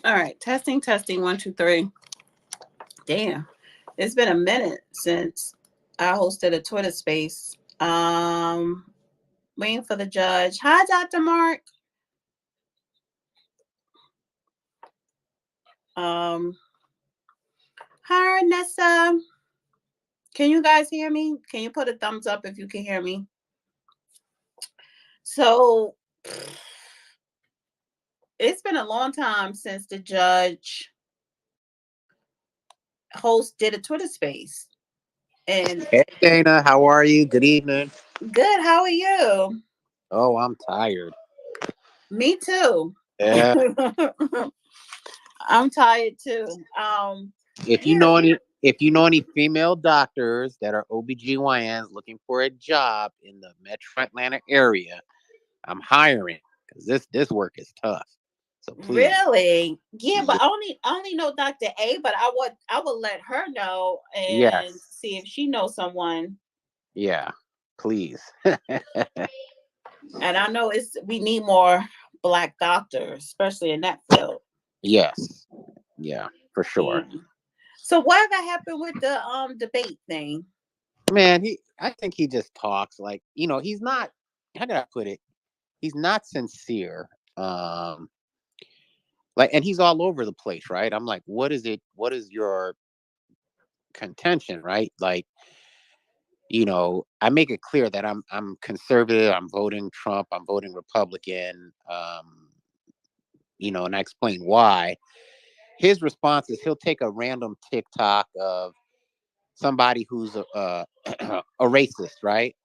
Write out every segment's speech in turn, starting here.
All right, testing, testing, one, two, three. Damn, it's been a minute since I hosted a Twitter space. Waiting for the judge. Hi, Dr. Mark. Um, Hi, Nessa. Can you guys hear me? Can you put a thumbs up if you can hear me? So it's been a long time since the judge host did a Twitter space. And Hey Dana, how are you? Good evening. good, how are you? Oh, I'm tired. Me too. Yeah. I'm tired too. If you Yeah, know any female doctors that are OBGYNs looking for a job in the Metro Atlanta area, I'm hiring because this work is tough. So please. really. Yeah, but Yeah. I only know Dr. A, but I would let her know and Yes. see if she knows someone. Yeah. Please. And I know we need more black doctors, especially in that field. Yes. Yeah, for sure. Yeah. So whatever happened with the debate thing? Man, I think he just talks like, he's not, how did I put it? He's not sincere. Like, and he's all over the place, right? I'm like, what is it? What is your contention, right? Like, I make it clear that I'm conservative. I'm voting Trump. I'm voting Republican. And I explain why. His response is he'll take a random TikTok of somebody who's a racist, right?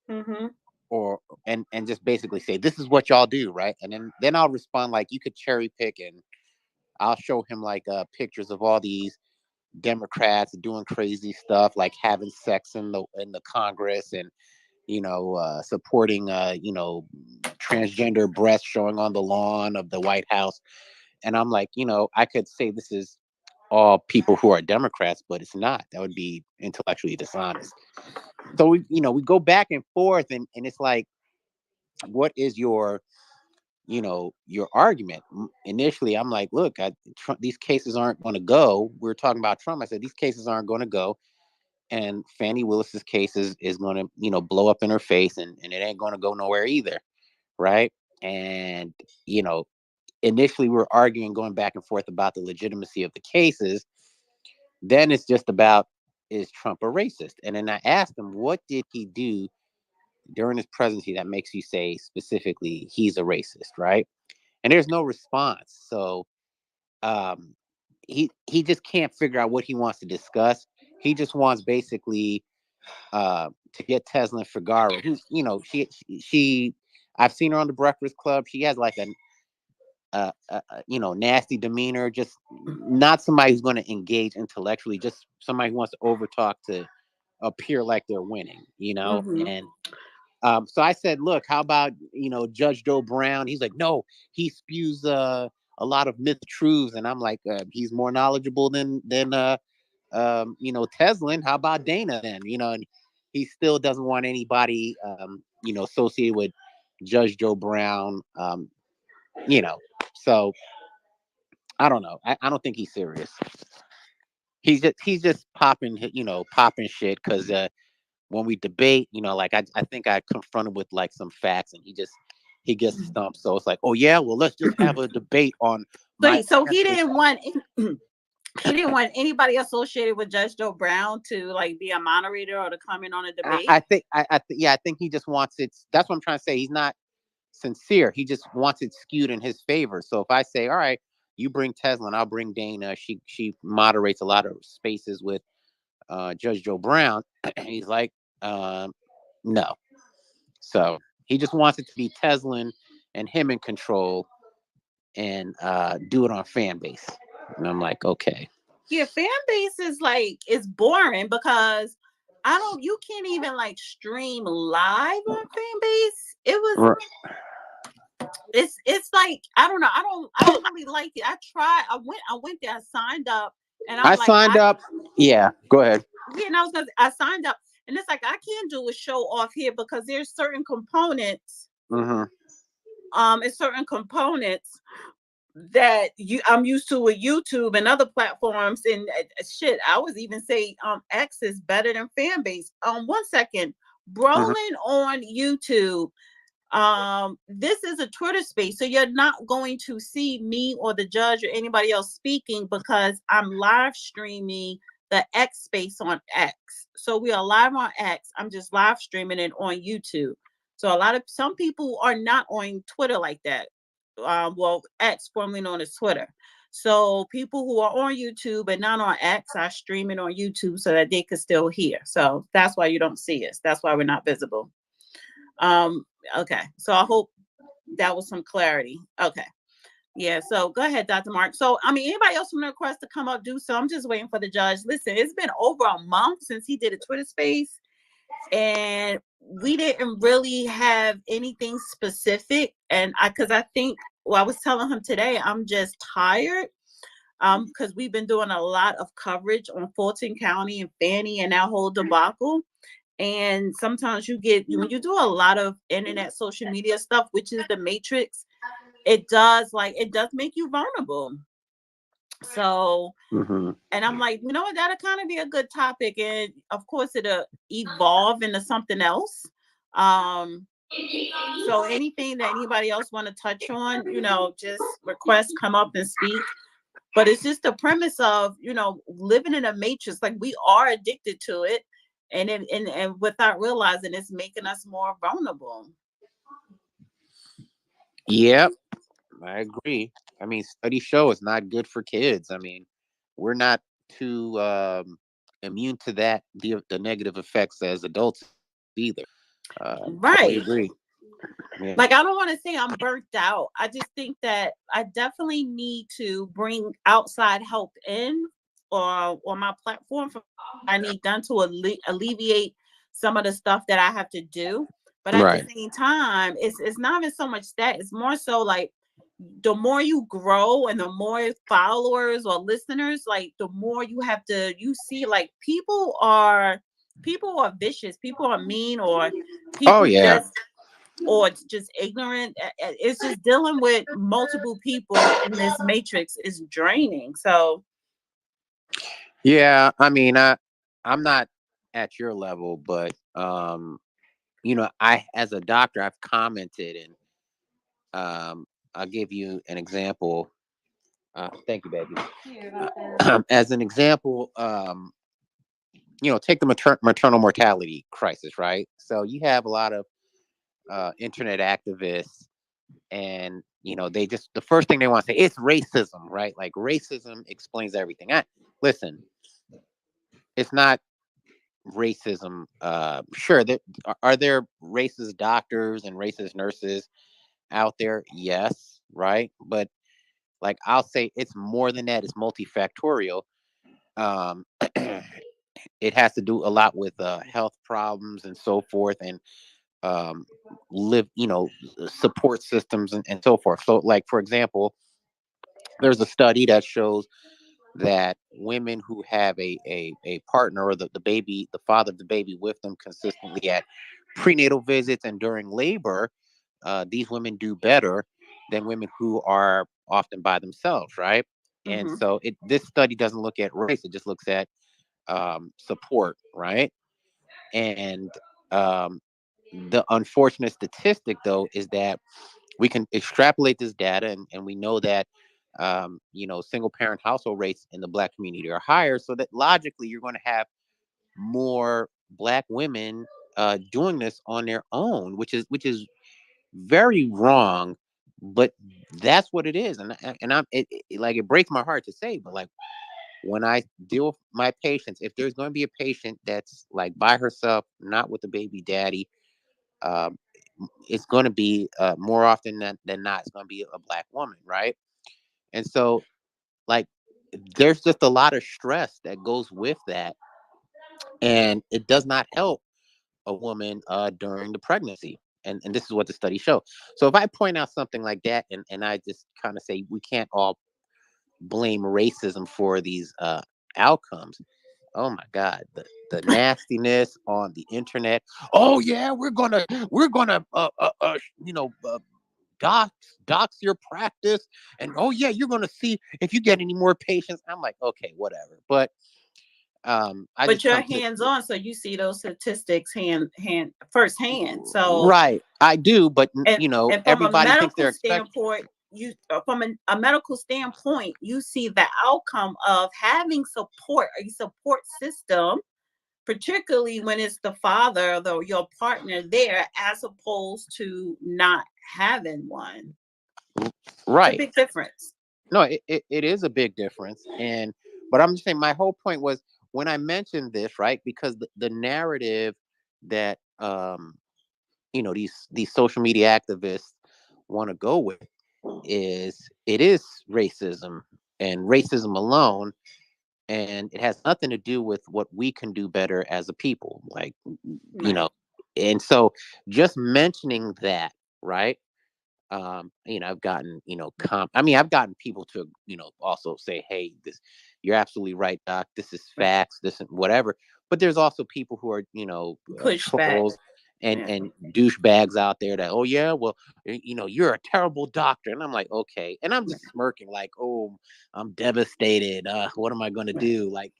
Mm-hmm. Or and just basically say this is what y'all do, right? And then I'll respond like you could cherry pick, and I'll show him like pictures of all these Democrats doing crazy stuff like having sex in the Congress, and supporting transgender breasts showing on the lawn of the White House. And I'm like, I could say this is all people who are Democrats, but it's not. That would be intellectually dishonest. So we go back and forth, and it's like, what is your argument? Initially, I'm like, look, these cases aren't going to go. We're talking about Trump. I said these cases aren't going to go, and Fannie Willis's case is going to blow up in her face, and it ain't going to go nowhere either, right? And you know, initially we were arguing, going back and forth about the legitimacy of the cases. Then it's just about, is Trump a racist? And then I asked him, what did he do during his presidency that makes you say specifically he's a racist, right? And there's no response. So um, he just can't figure out what he wants to discuss. He just wants basically to get Tesla and Figaro, who's she I've seen her on the Breakfast Club. She has like a nasty demeanor, just not somebody who's going to engage intellectually, just somebody who wants to overtalk to appear like they're winning, Mm-hmm. and so I said, look, how about, Judge Joe Brown? He's like, no, he spews a lot of myth truths. And I'm like, he's more knowledgeable than Teslin. How about Dana then? And he still doesn't want anybody, associated with Judge Joe Brown. You know, so I don't know. I don't think he's serious. He's just popping shit because when we debate, like I think I confronted with like some facts, and he gets stumped. So it's like, oh yeah, well let's just have a debate on So my he answers. didn't want he didn't want anybody associated with Judge Joe Brown to like be a moderator or to comment on a debate. I think he just wants it. That's what I'm trying to say. He's not sincere. He just wants it skewed in his favor. So if I say, all right, you bring Tesla and I'll bring Dana, she moderates a lot of spaces with Judge Joe Brown. He's like, um, no. So he just wants it to be Tesla and him in control, and do it on fan base. And I'm like, okay. Yeah, fan base is like it's boring because I don't you can't even like stream live on fan base. It's like I don't really like it. I went there, I signed up, and I'm I like signed up. Yeah, go ahead. yeah, and I signed up, and it's like I can't do a show off here because there's certain components Hmm. it's certain components I'm used to with YouTube and other platforms. And shit, I was even say X is better than fan base. 1 second. Mhm. Brawling on YouTube. This is a Twitter space, so you're not going to see me or the judge or anybody else speaking because I'm live streaming the X space on X. So we are live on X. I'm just live streaming it on YouTube. So some people are not on Twitter like that. Well, X, formerly known as Twitter. So people who are on YouTube and not on X are streaming on YouTube so that they could still hear. So that's why you don't see us. That's why we're not visible. Um, okay. So I hope that was some clarity. Okay. Yeah. So go ahead, Dr. Mark. So I mean, anybody else from the request to come up, do so. I'm just waiting for the judge. Listen, it's been over a month since he did a Twitter space, and we didn't really have anything specific. And because I think, well, I was telling him today, I'm just tired. Because we've been doing a lot of coverage on Fulton County and Fannie and that whole debacle. And sometimes when you do a lot of internet social media stuff, which is the matrix, it does make you vulnerable. So, Mhm. and I'm like, you know what, that'll kind of be a good topic. And of course it'll evolve into something else. Um, so anything that anybody else want to touch on, just request, come up and speak. But it's just the premise of, living in a matrix. Like, we are addicted to it. And without realizing, it's making us more vulnerable. Yep, I agree. I mean, studies show it's not good for kids. I mean, we're not too immune to the negative effects as adults either. Totally Right. agree. Yeah. Like, I don't want to say I'm burnt out. I just think that I definitely need to bring outside help in, or on my platform, for I need done to alleviate some of the stuff that I have to do. But at the Right. same time, it's not even so much that, it's more so like, the more you grow and the more followers or listeners, like, the more you see, like, people are vicious, people are mean, or Oh people yeah. just or it's just ignorant. It's just dealing with multiple people in this matrix is draining. So, Yeah. I mean, I'm not at your level, but I as a doctor, I've commented, and I'll give you an example. Thank you, baby. As an example, take the maternal mortality crisis, right? So you have a lot of internet activists, and they just the first thing they want to say, it's racism, right? Like, racism explains everything. Listen, it's not racism. Sure, are there racist doctors and racist nurses out there? Yes, right. But, like, I'll say it's more than that. It's multifactorial. um it has to do a lot with health problems and so forth, and um live support systems, and so forth. So, like, for example, there's a study that shows that women who have a partner, or the father of the baby, with them consistently at prenatal visits and during labor, these women do better than women who are often by themselves, right? And mhm, so this study doesn't look at race; it just looks at support, right? And um, the unfortunate statistic, though, is that we can extrapolate this data, and we know that single parent household rates in the Black community are higher, so that logically you're going to have more Black women doing this on their own, which is very wrong. But that's what it is. And like, it breaks my heart to say, but, like, when I deal with my patients, if there's going to be a patient that's, like, by herself, not with a baby daddy, um, it's going to be more often than not, it's going to be a Black woman, right? And so, like, there's just a lot of stress that goes with that, and it does not help a woman during the pregnancy. And this is what the study show. So if I point out something like that, and I just kind of say we can't all blame racism for these outcomes. Oh my God, the nastiness on the internet. Oh yeah, we're gonna you know docs your practice, and oh yeah, you're going to see if you get any more patients. I'm like, okay, whatever. But I But just you're come to hands on, so you see those statistics hand firsthand. So right. I do, but and from a everybody thinks medical they're expecting. standpoint, you from a medical standpoint, you see the outcome of having a support system, particularly when it's the father, though your partner there, as opposed to not having one. It's a Right. big difference. No, it is a big difference. But I'm just saying, my whole point was when I mentioned this, right? Because the narrative that these social media activists want to go with is it is racism and racism alone, and it has nothing to do with what we can do better as a people, like, Right. and so just mentioning that, right? I've gotten, I've gotten people to, also say, hey, you're absolutely right, doc, this is Right. facts, this and whatever. But there's also people who are, Push back. trolls and Yeah. douchebags out there that, oh yeah, well, you're a terrible doctor. And I'm like, okay. And I'm Right. just smirking like, oh, I'm devastated. What am I going to do? Like,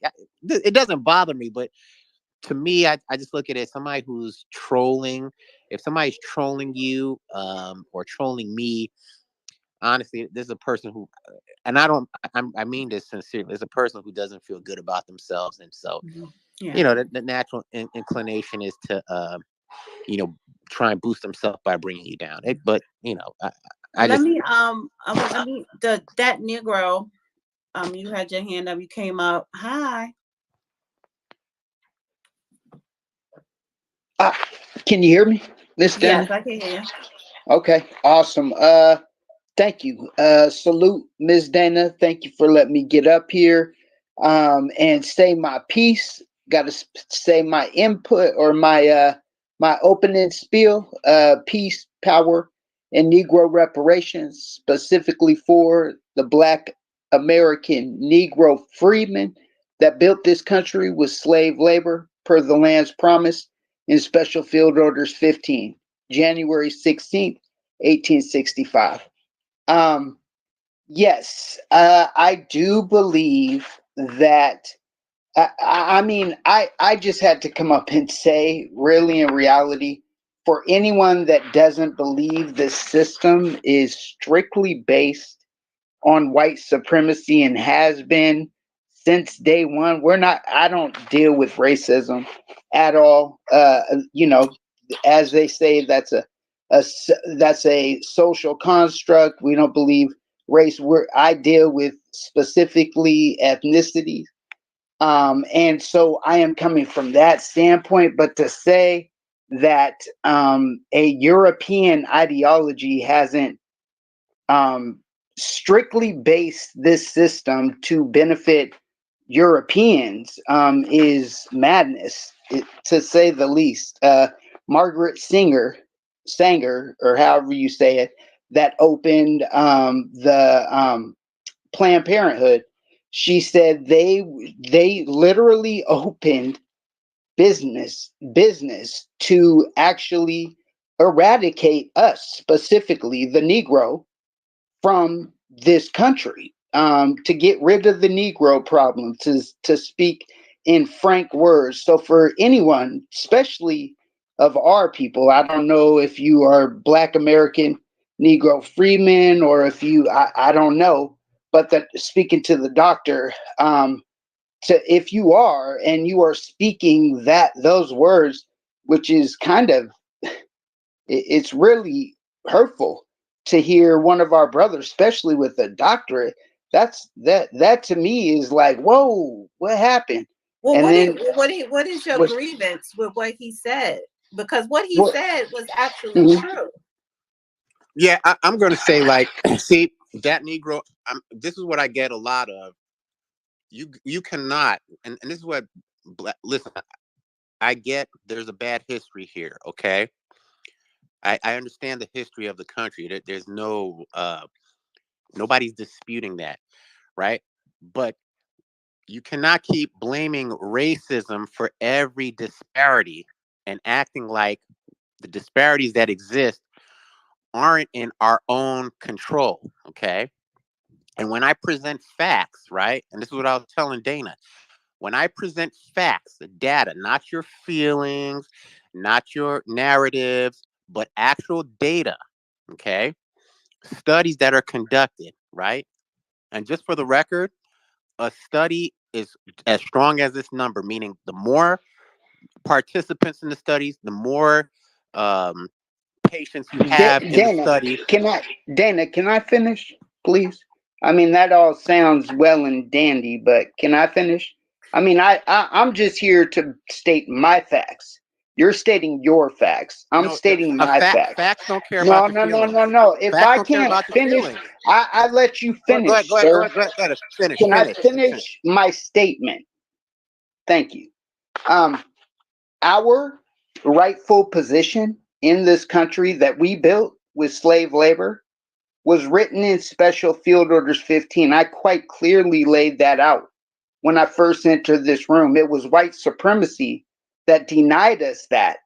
it doesn't bother me, but to me, I just look at it as somebody who's trolling. If somebody's trolling you, or trolling me, honestly, this is a person who, and I mean this sincerely, is a person who doesn't feel good about themselves. And so, Mhm. Yeah. the natural inclination is to, you know, try and boost themselves by bringing you down. But, I Let just, me let me that Negro, you had your hand up, you came up. Hi. Ah, can you hear me, Miss Yes, Dana? I can hear Okay, awesome. Thank you. Salute, Miss Dana. Thank you for letting me get up here, and say my piece. Got to say my input or my opening spiel. Peace, power, and Negro reparations, specifically for the Black American Negro freedmen that built this country with slave labor, per the land's promise in Special Field Orders 15, January 16th, 1865. Um, yes, I do believe that. I just had to come up and say, really, in reality, for anyone that doesn't believe this system is strictly based on white supremacy and has been since day one. I don't deal with racism at all. As they say, a that's a social construct. We don't believe race. I deal with specifically ethnicities. And so I am coming from that standpoint. But to say that a European ideology hasn't um, strictly based this system to benefit Europeans is madness, to say the least. Margaret Sanger, or however you say it, that opened the Planned Parenthood. She said they literally opened business to actually eradicate us, specifically the Negro, from this country, to get rid of the Negro problem, to speak in frank words. So for anyone, especially of our people, I don't know if you are Black American Negro freemen or if I don't know, but that speaking to the doctor, if you are and you are speaking those words, which is kind of, it's really hurtful to hear one of our brothers, especially with a doctorate. That to me is like, whoa, what happened? Well, And then what is your was grievance with what he said? Because what he what? said was actually Mhm. true. yeah, I'm going to say, like, see, that Negro, this is what I get a lot of. You cannot, and this is what, listen, I get there's a bad history here, okay? I understand the history of the country. There's nobody's disputing that, right? But you cannot keep blaming racism for every disparity and acting like the disparities that exist aren't in our own control. Okay. And when I present facts, right? And this is what I was telling Dana. When I present facts, the data, not your feelings, not your narratives, but actual data, okay? Studies that are conducted, right? And just for the record, a study is as strong as this number, meaning the more participants in the studies, the more um, patients you have in the Dana, study. Can I finish, please? I mean, that all sounds well and dandy, but can I finish? I mean, I'm just here to state my facts. You're stating your facts. I'm No, stating my facts. facts don't care No, about your no, no, feelings. no, no. If Facts I don't care can't about your finish, feelings. I let you Go finish, ahead, go ahead, go sir. ahead, go ahead, go ahead. Finish, Can I finish, finish. finish my statement? Thank you. Um, our rightful position in this country that we built with slave labor was written in Special Field Orders 15. I quite clearly laid that out when I first entered this room. It was white supremacy that denied us that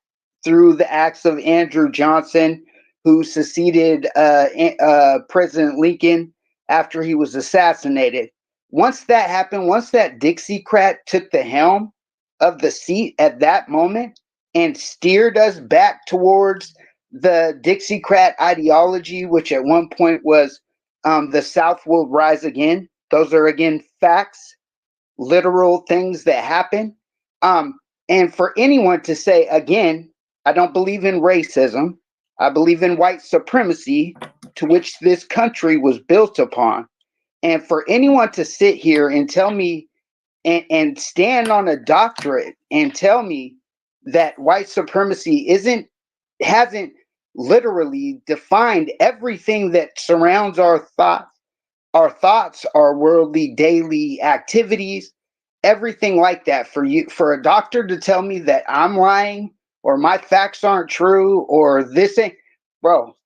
through the acts of Andrew Johnson, who succeeded President Lincoln after he was assassinated. Once that happened, once that Dixiecrat took the helm of the seat at that moment and steered us back towards the Dixiecrat ideology, which at one point was the South will rise again. Those are again facts, literal things that happen. Um, and for anyone to say again, I don't believe in racism. I believe in white supremacy, to which this country was built upon. And for anyone to sit here and tell me and stand on a doctorate and tell me that white supremacy isn't hasn't literally defined everything that surrounds our thoughts, our worldly daily activities, everything like that. For a doctor to tell me that I'm lying or my facts aren't true or this ain't, bro,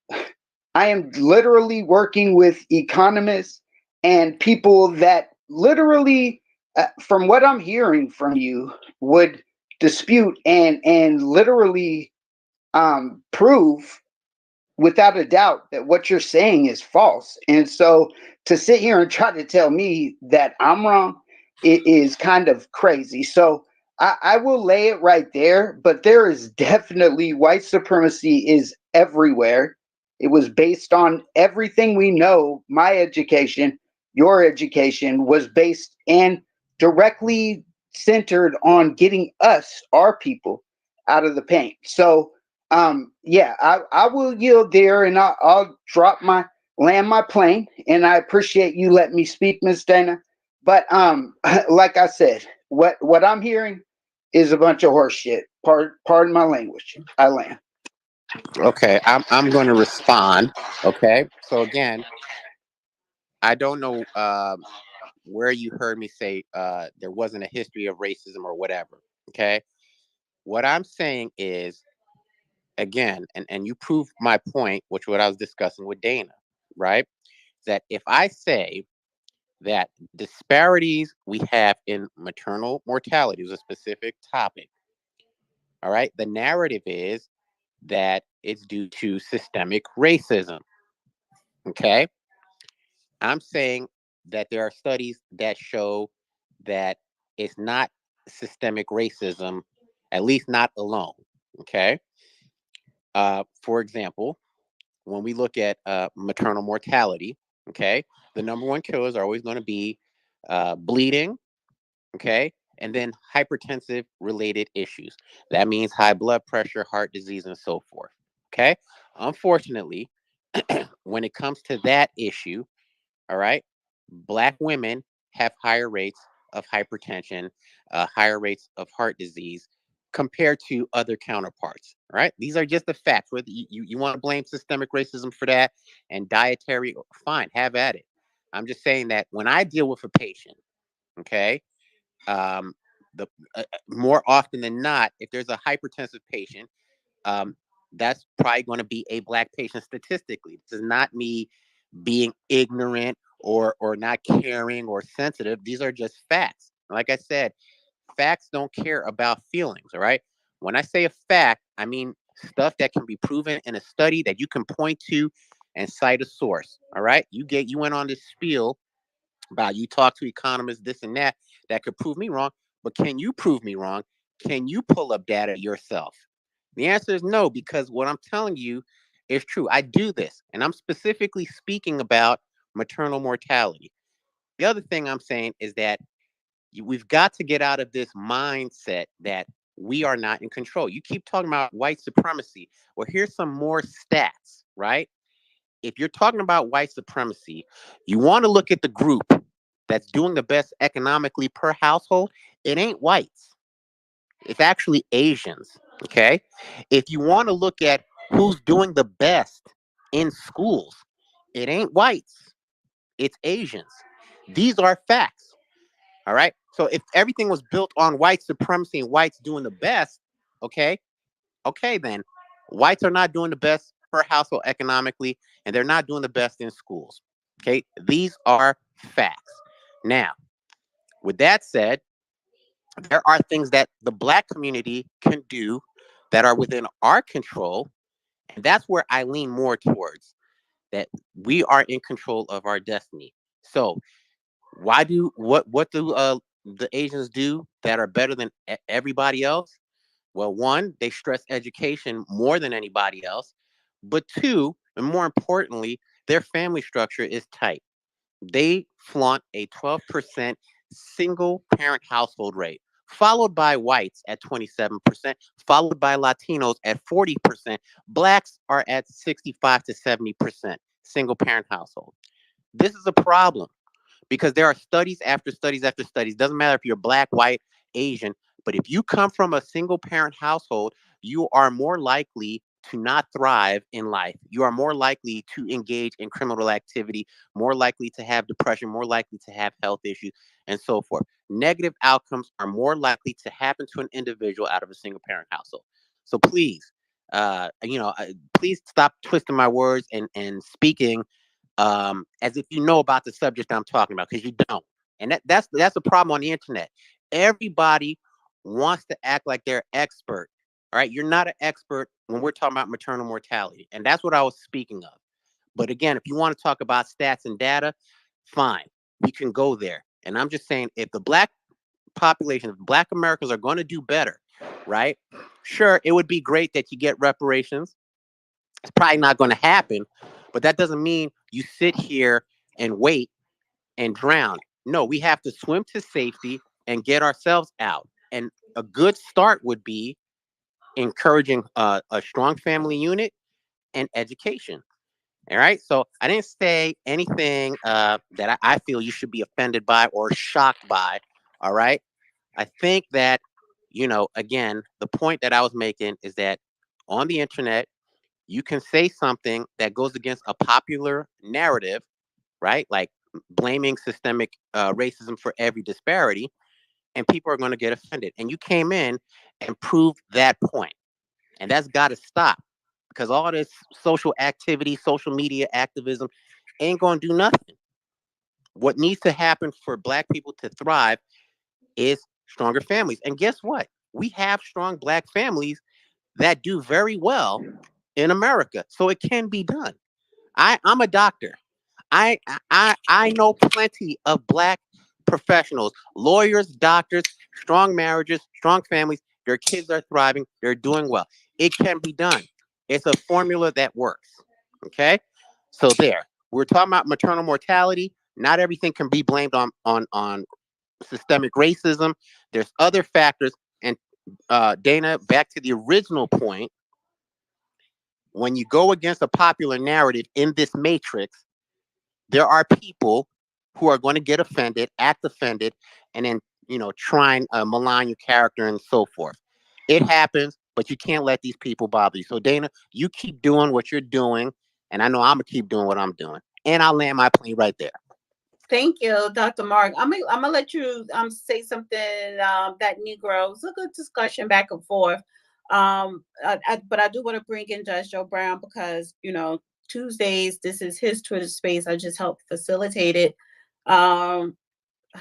I am literally working with economists and people that literally, from what I'm hearing from you, would dispute and literally prove without a doubt that what you're saying is false. And so to sit here and try to tell me that I'm wrong, it is kind of crazy. So I will lay it right there, but there is definitely white supremacy is everywhere. It was based on everything we know. My education, your education was based and directly centered on getting us, our people, out of the paint. So yeah, I will yield there and I'll drop my land my plane and I appreciate you letting me speak, Miss Dana. But like I said, what I'm hearing is a bunch of horse shit. Pardon my language. I land. Okay, I'm going to respond. Okay, so again, I don't know where you heard me say there wasn't a history of racism or whatever. Okay, what I'm saying is again, and you prove my point, which what I was discussing with Dana, right? That if I say that disparities we have in maternal mortality is a specific topic, all right, the narrative is that it's due to systemic racism. Okay, I'm saying that there are studies that show that it's not systemic racism, at least not alone. Okay, for example, when we look at maternal mortality, okay, the number one killers are always going to be bleeding, okay, and then hypertensive related issues. That means high blood pressure, heart disease, and so forth. Okay. Unfortunately, when it comes to that issue, all right, Black women have higher rates of hypertension, higher rates of heart disease compared to other counterparts. All right. These are just the facts. Whether you want to blame systemic racism for that and dietary, fine, have at it. I'm just saying that when I deal with a patient, okay, um, the more often than not, if there's a hypertensive patient, um, that's probably going to be a Black patient statistically. This is not me being ignorant or not caring or sensitive. These are just facts. Like I said, facts don't care about feelings. All right. When I say a fact, I mean stuff that can be proven in a study that you can point to and cite a source. All right. You went on this spiel about you talk to economists, this and that could prove me wrong. But can you prove me wrong? Can you pull up data yourself? The answer is no, because what I'm telling you is true. I do this, and I'm specifically speaking about maternal mortality. The other thing I'm saying is that we've got to get out of this mindset that we are not in control. You keep talking about white supremacy. Well, here's some more stats, right? If you're talking about white supremacy, you want to look at the group that's doing the best economically per household. It ain't whites. It's actually Asians. Okay. If you want to look at who's doing the best in schools, it ain't whites. It's Asians. These are facts. All right. So if everything was built on white supremacy and whites doing the best, okay, then whites are not doing the best per household economically, and they're not doing the best in schools. Okay. These are facts. Now, with that said, there are things that the Black community can do that are within our control. And that's where I lean more towards that we are in control of our destiny. So what do the Asians do that are better than everybody else? Well, one, they stress education more than anybody else. But two, and more importantly, their family structure is tight. They flaunt a 12% single parent household rate, followed by whites at 27%, followed by Latinos at 40%. Blacks are at 65 to 70% single parent household. This is a problem because there are studies after studies after studies. Doesn't matter if you're black, white, Asian, but if you come from a single parent household, you are more likely to not thrive in life. You are more likely to engage in criminal activity, more likely to have depression, more likely to have health issues, and so forth. Negative outcomes are more likely to happen to an individual out of a single parent household. So please, please stop twisting my words and speaking as if you know about the subject I'm talking about, because you don't. And that's a problem on the internet. Everybody wants to act like they're expert. All right, you're not an expert when we're talking about maternal mortality, and that's what I was speaking of. But again, if you want to talk about stats and data, fine, we can go there. And I'm just saying, if the black population, if black Americans are going to do better, right? Sure, it would be great that you get reparations. It's probably not going to happen, but that doesn't mean you sit here and wait and drown. No, we have to swim to safety and get ourselves out. And a good start would be encouraging a strong family unit and education. All right. So I didn't say anything that I feel you should be offended by or shocked by. All right. I think that, again, the point that I was making is that on the internet, you can say something that goes against a popular narrative, right? Like blaming systemic racism for every disparity, and people are going to get offended. And you came in and proved that point, and that's got to stop because all this social activity, social media activism ain't going to do nothing. What needs to happen for Black people to thrive is stronger families. And guess what? We have strong Black families that do very well in America. So it can be done. I'm a doctor. I know plenty of Black professionals, lawyers, doctors, strong marriages, strong families. Their kids are thriving. They're doing well. It can be done. It's a formula that works. Okay. So there. We're talking about maternal mortality. Not everything can be blamed on systemic racism. There's other factors. And Dana, back to the original point, when you go against a popular narrative in this matrix, there are people who are going to get offended, act offended, and then, try and malign your character and so forth. It happens, but you can't let these people bother you. So, Dana, you keep doing what you're doing, and I know I'm going to keep doing what I'm doing. And I'll land my plane right there. Thank you, Dr. Mark. I'm gonna let you say something. That Negro. It's a good discussion back and forth. But I do want to bring in Judge Joe Brown because Tuesdays this is his Twitter space. I just helped facilitate it. How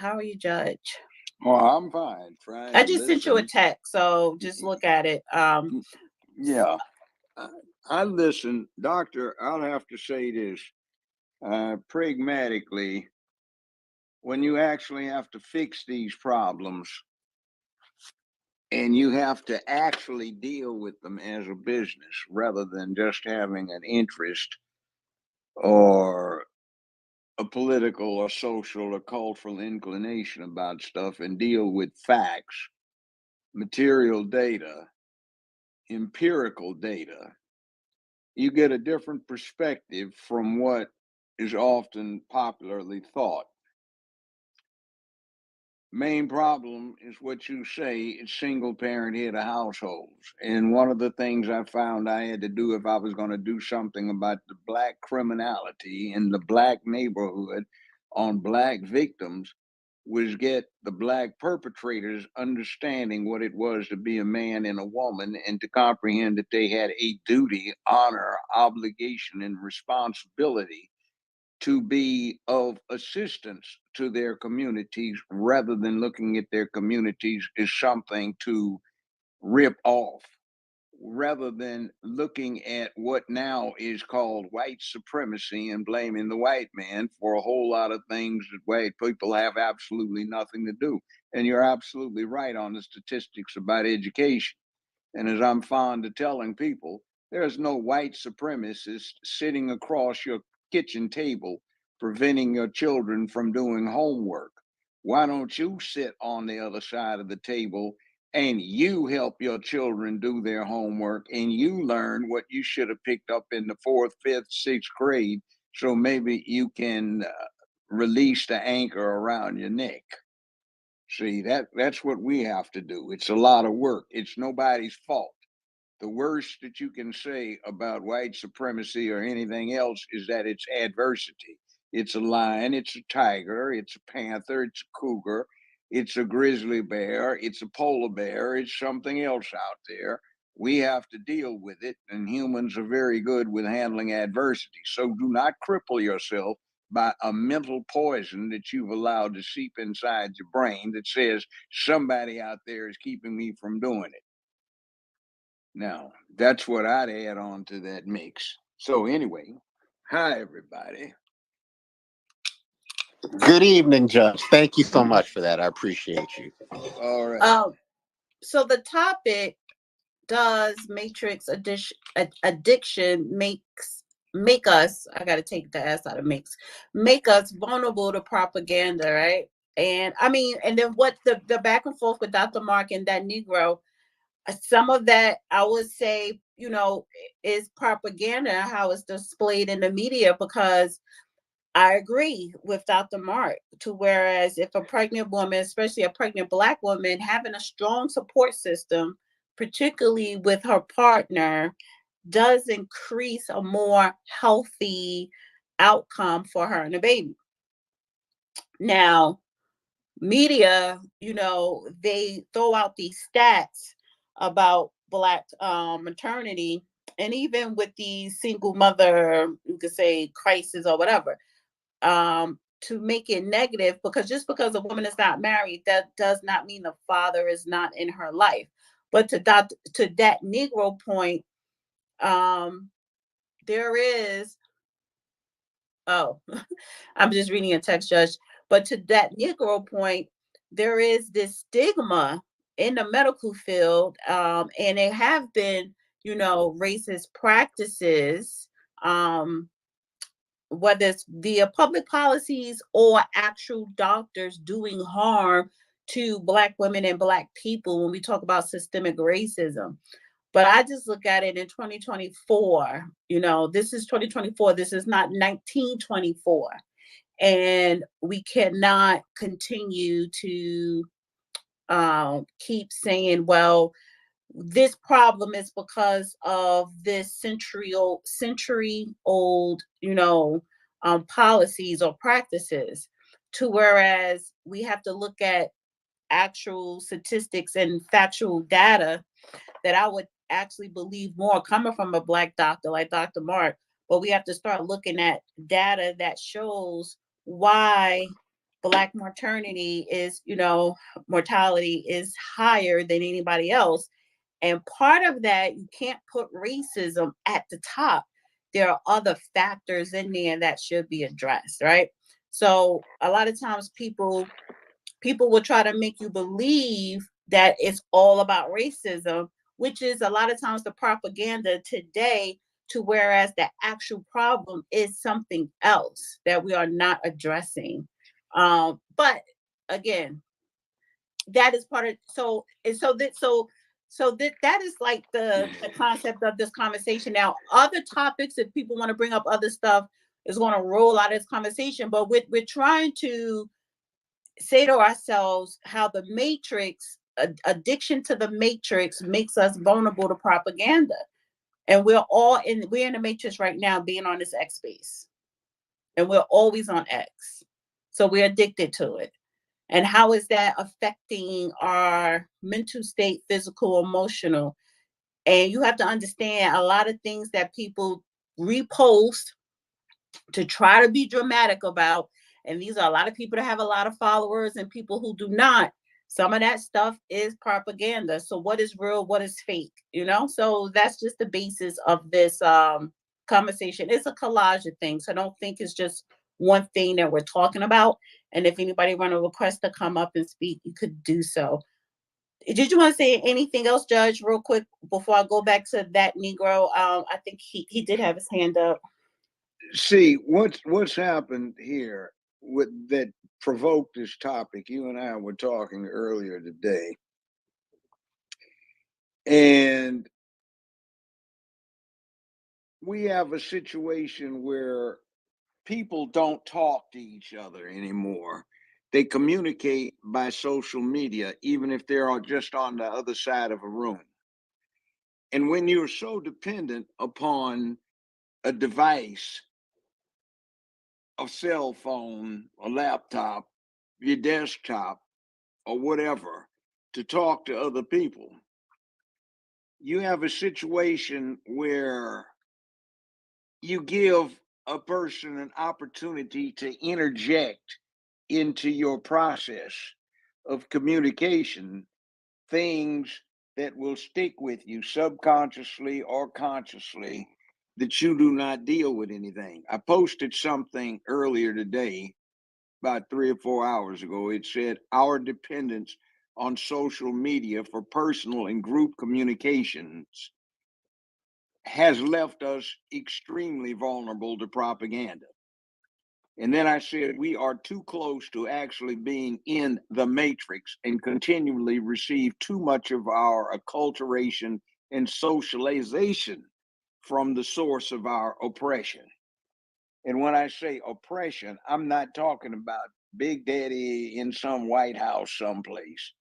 are you, Judge? Well, I'm fine. I just sent you a text, so just look at it. Yeah. I listen, doctor. I'll have to say this pragmatically. When you actually have to fix these problems, and you have to actually deal with them as a business rather than just having an interest or a political or social or cultural inclination about stuff, and deal with facts, material data, empirical data, you get a different perspective from what is often popularly thought. Main problem is what you say, it's single parent head of households. And one of the things I found I had to do if I was going to do something about the black criminality in the black neighborhood on black victims was get the black perpetrators understanding what it was to be a man and a woman, and to comprehend that they had a duty, honor, obligation, and responsibility to be of assistance to their communities, rather than looking at their communities as something to rip off, rather than looking at what now is called white supremacy and blaming the white man for a whole lot of things that white people have absolutely nothing to do. And you're absolutely right on the statistics about education. And as I'm fond of telling people, there's no white supremacist sitting across your kitchen table preventing your children from doing homework. Why don't you sit on the other side of the table and you help your children do their homework, and you learn what you should have picked up in the fourth, fifth, sixth grade, so maybe you can release the anchor around your neck. See, that's what we have to do. It's a lot of work. It's nobody's fault. The worst that you can say about white supremacy or anything else is that it's adversity. It's a lion, it's a tiger, it's a panther, it's a cougar, it's a grizzly bear, it's a polar bear, it's something else out there. We have to deal with it, and humans are very good with handling adversity. So do not cripple yourself by a mental poison that you've allowed to seep inside your brain that says somebody out there is keeping me from doing it. Now, that's what I'd add on to that mix. So, anyway, hi, everybody. Good evening, Judge. Thank you so much for that. I appreciate you. All right. So the topic, does matrix addiction make us, I got to take the S out of make us vulnerable to propaganda, right? And I mean, and then what the back and forth with Dr. Mark and that Negro, some of that I would say, is propaganda, how it's displayed in the media, because I agree with Dr. Mark, to whereas if a pregnant woman, especially a pregnant Black woman, having a strong support system, particularly with her partner, does increase a more healthy outcome for her and the baby. Now, media, they throw out these stats about Black maternity, and even with the single mother, you could say crisis or whatever, to make it negative, because just because a woman is not married, that does not mean the father is not in her life. But to that Negro point, there is, oh, I'm just reading a text, Judge. But to that Negro point, there is this stigma in the medical field, and there have been, racist practices, whether it's via public policies or actual doctors doing harm to Black women and Black people when we talk about systemic racism. But I just look at it in 2024, this is 2024, this is not 1924. And we cannot continue to keep saying, well, this problem is because of this century old, policies or practices, to whereas we have to look at actual statistics and factual data that I would actually believe more coming from a Black doctor like Dr. Mark. But we have to start looking at data that shows why Black maternity is, mortality is higher than anybody else. And part of that, you can't put racism at the top. There are other factors in there that should be addressed, right? So a lot of times people will try to make you believe that it's all about racism, which is a lot of times the propaganda today, to whereas the actual problem is something else that we are not addressing. But again, that is part of, that is like the concept of this conversation. Now, other topics, if people want to bring up other stuff, is going to roll out of this conversation, but we're trying to say to ourselves how the matrix, addiction to the matrix, makes us vulnerable to propaganda. And we're in the matrix right now, being on this X space, and we're always on X, so we're addicted to it. And how is that affecting our mental state, physical, emotional? And you have to understand, a lot of things that people repost to try to be dramatic about, and these are a lot of people that have a lot of followers and people who do not, some of that stuff is propaganda. So what is real, what is fake, so that's just the basis of this conversation. It's a collage of things, so I don't think it's just one thing that we're talking about. And if anybody want to request to come up and speak, you could do so. Did you want to say anything else, Judge, real quick, before I go back to that Negro? I think he did have his hand up. See, what's happened here with that provoked this topic. You and I were talking earlier today, and we have a situation where people don't talk to each other anymore. They communicate by social media, even if they're just on the other side of a room. And when you're so dependent upon a device, a cell phone, a laptop, your desktop, or whatever, to talk to other people, you have a situation where you give a person an opportunity to interject into your process of communication things that will stick with you subconsciously or consciously, that you do not deal with anything. I posted something earlier today, about 3 or 4 hours ago. It said our dependence on social media for personal and group communications has left us extremely vulnerable to propaganda. And then I said, we are too close to actually being in the matrix and continually receive too much of our acculturation and socialization from the source of our oppression. And when I say oppression, I'm not talking about Big Daddy in some White House someplace.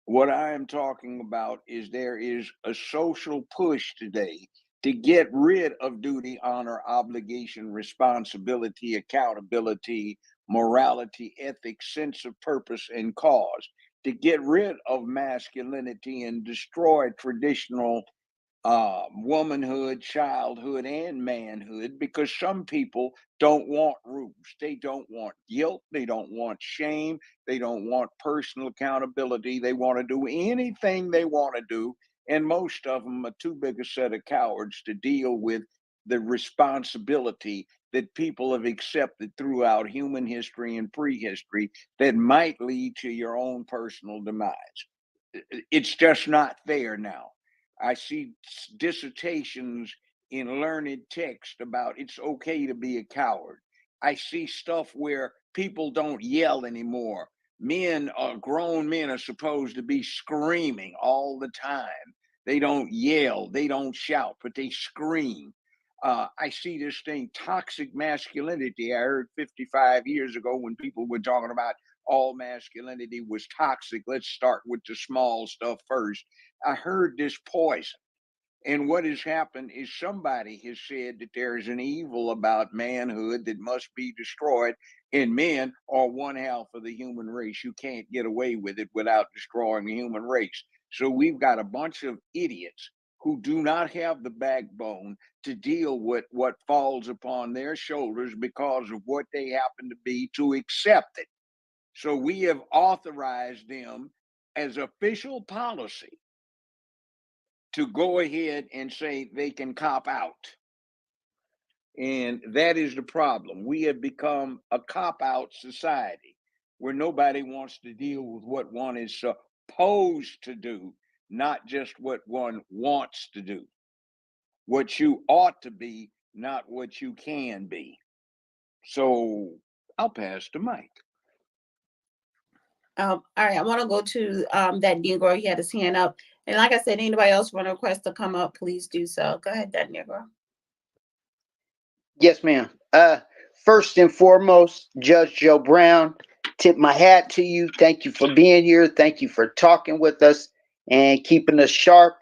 What I am talking about is there is a social push today to get rid of duty, honor, obligation, responsibility, accountability, morality, ethics, sense of purpose, and cause, to get rid of masculinity and destroy traditional womanhood, childhood, and manhood, because some people don't want rules. They don't want guilt. They don't want shame. They don't want personal accountability. They want to do anything they want to do. And most of them are too big a set of cowards to deal with the responsibility that people have accepted throughout human history and prehistory that might lead to your own personal demise. It's just not there now. I see dissertations in learned text about it's okay to be a coward. I see stuff where people don't yell anymore. Grown men are supposed to be screaming all the time. They don't yell, they don't shout, but they scream. I see this thing, toxic masculinity. I heard 55 years ago when people were talking about all masculinity was toxic. Let's start with the small stuff first. I heard this poison. And what has happened is somebody has said that there is an evil about manhood that must be destroyed, and men are one half of the human race. You can't get away with it without destroying the human race. So we've got a bunch of idiots who do not have the backbone to deal with what falls upon their shoulders because of what they happen to be, to accept it. So we have authorized them as official policy to go ahead and say they can cop out. And that is the problem. We have become a cop out society where nobody wants to deal with what one is supposed to do, not just what one wants to do. What you ought to be, not what you can be. So I'll pass the mic. All right, I want to go to that Negro. He had his hand up. And like I said, anybody else want to request to come up, please do so. Go ahead, that Negro. Yes, ma'am. First and foremost, Judge Joe Brown, tip my hat to you. Thank you for being here. Thank you for talking with us and keeping us sharp,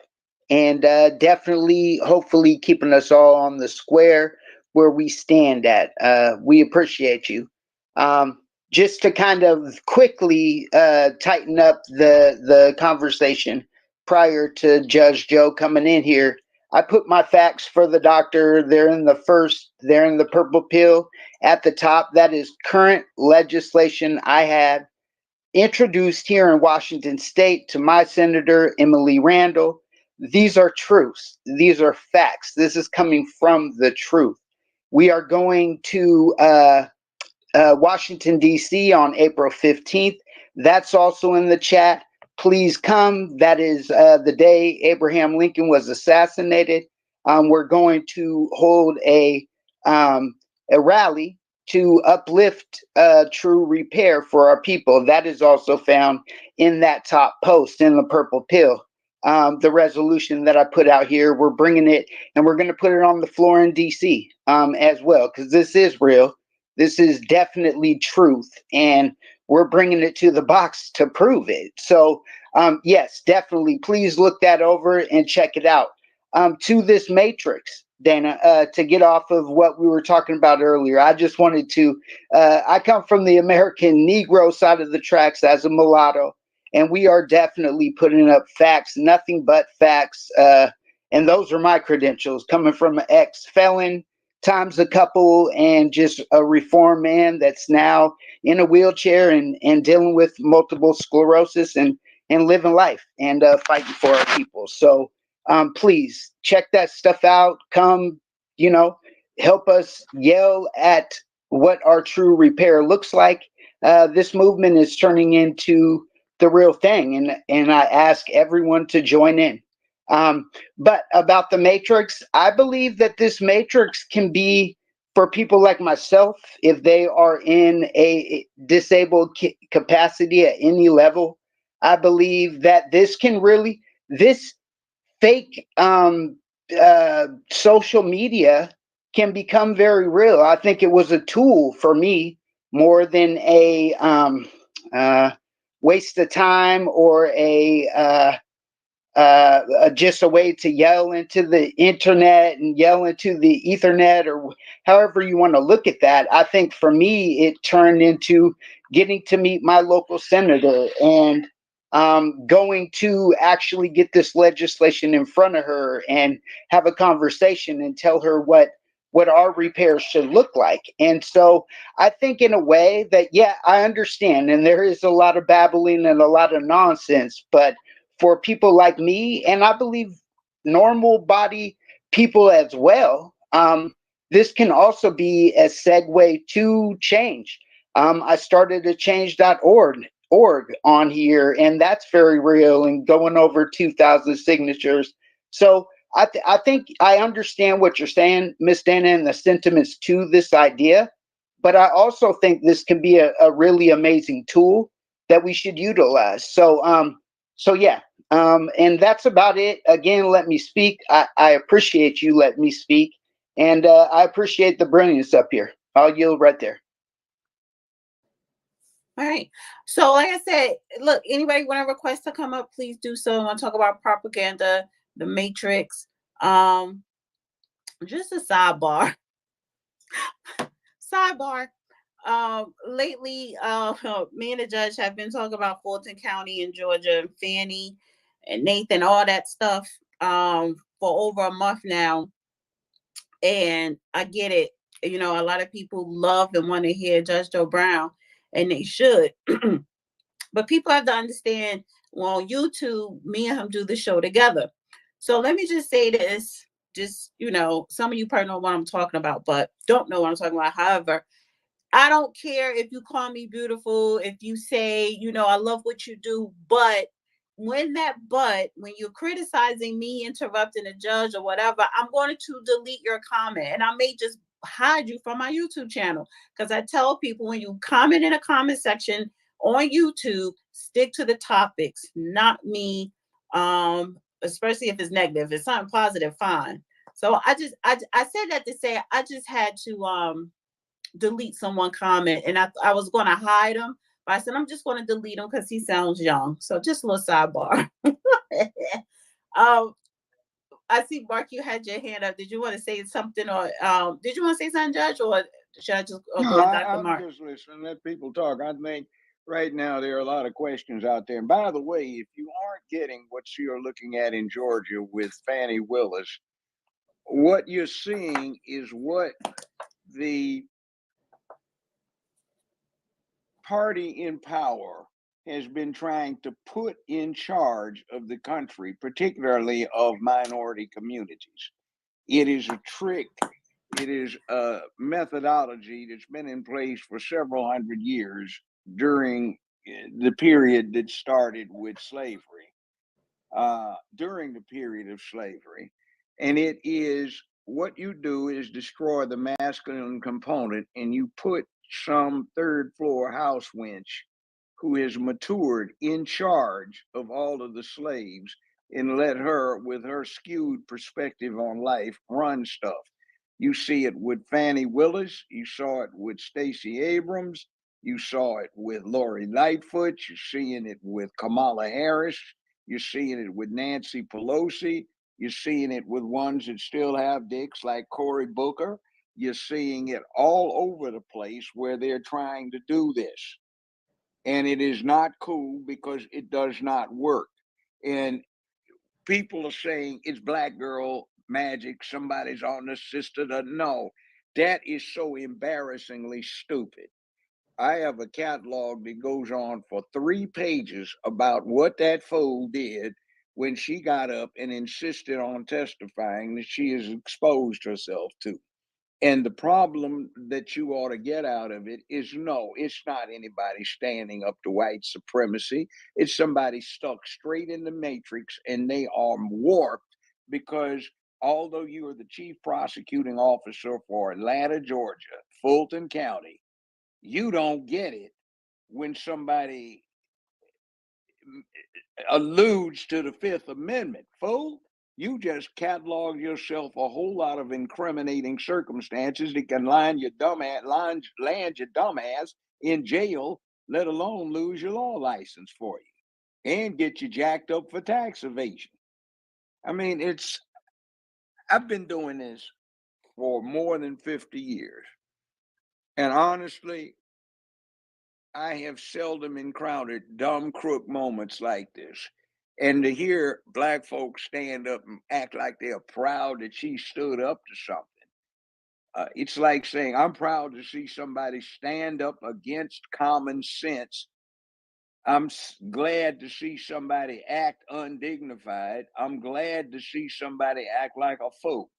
and definitely, hopefully, keeping us all on the square where we stand at. We appreciate you. Just to kind of quickly tighten up the conversation prior to Judge Joe coming in here, I put my facts for the doctor. They're in the purple pill at the top. That is current legislation I had introduced here in Washington State to my Senator Emily Randall. These are truths. These are facts. This is coming from the truth. We are going to Washington, D.C. on April 15th. That's also in the chat. Please come. That is the day Abraham Lincoln was assassinated. We're going to hold a rally to uplift true repair for our people. That is also found in that top post in the purple pill. The resolution that I put out here, we're bringing it and we're going to put it on the floor in DC as well, because this is real. This is definitely truth, and we're bringing it to the box to prove it. So, yes, definitely, please look that over and check it out. To this matrix, Dana, to get off of what we were talking about earlier, I just wanted to, I come from the American Negro side of the tracks as a mulatto, and we are definitely putting up facts, nothing but facts. And those are my credentials coming from an ex-felon times a couple and just a reformed man that's now in a wheelchair and dealing with multiple sclerosis and living life and fighting for our people. So please check that stuff out. Come, help us yell at what our true repair looks like. This movement is turning into the real thing, and I ask everyone to join in. But about the matrix, I believe that this matrix can be for people like myself, if they are in a disabled capacity at any level. I believe that this fake social media can become very real. I think it was a tool for me more than a waste of time or just a way to yell into the internet and yell into the ethernet, or however you want to look at that. I think for me, it turned into getting to meet my local senator and going to actually get this legislation in front of her and have a conversation and tell her what our repairs should look like. And so I think in a way that, yeah, I understand. And there is a lot of babbling and a lot of nonsense, but for people like me, and I believe normal body people as well, this can also be a segue to change. I started a change.org on here, and that's very real and going over 2,000 signatures. So I think I understand what you're saying, Miss Dana, and the sentiments to this idea, but I also think this can be a really amazing tool that we should utilize. So yeah, and that's about it. Again, let me speak. I appreciate you letting me speak, and I appreciate the brilliance up here. I'll yield right there. All right. So like I said, look, anybody want to request to come up, please do so. I want to talk about propaganda, the matrix. Just a sidebar. Lately, me and the judge have been talking about Fulton County in Georgia and Fannie and Nathan, all that stuff, for over a month now. And I get it. A lot of people love and want to hear Judge Joe Brown, and they should. But people have to understand, well, on YouTube, me and him do the show together. So let me just say this, just, some of you probably know what I'm talking about, but don't know what I'm talking about. However, I don't care if you call me beautiful, if you say, I love what you do, but when you're criticizing me, interrupting a judge or whatever, I'm going to delete your comment and I may just hide you from my YouTube channel. Because I tell people, when you comment in a comment section on YouTube, stick to the topics, not me. Especially if it's negative. If it's something positive, fine. So I said that to say I just had to delete someone comment, and I was going to hide him, but I said I'm just going to delete him because he sounds young. So just a little sidebar. um I see, Mark, you had your hand up. Did you want to say something, or did you want to say something, Judge, or should I just go No, to Dr. I'm Mark? just listening. Let people talk. I think right now there are a lot of questions out there. And by the way, if you aren't getting what you're looking at in Georgia with Fannie Willis, what you're seeing is what the party in power has been trying to put in charge of the country, particularly of minority communities. It is a trick. It is a methodology that's been in place for several hundred years during the period that started with slavery, during the period of slavery. And it is what you do is destroy the masculine component, and you put some third floor house wench who has matured in charge of all of the slaves, and let her, with her skewed perspective on life, run stuff. You see it with Fannie Willis, you saw it with Stacey Abrams, you saw it with Lori Lightfoot, you're seeing it with Kamala Harris, you're seeing it with Nancy Pelosi, you're seeing it with ones that still have dicks like Cory Booker. You're seeing it all over the place where they're trying to do this. And it is not cool because it does not work. And people are saying it's black girl magic, somebody's on the sister. No, that is so embarrassingly stupid. I have a catalog that goes on for 3 pages about what that fool did when she got up and insisted on testifying that she has exposed herself to. And the problem that you ought to get out of it is, no, it's not anybody standing up to white supremacy. It's somebody stuck straight in the matrix, and they are warped because although you are the chief prosecuting officer for Atlanta, Georgia, Fulton County, you don't get it when somebody alludes to the Fifth Amendment. Fool, you just cataloged yourself a whole lot of incriminating circumstances that can land your dumbass in jail, let alone lose your law license for you and get you jacked up for tax evasion. I mean, I've been doing this for more than 50 years. And honestly, I have seldom encountered dumb crook moments like this. And to hear black folks stand up and act like they're proud that she stood up to something. It's like saying, I'm proud to see somebody stand up against common sense. I'm glad to see somebody act undignified. I'm glad to see somebody act like a fool.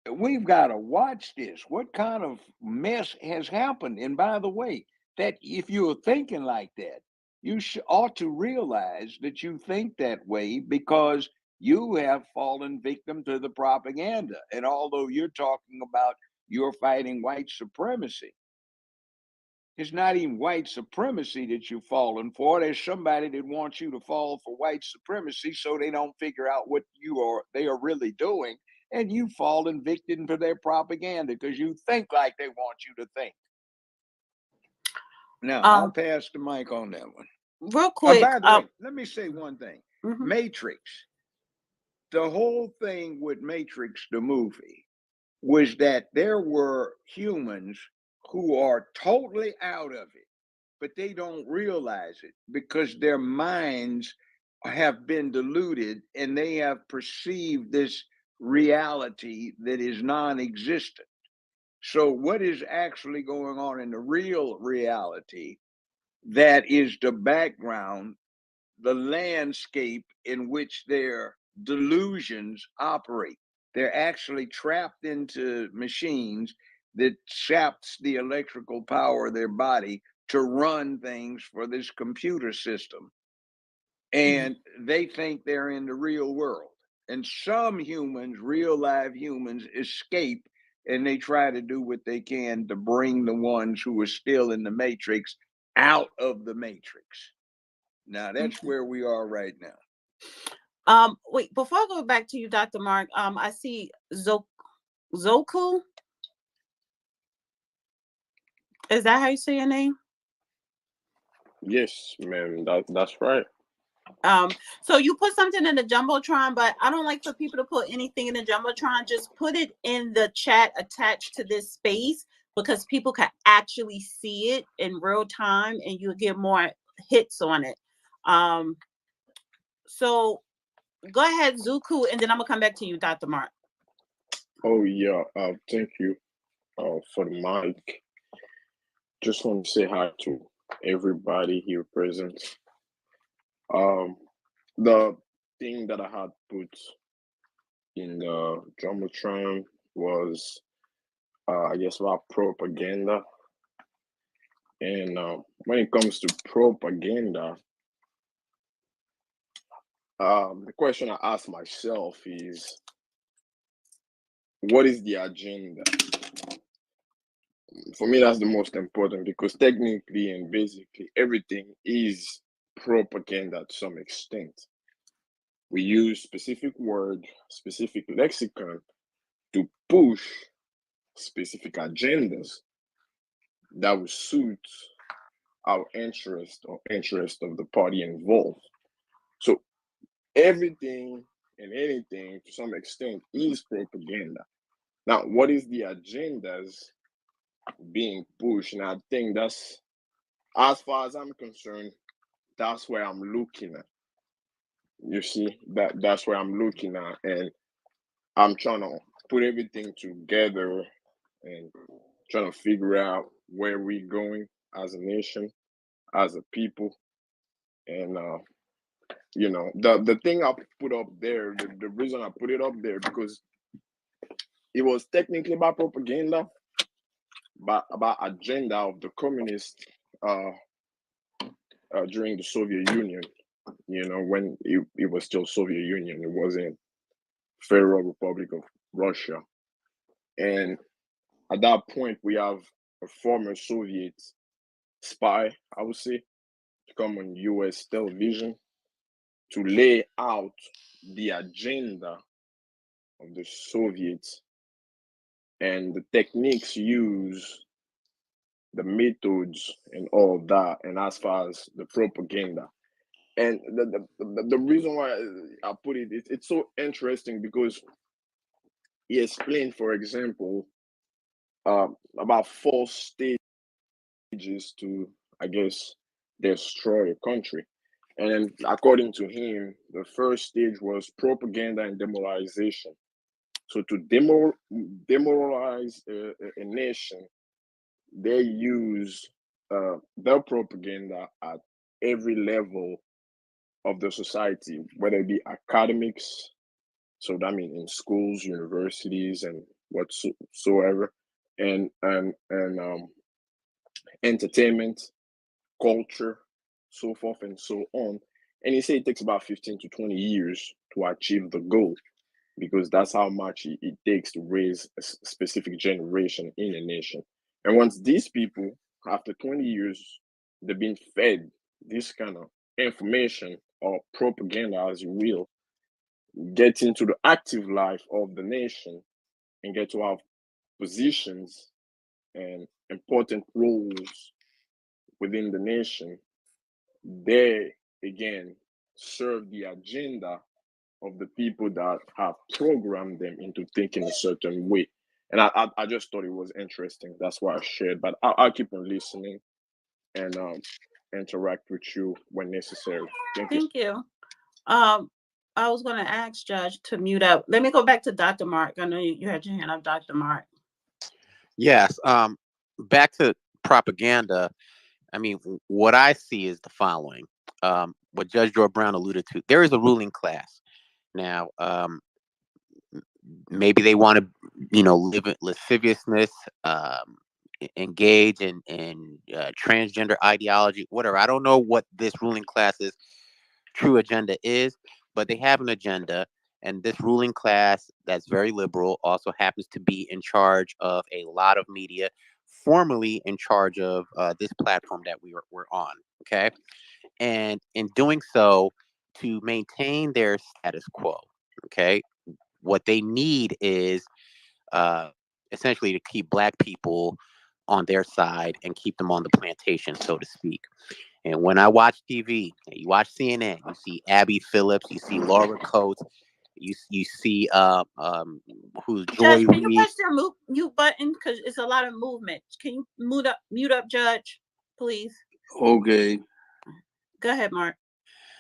We've got to watch this. What kind of mess has happened? And by the way, that if you're thinking like that, you ought to realize that you think that way because you have fallen victim to the propaganda. And although you're talking about you're fighting white supremacy, it's not even white supremacy that you've fallen for. There's somebody that wants you to fall for white supremacy so they don't figure out what they are really doing. And you've fallen victim to their propaganda because you think like they want you to think. Now, I'll pass the mic on that one. Real quick. By the way, let me say one thing. Mm-hmm. Matrix, the whole thing with Matrix, the movie, was that there were humans who are totally out of it, but they don't realize it because their minds have been diluted and they have perceived this reality that is non-existent. So what is actually going on in the real reality that is the background, the landscape in which they're delusions operate. They're actually trapped into machines that saps the electrical power of their body to run things for this computer system. And they think they're in the real world. And some humans, real live humans, escape and they try to do what they can to bring the ones who are still in the matrix out of the matrix. Now that's where we are right now. Wait, before I go back to you, Dr. Mark, I see Zoku. Is that how you say your name? Yes, ma'am. That's right. So you put something in the Jumbotron, but I don't like for people to put anything in the Jumbotron. Just put it in the chat attached to this space because people can actually see it in real time and you'll get more hits on it. So go ahead, Zuku, and then I'm gonna come back to you, Dr. Mark. Oh yeah. Thank you. For the mic. Just want to say hi to everybody here present. The thing that I had put in the Jumbotron was, I guess, about propaganda. And when it comes to propaganda, the question I ask myself is, what is the agenda? For me, that's the most important because technically and basically everything is propaganda to some extent. We use specific word, specific lexicon to push specific agendas that will suit our interest or interest of the party involved. So everything and anything to some extent is propaganda. Now, what is the agendas being pushed? And I think that's, as far as I'm concerned, that's where I'm looking at. You see, that's where I'm looking at, and I'm trying to put everything together and trying to figure out where we're going as a nation, as a people, and the thing I put up there, the reason I put it up there because it was technically about propaganda, but about agenda of the communists during the Soviet Union. When it was still Soviet Union, it wasn't Federal Republic of Russia, and at that point we have a former Soviet spy, I would say, to come on U.S. television to lay out the agenda of the Soviets and the techniques used, the methods, and all that, and as far as the propaganda. And the reason why I put it's so interesting because he explained, for example, about 4 stages to, I guess, destroy a country. And then, according to him, the first stage was propaganda and demoralization. So to demoralize a nation, they use their propaganda at every level of the society, whether it be academics, so that means in schools, universities, and whatsoever, and entertainment, culture, so forth and so on. And he said it takes about 15 to 20 years to achieve the goal because that's how much it takes to raise a specific generation in a nation. And once these people, after 20 years, they've been fed this kind of information or propaganda, as you will, get into the active life of the nation and get to have positions and important roles within the nation, they again serve the agenda of the people that have programmed them into thinking a certain way. And I just thought it was interesting. That's why I shared. But I'll keep on listening and interact with you when necessary. Thank you. Thank you. I was going to ask Judge to mute up. Let me go back to Dr. Mark. I know you had your hand up, Dr. Mark. Yes. Back to propaganda. I mean, what I see is the following. What Judge George Brown alluded to. There is a ruling class. Now, maybe they want to, live in lasciviousness, engage in transgender ideology, whatever. I don't know what this ruling class's true agenda is, but they have an agenda. And this ruling class that's very liberal also happens to be in charge of a lot of media, formerly in charge of this platform that we're on. Okay. And in doing so, to maintain their status quo, okay, what they need is uh, essentially to keep black people on their side and keep them on the plantation, so to speak. And when I watch TV, you watch CNN, you see Abby Phillips, you see Laura Coates, you see who's Judge, Joy can you Reid. press your mute button? Because it's a lot of movement. Can you mute up, Judge, please? Okay. Go ahead, Mark.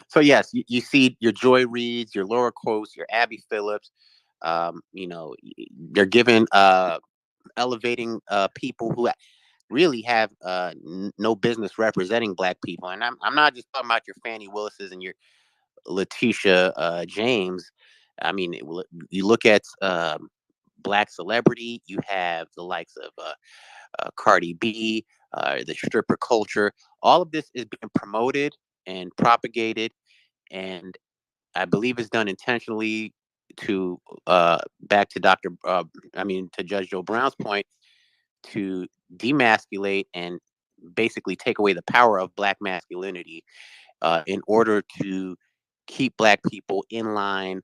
So yes, you see your Joy Reids, your Laura Coates, your Abby Phillips. They're giving elevating people who really have no business representing black people. And I'm not just talking about your Fannie Willis's and your Letitia James. I mean, you look at black celebrity, you have the likes of Cardi B, the stripper culture. All of this is being promoted and propagated, and I believe it's done intentionally to back to to Judge Joe Brown's point, to demasculate and basically take away the power of black masculinity in order to keep black people in line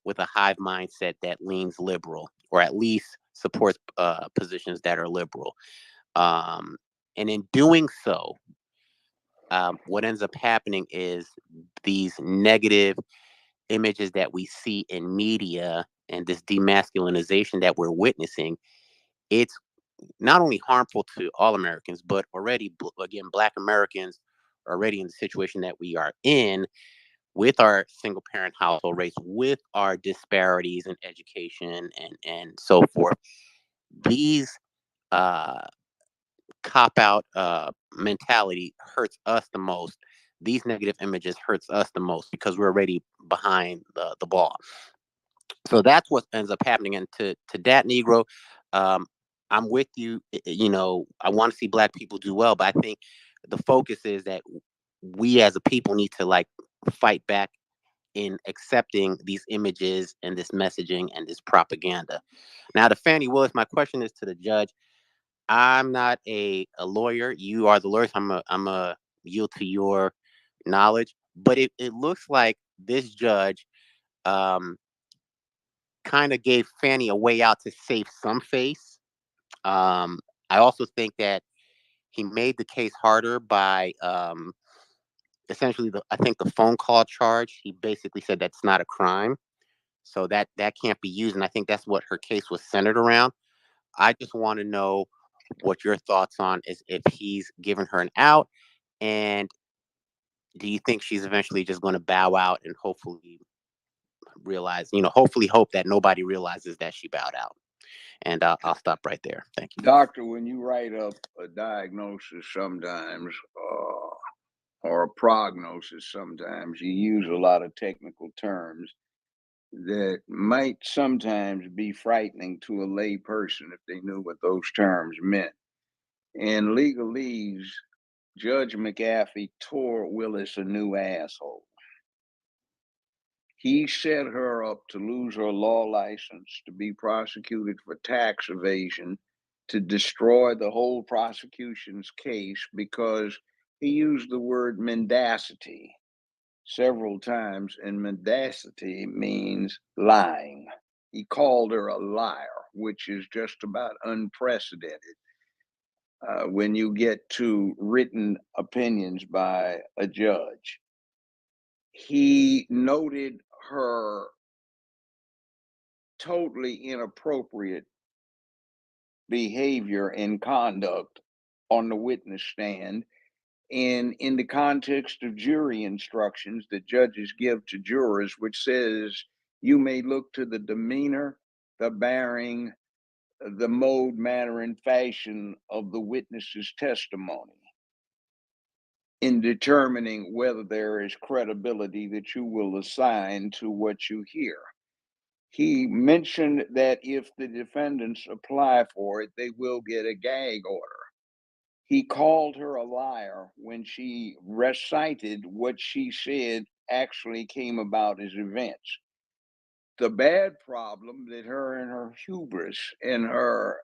with a hive mindset that leans liberal, or at least supports positions that are liberal. And in doing so, what ends up happening is these negative images that we see in media and this demasculinization that we're witnessing, it's not only harmful to all Americans, but already, again, black Americans are already in the situation that we are in with our single parent household rates, with our disparities in education and so forth. These uh, cop out mentality hurts us the most. These negative images hurts us the most because we're already behind the ball. So that's what ends up happening. And to that Negro, um, I'm with you. I want to see black people do well, but I think the focus is that we as a people need to like fight back in accepting these images and this messaging and this propaganda. Now, to Fannie Willis, my question is to the judge. I'm not a lawyer. You are the lawyer. So I'm a yield to your knowledge. But it looks like this judge um, kind of gave Fannie a way out to save some face. Um, I also think that he made the case harder by essentially I think the phone call charge. He basically said that's not a crime, so that can't be used. And I think that's what her case was centered around. I just want to know what your thoughts on is if he's given her an out, and do you think she's eventually just going to bow out and hopefully realize, hopefully hope that nobody realizes that she bowed out. And I'll stop right there. Thank you. Doctor, when you write up a diagnosis sometimes, or a prognosis sometimes, you use a lot of technical terms that might sometimes be frightening to a lay person if they knew what those terms meant. In legalese, Judge McAfee tore Willis a new asshole. He set her up to lose her law license, to be prosecuted for tax evasion, to destroy the whole prosecution's case because he used the word mendacity several times, and mendacity means lying. He called her a liar, which is just about unprecedented when you get to written opinions by a judge. He noted her totally inappropriate behavior and conduct on the witness stand, and in the context of jury instructions that judges give to jurors, which says you may look to the demeanor, the bearing, the mode, manner, and fashion of the witness's testimony. in determining whether there is credibility that you will assign to what you hear. He mentioned that if the defendants apply for it, they will get a gag order. He called her a liar when she recited what she said actually came about as events. The bad problem that her and her hubris and her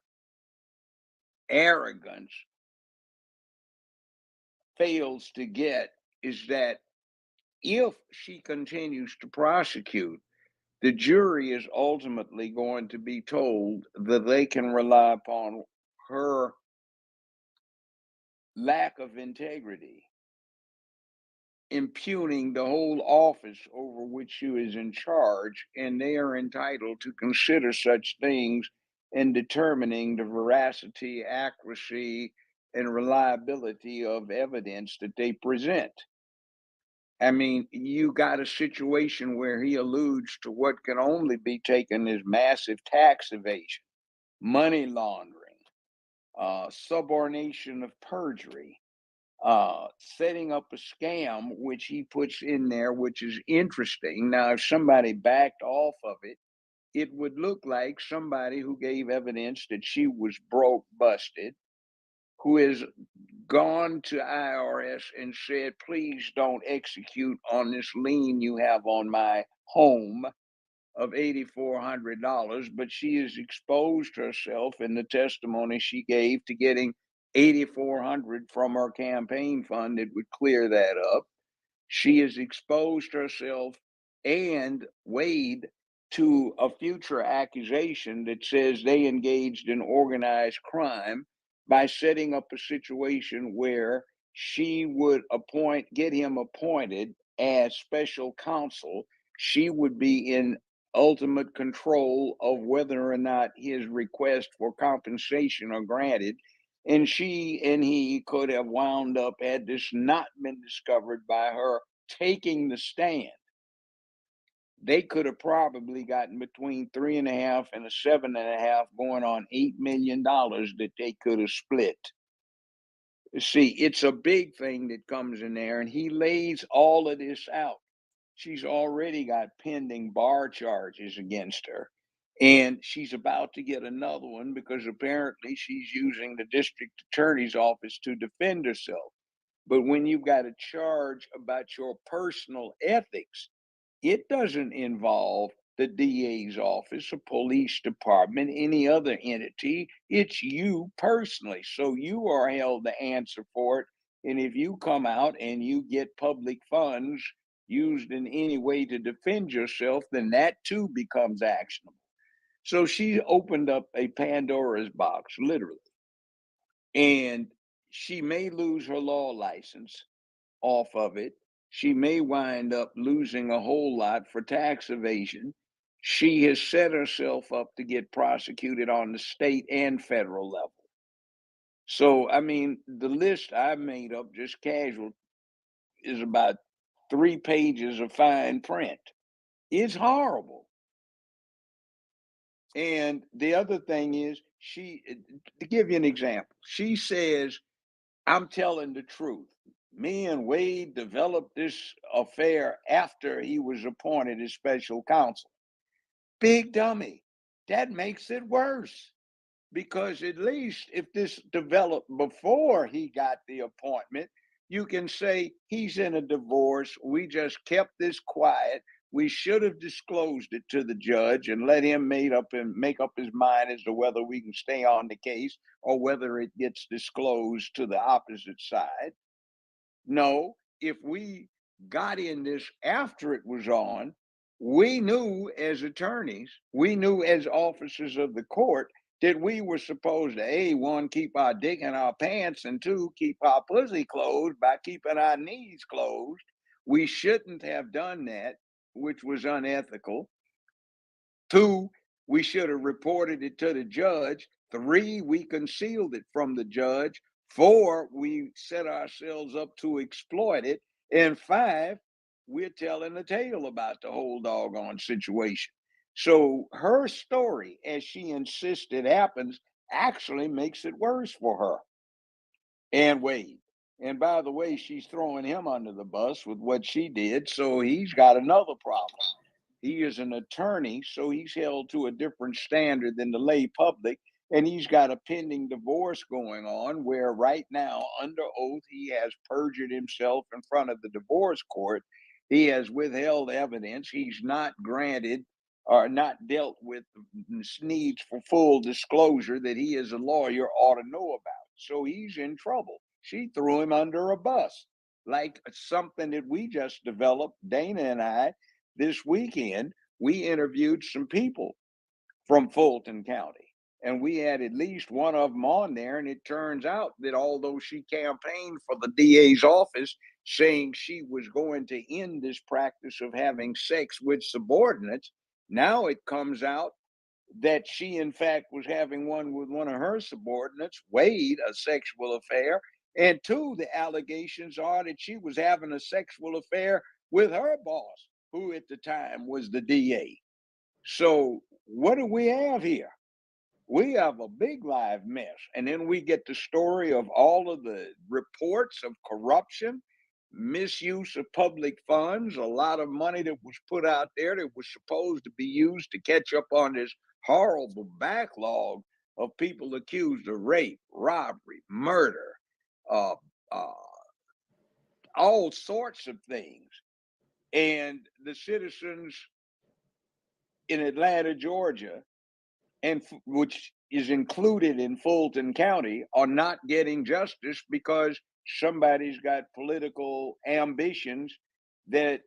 arrogance fails to get is that if she continues to prosecute, the jury is ultimately going to be told that they can rely upon her lack of integrity, impugning the whole office over which she is in charge, and they are entitled to consider such things in determining the veracity, accuracy, and reliability of evidence that they present. I mean, you got a situation where he alludes to what can only be taken as massive tax evasion, money laundering, subornation of perjury, setting up a scam, which he puts in there, which is interesting. Now, if somebody backed off of it, it would look like somebody who gave evidence that she was broke, busted, who has gone to IRS and said, please don't execute on this lien you have on my home of $8,400, but she has exposed herself in the testimony she gave to getting $8,400 from her campaign fund that would clear that up. She has exposed herself and Wade to a future accusation that says they engaged in organized crime by setting up a situation where she would get him appointed as special counsel. She would be in ultimate control of whether or not his request for compensation are granted. And she and he could have wound up, had this not been discovered by her taking the stand, they could have probably gotten between 3.5 and a 7.5, going on $8 million that they could have split. See, it's a big thing that comes in there, and he lays all of this out. She's already got pending bar charges against her, and she's about to get another one because apparently she's using the district attorney's office to defend herself. But when you've got a charge about your personal ethics, it doesn't involve the DA's office, a police department, any other entity. It's you personally. So you are held to answer for it. And if you come out and you get public funds used in any way to defend yourself, then that too becomes actionable. So she opened up a Pandora's box, literally. And she may lose her law license off of it. She may wind up losing a whole lot for tax evasion. She has set herself up to get prosecuted on the state and federal level. So, I mean, the list I made up just casual is about 3 pages of fine print. It's horrible. And the other thing is, to give you an example, she says, I'm telling the truth. Me and Wade developed this affair after he was appointed as special counsel. Big dummy. That makes it worse. Because at least if this developed before he got the appointment, you can say he's in a divorce. We just kept this quiet. We should have disclosed it to the judge and let him make up his mind as to whether we can stay on the case or whether it gets disclosed to the opposite side. No, if we got in this after it was on, we knew as attorneys, we knew as officers of the court that we were supposed to, A, one, keep our dick in our pants, and two, keep our pussy closed by keeping our knees closed. We shouldn't have done that, which was unethical. Two, we should have reported it to the judge. Three, we concealed it from the judge. Four, we set ourselves up to exploit it. And five, we're telling a tale about the whole doggone situation. So her story, as she insists it happens, actually makes it worse for her and Wade. And by the way, she's throwing him under the bus with what she did. So he's got another problem. He is an attorney, so he's held to a different standard than the lay public. And he's got a pending divorce going on where right now, under oath, he has perjured himself in front of the divorce court. He has withheld evidence. He's not granted or not dealt with needs for full disclosure that he, as a lawyer, ought to know about. So he's in trouble. She threw him under a bus, like something that we just developed, Dana and I, this weekend. We interviewed some people from Fulton County, and we had at least one of them on there. And it turns out that although she campaigned for the DA's office saying she was going to end this practice of having sex with subordinates, now it comes out that she, in fact, was having one with one of her subordinates, Wade, a sexual affair. And two, the allegations are that she was having a sexual affair with her boss, who at the time was the DA. So, what do we have here? We have a big live mess. And then we get the story of all of the reports of corruption, misuse of public funds, a lot of money that was put out there that was supposed to be used to catch up on this horrible backlog of people accused of rape, robbery, murder, uh, uh, all sorts of things. And the citizens in Atlanta, Georgia, and which is included in Fulton County, are not getting justice because somebody's got political ambitions that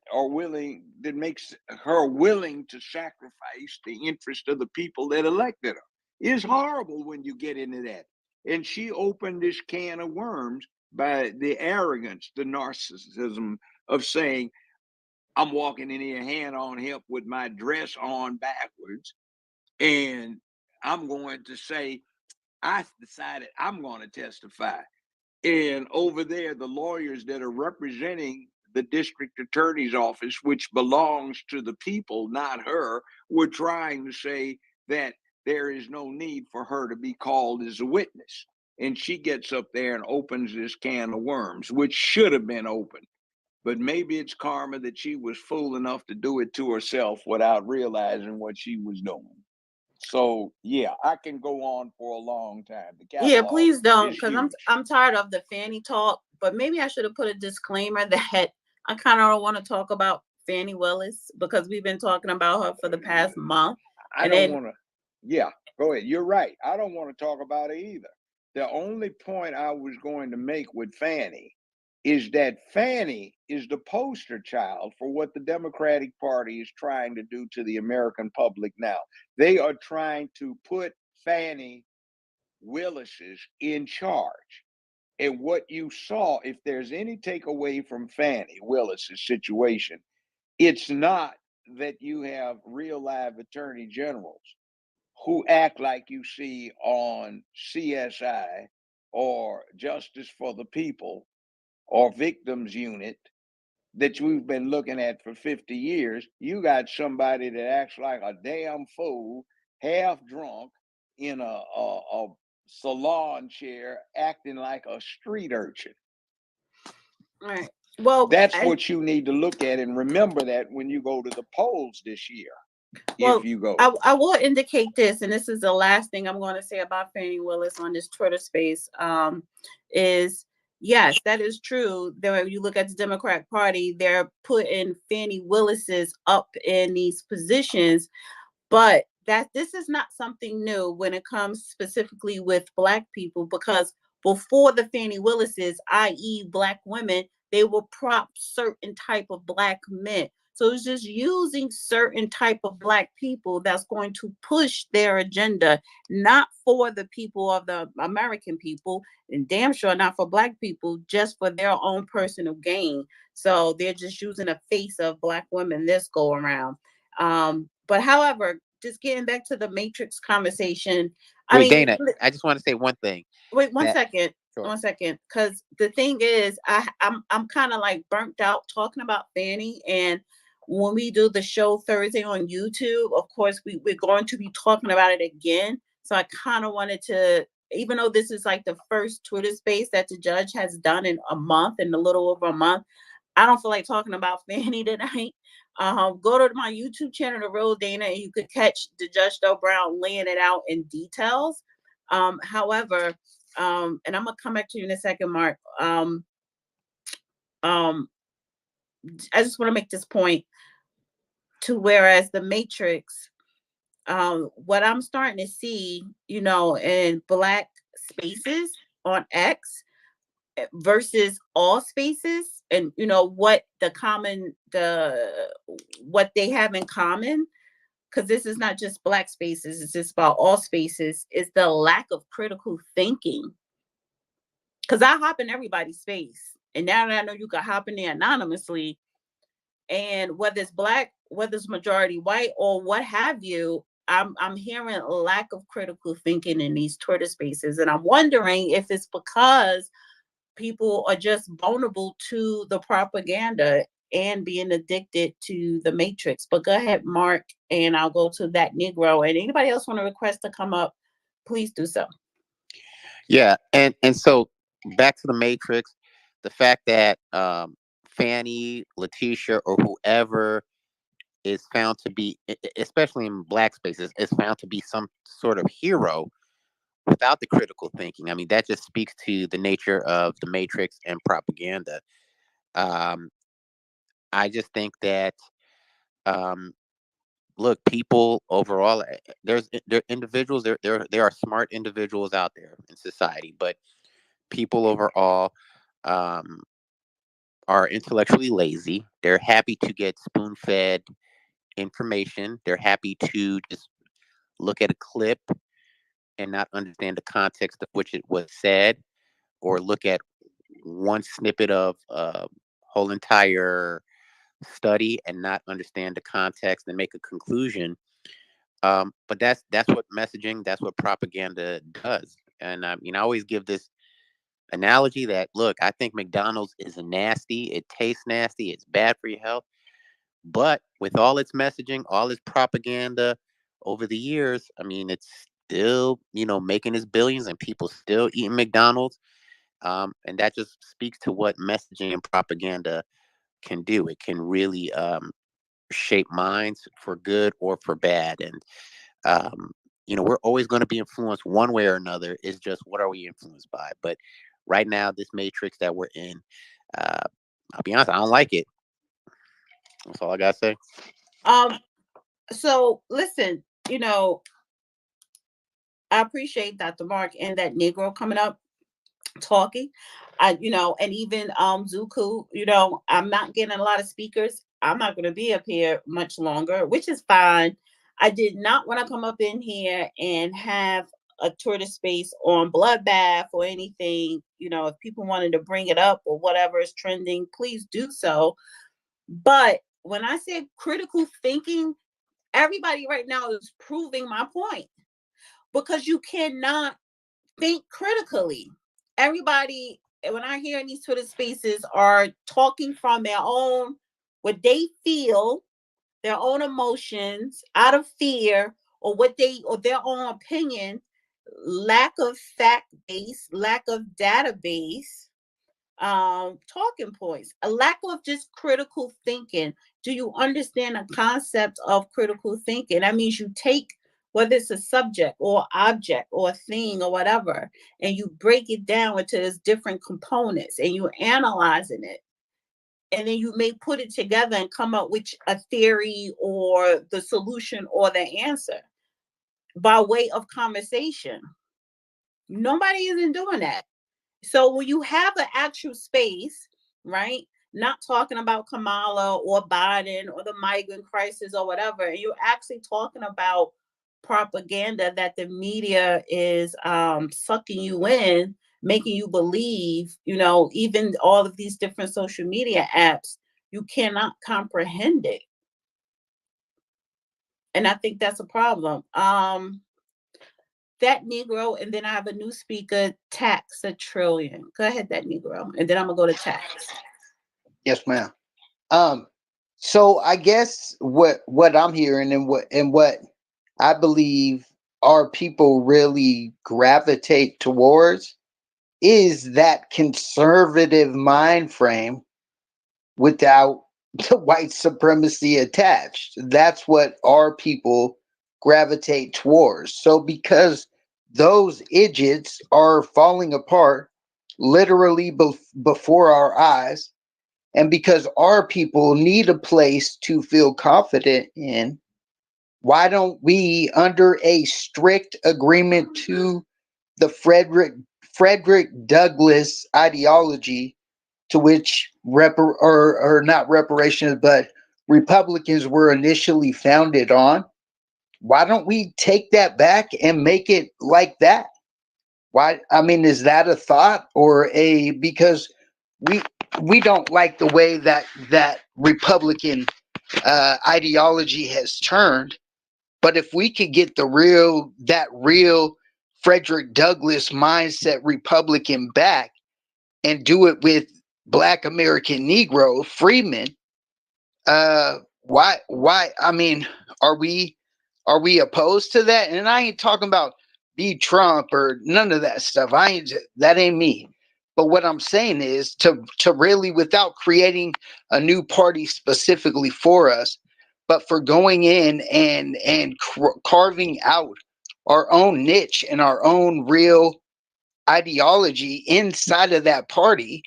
makes her willing to sacrifice the interest of the people that elected her. It's horrible when you get into that. And she opened this can of worms by the arrogance, the narcissism of saying, I'm walking in here hand on hip with my dress on backwards, and I'm going to say, I decided I'm going to testify. And over there, the lawyers that are representing the district attorney's office, which belongs to the people, not her, were trying to say that there is no need for her to be called as a witness. And she gets up there and opens this can of worms, which should have been opened. But maybe it's karma that she was fool enough to do it to herself without realizing what she was doing. So yeah, I can go on for a long time. The Yeah, catalog please don't, is because huge. I'm tired of the Fanny talk. But maybe I should have put a disclaimer that I kind of don't want to talk about Fannie Willis because we've been talking about her for the past month. I And don't then want to. Yeah, go ahead. You're right. I don't want to talk about it either. The only point I was going to make with Fannie is that Fannie is the poster child for what the Democratic Party is trying to do to the American public now. They are trying to put Fannie Willis's in charge. And what you saw, if there's any takeaway from Fannie Willis's situation, it's not that you have real live attorney generals who act like you see on CSI or Justice for the People or Victims Unit that we've been looking at for 50 years. You got somebody that acts like a damn fool, half drunk, in a salon chair, acting like a street urchin. all right. Well, That's what you need to look at, and remember that when you go to the polls this year. If you go, I will indicate this, and this is the last thing I'm going to say about Fannie Willis on this Twitter space. Is yes, that is true. There, you look at the Democratic Party, they're putting Fannie Willis's up in these positions, but that this is not something new when it comes specifically with Black people, because before the Fannie Willises, i.e. Black women, they will prop certain type of Black men. So it's just using certain type of Black people that's going to push their agenda, not for the people of the American people, and damn sure not for Black people, just for their own personal gain. So they're just using the face of Black women this go around. But however, just getting back to the Matrix conversation. Wait, Dana, I just want to say one thing. Wait, one second. Sure. 1 second. Because the thing is, I'm kind of like burnt out talking about Fannie. And when we do the show Thursday on YouTube, of course, we're going to be talking about it again. So I kind of wanted to even though this is like the first Twitter space that the judge has done in a month, in a little over a month, I don't feel like talking about Fanny tonight. Go to my YouTube channel, The Real Dana, and you could catch the Judge Joe Brown laying it out in details. However, and I'm gonna come back to you in a second, Mark. I just want to make this point to whereas the Matrix, what I'm starting to see, in Black spaces on X versus all spaces, and what what they have in common, because this is not just Black spaces, it's just about all spaces, is the lack of critical thinking. Because I hop in everybody's space, and now that I know you can hop in there anonymously, and whether it's Black, whether it's majority white, or what have you, I'm hearing a lack of critical thinking in these Twitter spaces, and I'm wondering if it's because people are just vulnerable to the propaganda and being addicted to the Matrix. But go ahead, Mark, and I'll go to that Negro. And anybody else want to request to come up, please do so. Yeah, and so back to the Matrix, the fact that Fanny, Letitia, or whoever is found to be, especially in Black spaces, is found to be some sort of hero without the critical thinking. I mean, that just speaks to the nature of the Matrix and propaganda. I just think that, look, people overall, there individuals, there are smart individuals out there in society, but people overall um, are intellectually lazy. They're happy to get spoon fed information. They're happy to just look at a clip and not understand the context of which it was said, or look at one snippet of a whole entire study and not understand the context and make a conclusion. But that's what messaging, that's what propaganda does. And I always give this analogy that, look, I think McDonald's is nasty. It tastes nasty. It's bad for your health. But with all its messaging, all its propaganda over the years, I mean, it's still, making its billions and people still eating McDonald's. And that just speaks to what messaging and propaganda can do. It can really shape minds for good or for bad. And, we're always going to be influenced one way or another. It's just, what are we influenced by? But right now, this matrix that we're in, I'll be honest, I don't like it. That's all I got to say. So listen, I appreciate Dr. Mark and that Negro coming up talking. And even Zuku, I'm not getting a lot of speakers. I'm not going to be up here much longer, which is fine. I did not want to come up in here and have a Twitter space on bloodbath or anything. If people wanted to bring it up or whatever is trending, please do so. But when I say critical thinking, everybody right now is proving my point, because you cannot think critically. Everybody, when I hear in these Twitter spaces, are talking from their own, what they feel, their own emotions, out of fear, or or their own opinion, lack of fact base, lack of database, talking points, a lack of just critical thinking. Do you understand the concept of critical thinking? That means you take, whether it's a subject or object or a thing or whatever, and you break it down into its different components, and you're analyzing it, and then you may put it together and come up with a theory or the solution or the answer by way of conversation. Nobody isn't doing that. So when you have an actual space, right, not talking about Kamala or Biden or the migrant crisis or whatever, and you're actually talking about propaganda that the media is sucking you in, making you believe, even all of these different social media apps, you cannot comprehend it. And I think that's a problem. That Negro, and then I have a new speaker, Tax a Trillion. Go ahead, that Negro, and then I'm gonna go to Tax. Yes, ma'am. So I guess what I'm hearing and what I believe our people really gravitate towards is that conservative mind frame without the white supremacy attached. That's what our people gravitate towards. So because those idiots are falling apart literally before our eyes, and because our people need a place to feel confident in, why don't we, under a strict agreement to the Frederick Douglass ideology, to which or not reparations, but Republicans were initially founded on, why don't we take that back and make it like that? Why? I mean, is that a thought or a because we we don't like the way that Republican ideology has turned. But if we could get that real Frederick Douglass mindset Republican back and do it with Black American Negro freemen, why? I mean, are we opposed to that? And I ain't talking about be Trump or none of that stuff. That ain't me. But what I'm saying is to really, without creating a new party specifically for us, but for going in and carving out our own niche and our own real ideology inside of that party,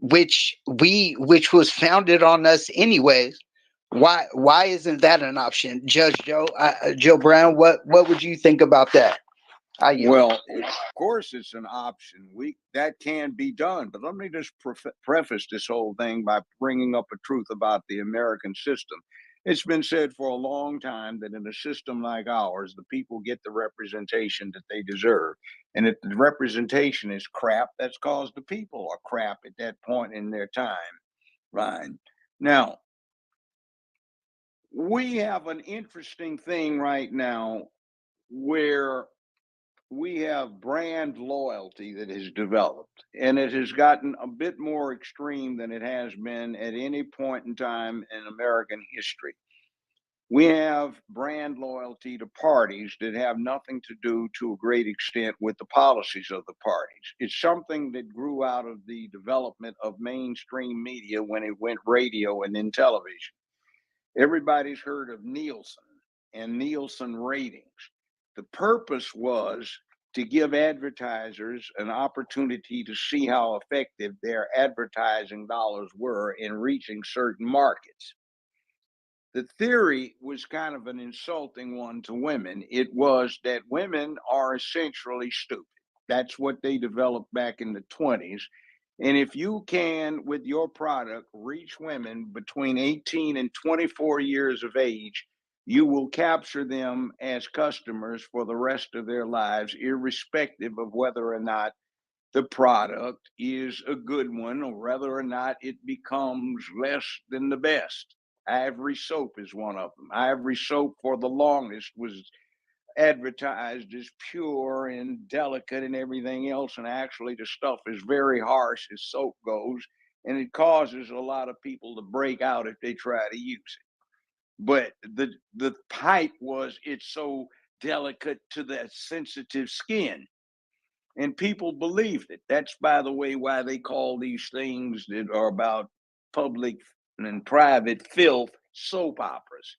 which was founded on us anyways. Why isn't that an option, Judge Joe? Joe Brown, what would you think about that? Well, of course, it's an option. That can be done, but let me just preface this whole thing by bringing up a truth about the American system. It's been said for a long time that in a system like ours, the people get the representation that they deserve, and if the representation is crap, that's because the people are crap at that point in their time. Right now, we have an interesting thing right now where we have brand loyalty that has developed, and it has gotten a bit more extreme than it has been at any point in time in American history. We have brand loyalty to parties that have nothing to do to a great extent with the policies of the parties. It's something that grew out of the development of mainstream media when it went radio and then television. Everybody's heard of Nielsen and Nielsen ratings. The purpose was to give advertisers an opportunity to see how effective their advertising dollars were in reaching certain markets. The theory was kind of an insulting one to women. It was that women are essentially stupid. That's what they developed back in the 20s. And if you can, with your product, reach women between 18 and 24 years of age, you will capture them as customers for the rest of their lives, irrespective of whether or not the product is a good one or whether or not it becomes less than the best. Ivory soap is one of them. Ivory soap for the longest was advertised as pure and delicate and everything else, and actually the stuff is very harsh as soap goes, and it causes a lot of people to break out if they try to use it. But the hype was it's so delicate to that sensitive skin, and people believed it. That's, by the way, why they call these things that are about public and private filth soap operas.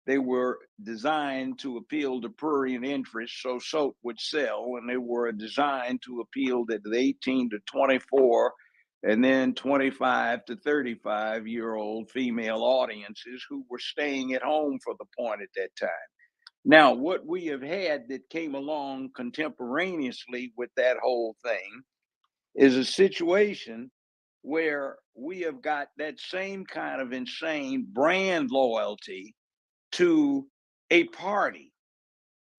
They were designed to appeal to prurient interests so soap would sell, and they were designed to appeal to the 18 to 24 and then 25 to 35-year-old female audiences who were staying at home for the point at that time. Now, what we have had that came along contemporaneously with that whole thing is a situation where we have got that same kind of insane brand loyalty to a party.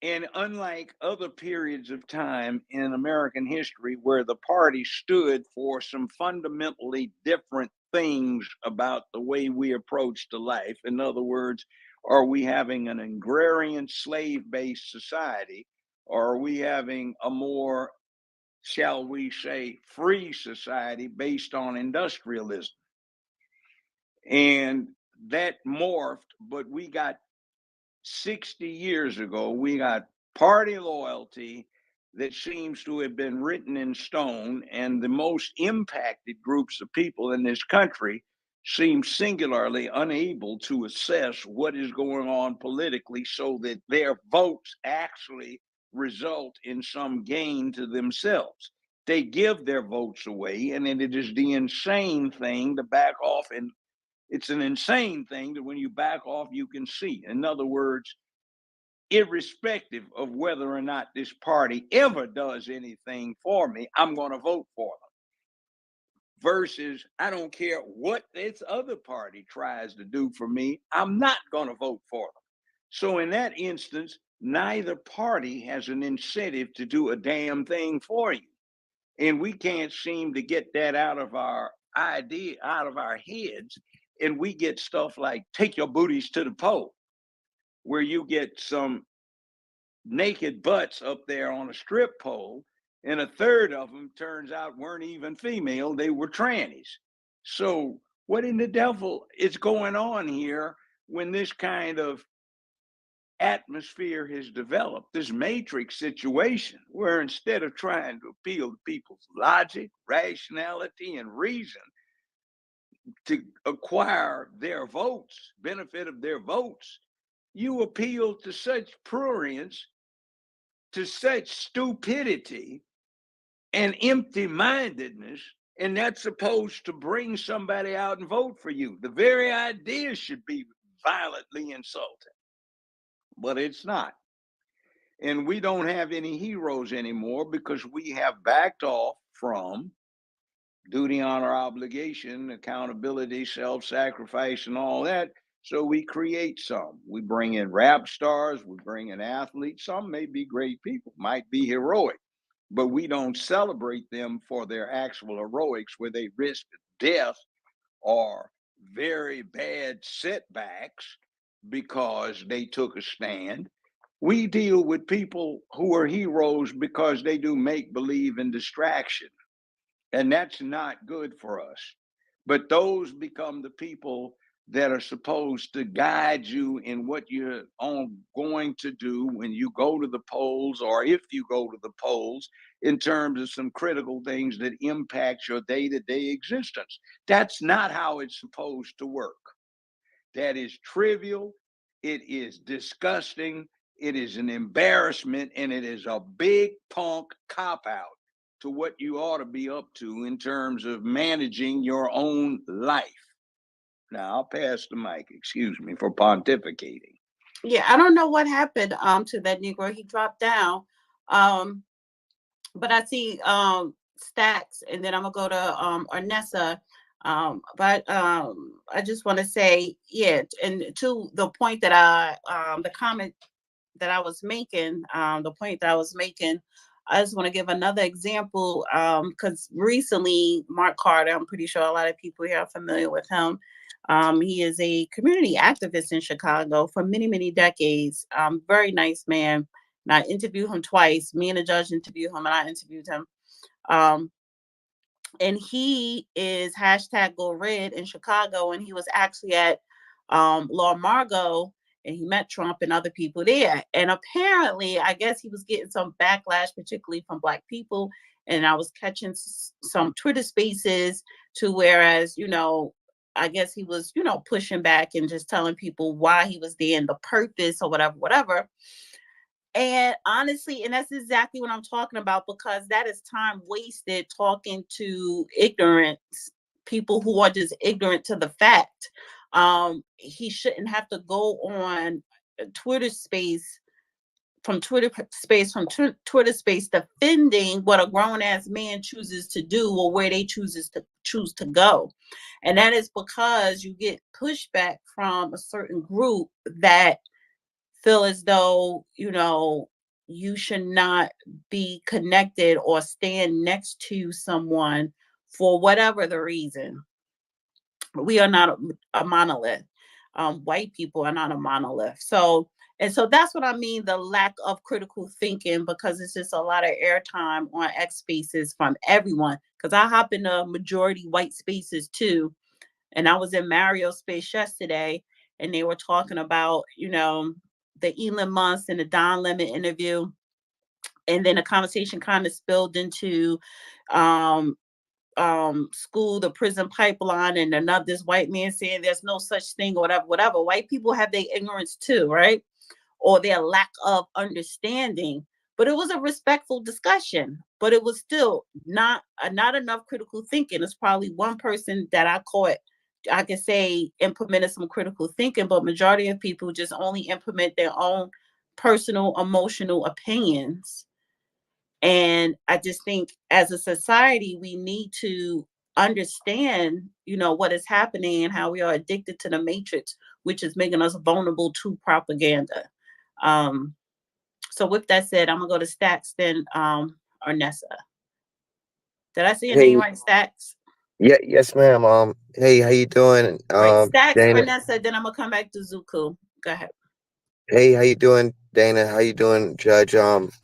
And unlike other periods of time in American history where the party stood for some fundamentally different things about the way we approach the life, in other words, are we having an agrarian slave based society, or are we having a more, shall we say, free society based on industrialism? And that morphed, but we got 60 years ago, we got party loyalty that seems to have been written in stone, and the most impacted groups of people in this country seem singularly unable to assess what is going on politically so that their votes actually result in some gain to themselves. They give their votes away, and it is the insane thing to back off. And it's an insane thing that when you back off, you can see. In other words, irrespective of whether or not this party ever does anything for me, I'm going to vote for them. Versus, I don't care what this other party tries to do for me, I'm not going to vote for them. So in that instance, neither party has an incentive to do a damn thing for you. And we can't seem to get that out of our heads. And we get stuff like take your booties to the poll, where you get some naked butts up there on a strip pole, and a third of them turns out weren't even female, they were trannies. So what in the devil is going on here when this kind of atmosphere has developed, this matrix situation, where instead of trying to appeal to people's logic, rationality, and reason to acquire their votes, benefit of their votes, you appeal to such prurience, to such stupidity and empty-mindedness, and that's supposed to bring somebody out and vote for you. The very idea should be violently insulting, but it's not. And we don't have any heroes anymore because we have backed off from duty, honor, obligation, accountability, self-sacrifice, and all that. So we create some. We bring in rap stars, we bring in athletes. Some may be great people, might be heroic, but we don't celebrate them for their actual heroics where they risk death or very bad setbacks because they took a stand. We deal with people who are heroes because they do make believe and distraction. And that's not good for us. But those become the people that are supposed to guide you in what you're going to do when you go to the polls, or if you go to the polls, in terms of some critical things that impact your day-to-day existence. That's not how it's supposed to work. That is trivial. It is disgusting. It is an embarrassment, and it is a big punk cop-out to what you ought to be up to in terms of managing your own life. Now, I'll pass the mic. Excuse me for pontificating. Yeah, I don't know what happened to that Negro. He dropped down. But I see Stacks, and then I'm gonna go to Arnessa. But I just want to say, yeah, and to the point that the comment that I was making, the point that I was making, I just want to give another example because recently Mark Carter, I'm pretty sure a lot of people here are familiar with him. He is a community activist in Chicago for many, many decades. Very nice man. And I interviewed him twice. Me and the judge interviewed him, and I interviewed him. And he is hashtag Go Red in Chicago, and he was actually at Law Margo, and he met Trump and other people there. And apparently, I guess he was getting some backlash, particularly from Black people. And I was catching some Twitter spaces to whereas, I guess he was, pushing back and just telling people why he was there and the purpose or whatever. And honestly, and that's exactly what I'm talking about, because that is time wasted talking to ignorance, people who are just ignorant to the fact. He shouldn't have to go on Twitter space defending what a grown ass man chooses to do or where they choose to go. And that is because you get pushback from a certain group that feel as though, you should not be connected or stand next to someone for whatever the reason. We are not a monolith. White people are not a monolith. So that's what I mean, the lack of critical thinking, because it's just a lot of airtime on X spaces from everyone. Because I hop in the majority white spaces too. And I was in Mario's space yesterday, and they were talking about, the Elon Musk and the Don Lemon interview, and then the conversation kind of spilled into um school, the prison pipeline, and another this white man saying there's no such thing or whatever. White people have their ignorance too, right? Or their lack of understanding. But it was a respectful discussion. But it was still not enough critical thinking. It's probably one person that I caught, I could say, implemented some critical thinking, but majority of people just only implement their own personal emotional opinions. And I just think as a society, we need to understand, what is happening and how we are addicted to the matrix, which is making us vulnerable to propaganda. Um, so with that said, I'm gonna go to Stacks, then Arnessa. Did I say your name Hey, right, Stacks? yeah, yes, ma'am. Hey, how you doing? Right, Stacks, Dana. Arnessa, then I'm gonna come back to Zuku. Go ahead. Hey, how you doing, Dana? How you doing, Judge?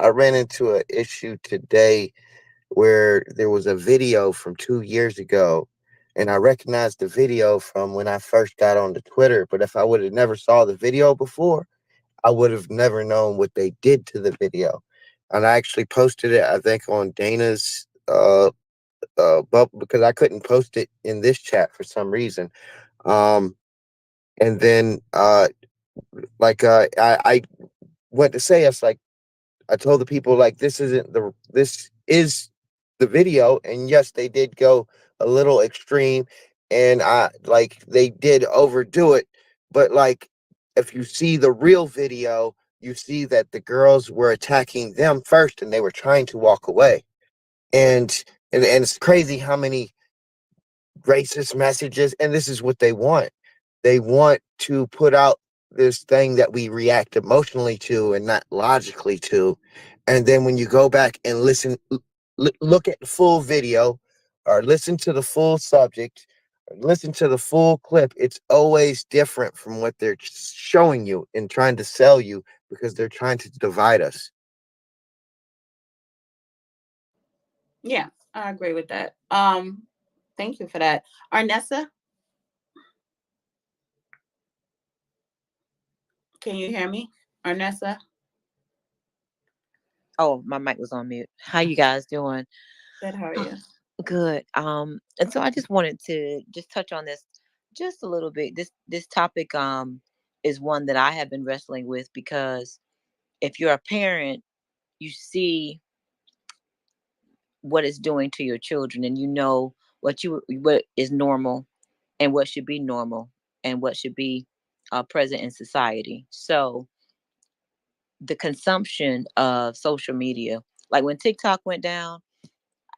I ran into an issue today where there was a video from 2 years ago, and I recognized the video from when I first got on the Twitter. But if I would have never saw the video before, I would have never known what they did to the video. And I actually posted it, I think, on Dana's but because I couldn't post it in this chat for some reason. Um, and then I went to say, it's like I told the people, like, this is the video, and yes, they did go a little extreme, and I like they did overdo it, but like if you see the real video, you see that the girls were attacking them first, and they were trying to walk away, and it's crazy how many racist messages, and this is what they want. They want to put out this thing that we react emotionally to and not logically to. And then when you go back and look at the full video or listen to the full subject, or listen to the full clip, it's always different from what they're showing you and trying to sell you because they're trying to divide us. Yeah, I agree with that. Thank you for that. Arnessa, can you hear me? Arnessa? Oh, my mic was on mute. How you guys doing? Good, how are Uh, you? Good. And so I just wanted to just touch on this just a little bit. This topic is one that I have been wrestling with because if you're a parent, you see what it's doing to your children, and you know what is normal and what should be normal and what should be present in society. So the consumption of social media, like when TikTok went down,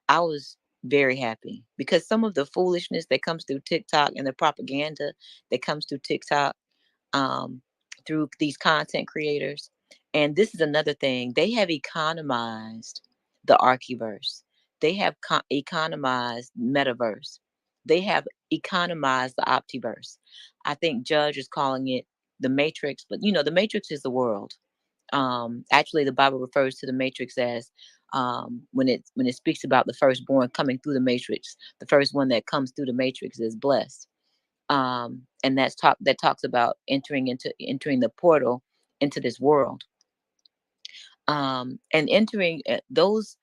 I was very happy because some of the foolishness that comes through TikTok and the propaganda that comes through TikTok, um, through these content creators. And this is another thing, they have economized the Archiverse. They have economized Metaverse. They have economized the Optiverse. I think Judge is calling it the Matrix, but the Matrix is the world. Actually, the Bible refers to the Matrix as, when it speaks about the firstborn coming through the Matrix, the first one that comes through the Matrix is blessed. And that talks about entering the portal into this world, and entering those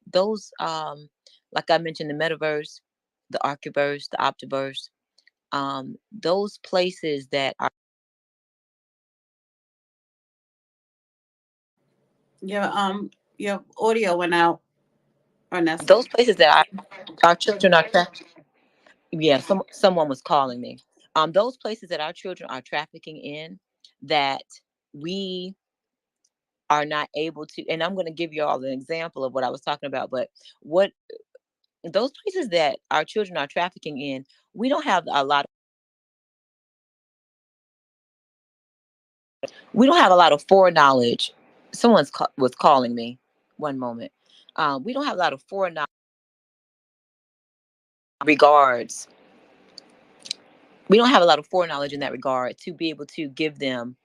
like I mentioned, the metaverse, the archiverse, the optiverse, those places that are Your audio went out, Arnessa. those places that our children are trapped. Yeah, someone was calling me. Those places that our children are trafficking in, that we are not able to. And I'm going to give you all an example of what I was talking about. But what those places that our children are trafficking in, we don't have a lot. We don't have a lot of foreknowledge. Someone's was calling me. One moment. We don't have a lot of foreknowledge regards. We don't have a lot of foreknowledge in that regard to be able to give them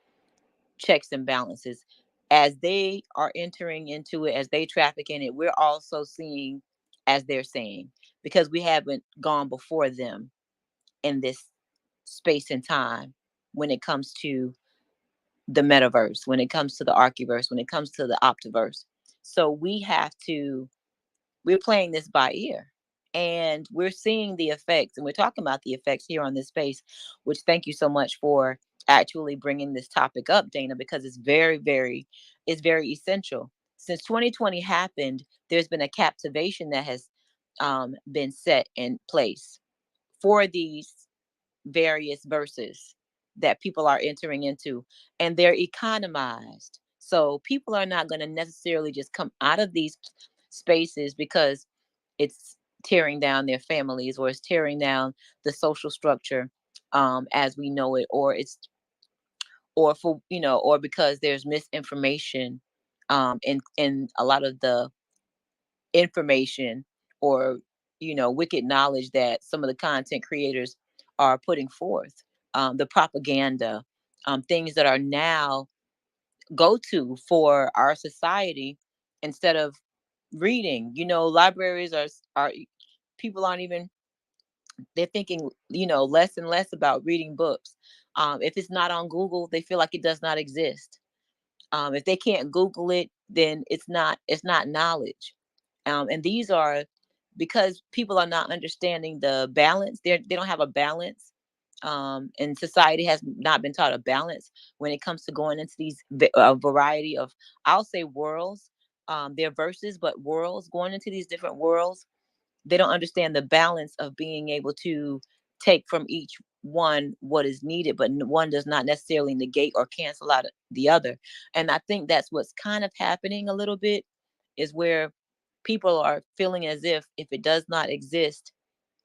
checks and balances as they are entering into it, as they traffic in it. We're also seeing as they're saying, because we haven't gone before them in this space and time when it comes to the metaverse, when it comes to the archiverse, when it comes to the optiverse. So we're playing this by ear, and we're seeing the effects, and we're talking about the effects here on this space, which thank you so much for actually bringing this topic up, Dana, because it's very essential. Since 2020 happened, there's been a captivation that has been set in place for these various verses that people are entering into, and they're economized. So people are not going to necessarily just come out of these spaces because it's tearing down their families, or it's tearing down the social structure as we know it, or it's or for or because there's misinformation in a lot of the information, or wicked knowledge that some of the content creators are putting forth, the propaganda, things that are now go to for our society instead of reading. Libraries are people aren't even, they're thinking less and less about reading books. If it's not on Google, they feel like it does not exist. If they can't Google it, then it's not knowledge. And these are because people are not understanding the balance. They don't have a balance. And society has not been taught a balance when it comes to going into these variety of, I'll say, worlds. They're verses, but worlds, going into these different worlds. They don't understand the balance of being able to take from each one what is needed, but one does not necessarily negate or cancel out the other. And I think that's what's kind of happening a little bit, is where people are feeling as if it does not exist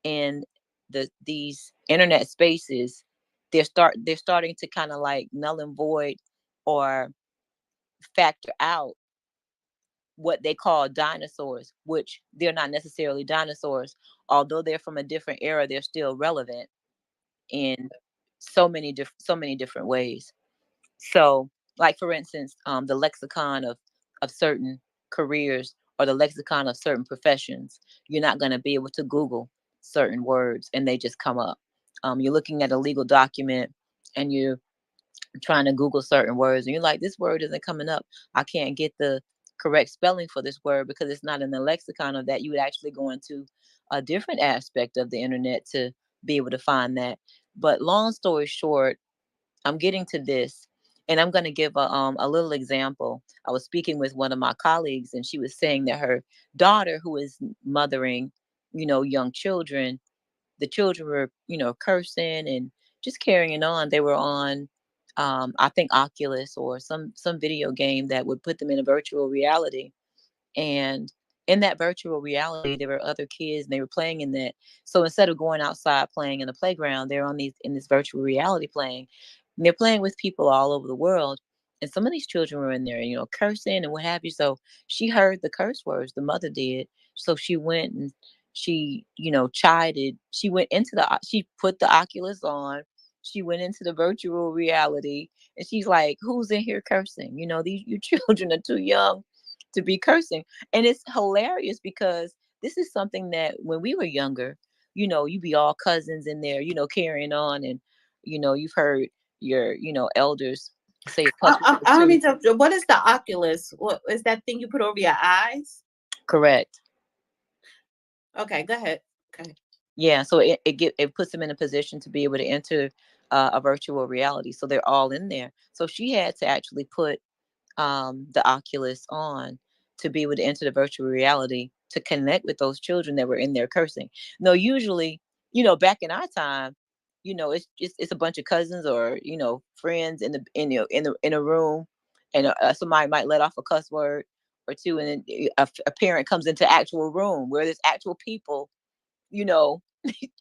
in these internet spaces, they're starting to kind of like null and void, or factor out what they call dinosaurs, which they're not necessarily dinosaurs. Although they're from a different era, they're still relevant in so many different ways. So, like for instance, the lexicon of certain careers, or the lexicon of certain professions, you're not going to be able to Google certain words and they just come up. You're looking at a legal document and you're trying to Google certain words, and you're like, this word isn't coming up. I can't get the correct spelling for this word because it's not in the lexicon of that. You would actually go into a different aspect of the internet to be able to find that. But long story short, I'm getting to this, and I'm going to give a little example. I was speaking with one of my colleagues, and she was saying that her daughter, who is mothering, young children, the children were, cursing and just carrying on. They were on, I think, Oculus or some video game that would put them in a virtual reality. And in that virtual reality, there were other kids and they were playing in that. So instead of going outside playing in the playground, they're on these in this virtual reality playing. And they're playing with people all over the world. And some of these children were in there, cursing and what have you. So she heard the curse words, the mother did. So she went and she, chided. She went into she put the Oculus on. She went into the virtual reality and she's like, who's in here cursing? These you children are too young to be cursing. And it's hilarious because this is something that when we were younger, you be all cousins in there, carrying on. And, you've heard your, elders say a cuss word or I don't two. mean to. What is the Oculus? What is that thing you put over your eyes? Correct. Okay, go ahead. Okay. Yeah. So it puts them in a position to be able to enter a virtual reality. So they're all in there. So she had to actually put the Oculus on to be able to enter the virtual reality to connect with those children that were in there cursing. No, usually, back in our time, it's a bunch of cousins or friends in a room, and somebody might let off a cuss word or two, and then a parent comes into actual room where there's actual people, you know,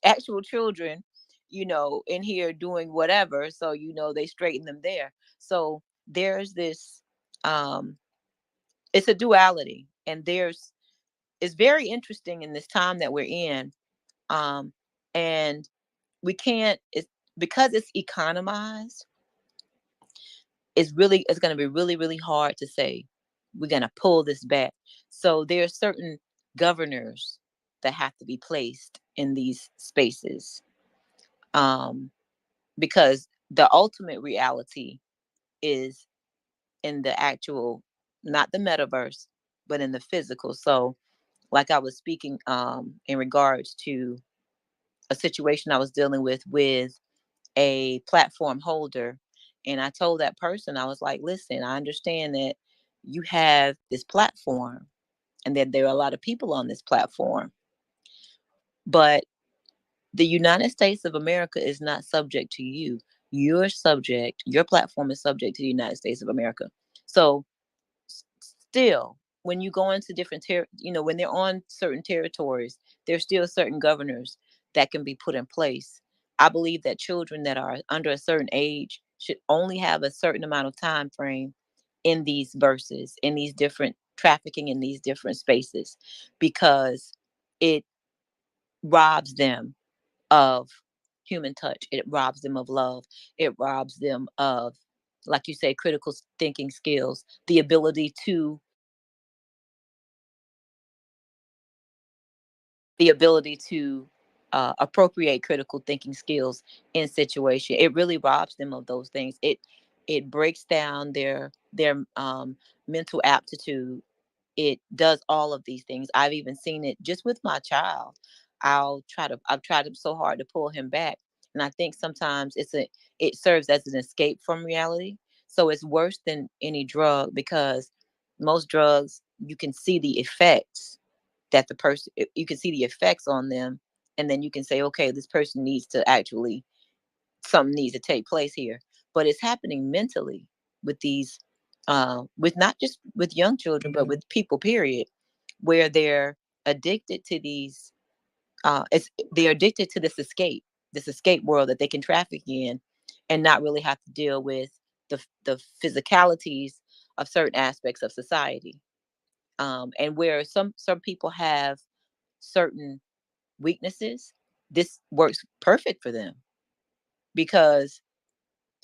actual children, in here doing whatever. So they straighten them there. So there's this um it's a duality, and it's very interesting in this time that we're in. um and we can't it's because it's economized. It's going to be really, really hard to say we're going to pull this back. So there are certain governors that have to be placed in these spaces, um because the ultimate reality is in the actual, not the metaverse, but in the physical. So, like I was speaking in regards to a situation I was dealing with a platform holder, and I told that person, I was like, listen, I understand that you have this platform and that there are a lot of people on this platform, but the United States of America is not subject to you. Your platform is subject to the United States of America. So still, when you go into different when they're on certain territories, there's still certain governors that can be put in place. I believe that children that are under a certain age should only have a certain amount of time frame in these verses, in these different trafficking, in these different spaces, because it robs them of human touch. It robs them of love. It robs them of, like you say, critical thinking skills, the ability to appropriate critical thinking skills in situation. It really robs them of those things. It breaks down their mental aptitude. It does all of these things. I've even seen it just with my child. I've tried so hard to pull him back. And I think sometimes it serves as an escape from reality. So it's worse than any drug, because most drugs, you can see the effects that the person you can see the effects on them, and then you can say, okay, this person needs to actually, something needs to take place here. But it's happening mentally with these with not just with young children, but with people, period, where they're addicted to these they're addicted to this escape world that they can traffic in, and not really have to deal with the physicalities of certain aspects of society. And where some people have certain weaknesses, this works perfect for them, because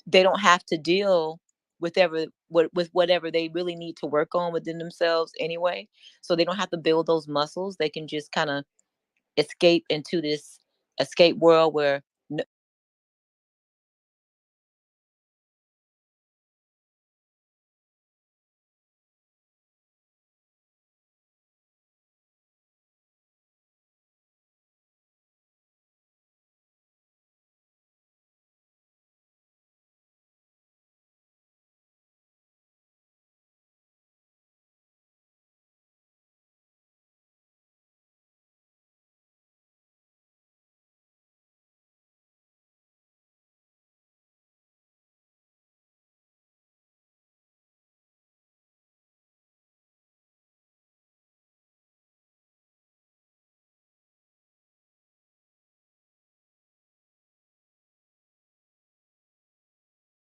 they don't have to deal with whatever they really need to work on within themselves anyway. So they don't have to build those muscles. They can just kind of escape into this escape world where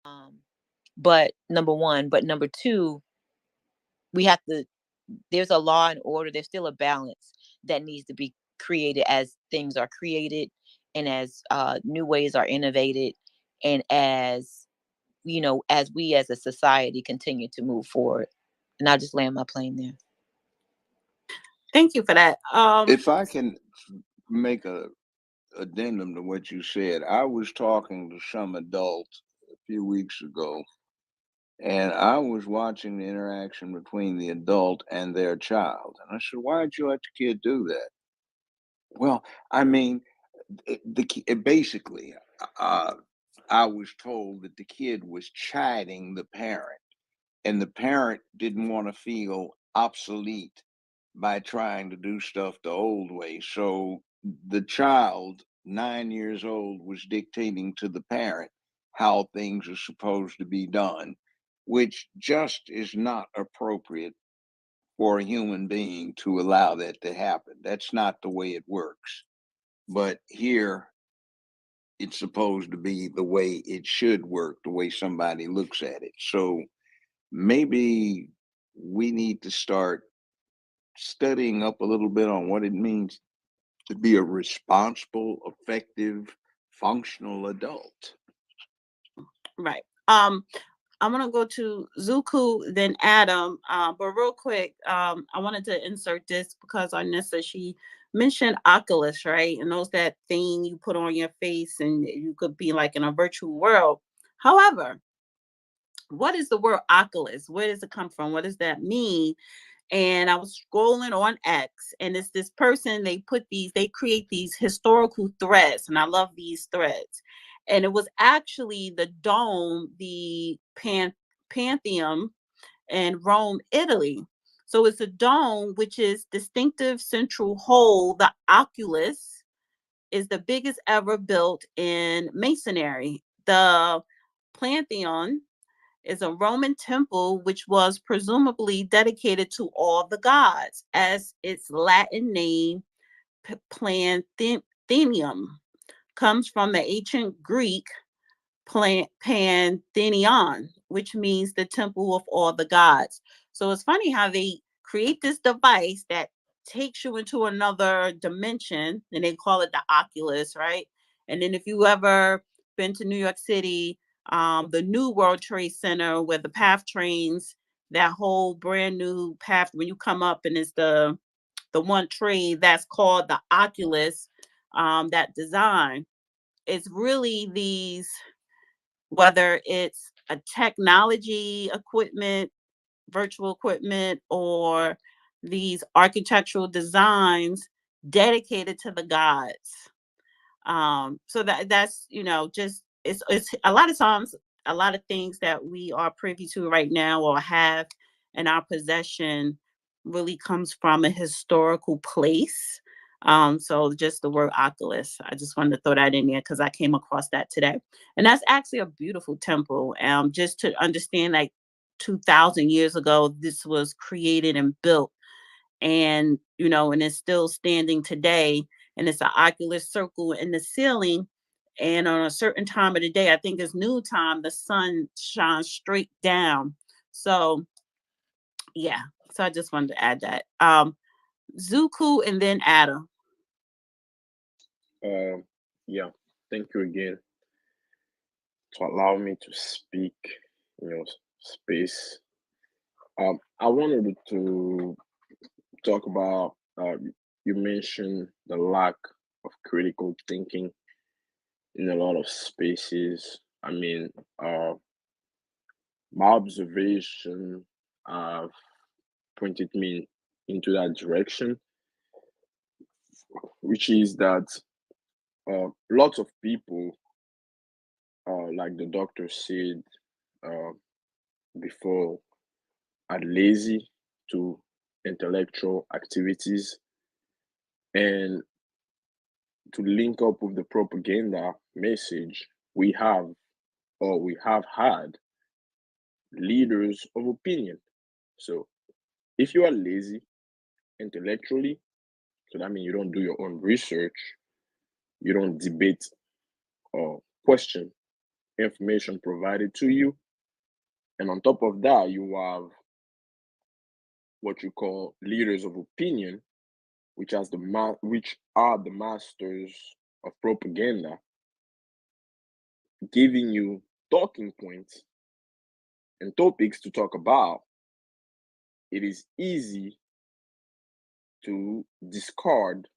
um but number one, but number two, we have to there's a law and order. There's still a balance that needs to be created as things are created, and as new ways are innovated, and as as we as a society continue to move forward. And I'll just land my plane there. Thank you for that. If I can make a addendum to what you said, I was talking to some adult a few weeks ago, and I was watching the interaction between the adult and their child. And I said, "Why'd you let the kid do that?" Well, I mean, basically, uh, I was told that the kid was chiding the parent, and the parent didn't want to feel obsolete by trying to do stuff the old way. So the child, 9 years old, was dictating to the parent how things are supposed to be done, which just is not appropriate for a human being to allow that to happen. That's not the way it works. But here, it's supposed to be the way it should work, the way somebody looks at it. So maybe we need to start studying up a little bit on what it means to be a responsible, effective, functional adult. Right. I'm gonna go to Zuku, then Adam. But real quick, I wanted to insert this because Arnissa, she mentioned Oculus, right? And those that thing you put on your face and you could be like in a virtual world. However, what is the word oculus? Where does it come from? What does that mean? And I was scrolling on X, and it's this person, they create these historical threads, and I love these threads. And it was actually the dome, the Pantheon in Rome, Italy. So it's a dome, which is distinctive central hole. The oculus is the biggest ever built in masonry. The Pantheon is a Roman temple which was presumably dedicated to all the gods, as its Latin name, Pantheon, comes from the ancient Greek Pantheon, which means the temple of all the gods. So it's funny how they create this device that takes you into another dimension, and they call it the Oculus, right? And then if you ever been to New York City, the new World Trade Center where the PATH trains, that whole brand new path when you come up, and it's the one train that's called the Oculus, that design. It's really these, whether it's a technology equipment, virtual equipment, or these architectural designs dedicated to the gods. So that's, just, it's a lot of times, a lot of things that we are privy to right now or have in our possession really comes from a historical place. So just the word Oculus, I just wanted to throw that in there because I came across that today. And that's actually a beautiful temple. Just to understand, like 2,000 years ago, this was created and built, and and it's still standing today, and it's an ocular circle in the ceiling, and on a certain time of the day, I think it's noon time, the sun shines straight down. So yeah, so I just wanted to add that. Zuku and then Adam. Yeah, thank you again to allow me to speak in your space. I wanted to talk about, you mentioned the lack of critical thinking in a lot of spaces. I mean, my observation pointed me into that direction, which is that lots of people, like the doctor said uh, before, are lazy to intellectual activities. And to link up with the propaganda message, we have had leaders of opinion. So if you are lazy intellectually, so that means you don't do your own research, you don't debate or question information provided to you, and on top of that, you have what you call leaders of opinion, which are the masters of propaganda, giving you talking points and topics to talk about. It is easy to discard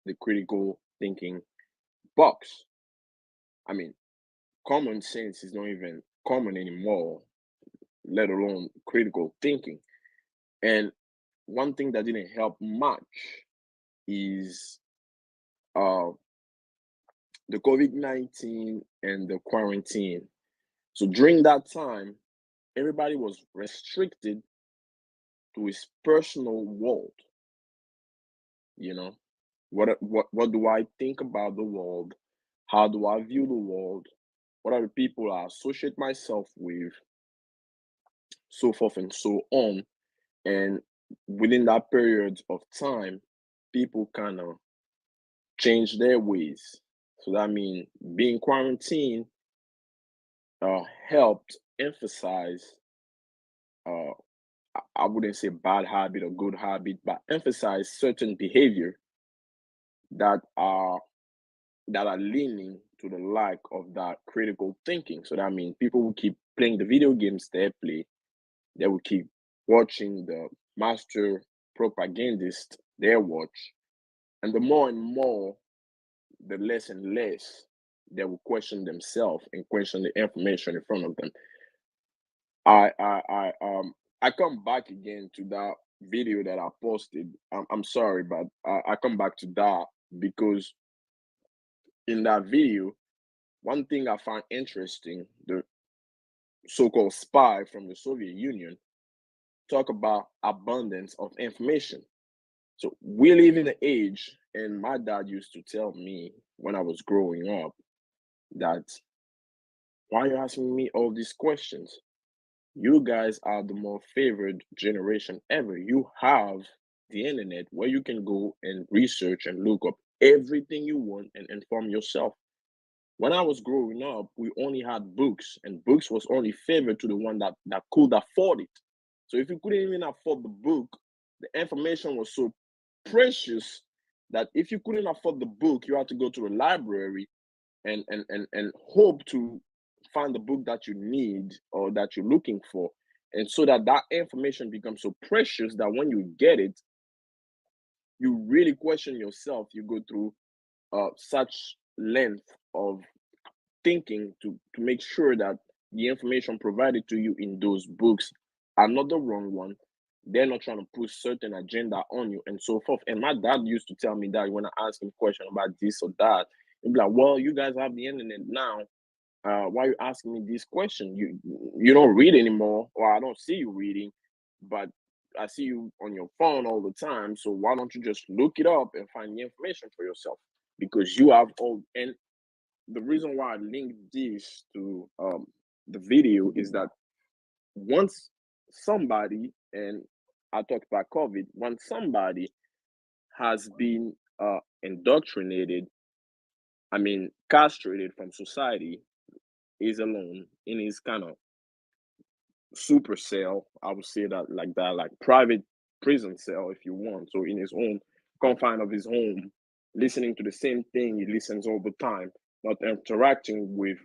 the critical thinking box. I mean, common sense is not even common anymore, let alone critical thinking. And one thing that didn't help much is uh, the COVID-19 and the quarantine. So during that time, everybody was restricted to his personal world. You know, what do I think about the world? How do I view the world? What are the people I associate myself with? So forth and so on. And within that period of time, people kind of change their ways. So that means being quarantined helped emphasize, uh, I wouldn't say bad habit or good habit, but emphasize certain behavior that are leaning to the lack of that critical thinking. So that means people will keep playing the video games they play, they will keep watching the master propagandist they watch, and the more and more, the less and less they will question themselves and question the information in front of them. I come back again to that video that I posted. I'm sorry, but I come back to that because in that video, one thing I find interesting, the so-called spy from the Soviet Union talk about abundance of information. So we live in an age, and my dad used to tell me when I was growing up that why are you asking me all these questions? You guys are the more favored generation ever. You have the internet where you can go and research and look up everything you want and inform yourself. When I was growing up, we only had books, and books was only favored to the one that could afford it. So if you couldn't even afford the book, the information was so precious that if you couldn't afford the book, you had to go to the library and hope to find the book that you need or that you're looking for. And so that information becomes so precious that when you get it, you really question yourself. You go through such length of thinking to make sure that the information provided to you in those books are not the wrong one. They're not trying to push certain agenda on you and so forth. And my dad used to tell me that when I ask him question about this or that, he'd be like, "Well, you guys have the internet now. Why are you asking me this question? You don't read anymore, or I don't see you reading, but I see you on your phone all the time. So why don't you just look it up and find the information for yourself? Because you have all." And the reason why I linked this to the video is that once somebody, and I talked about COVID, once somebody has been indoctrinated, I mean, castrated from society, is alone in his kind of super cell, I would say that like that, like private prison cell, if you want. So in his own confine of his home, listening to the same thing he listens all the time, not interacting with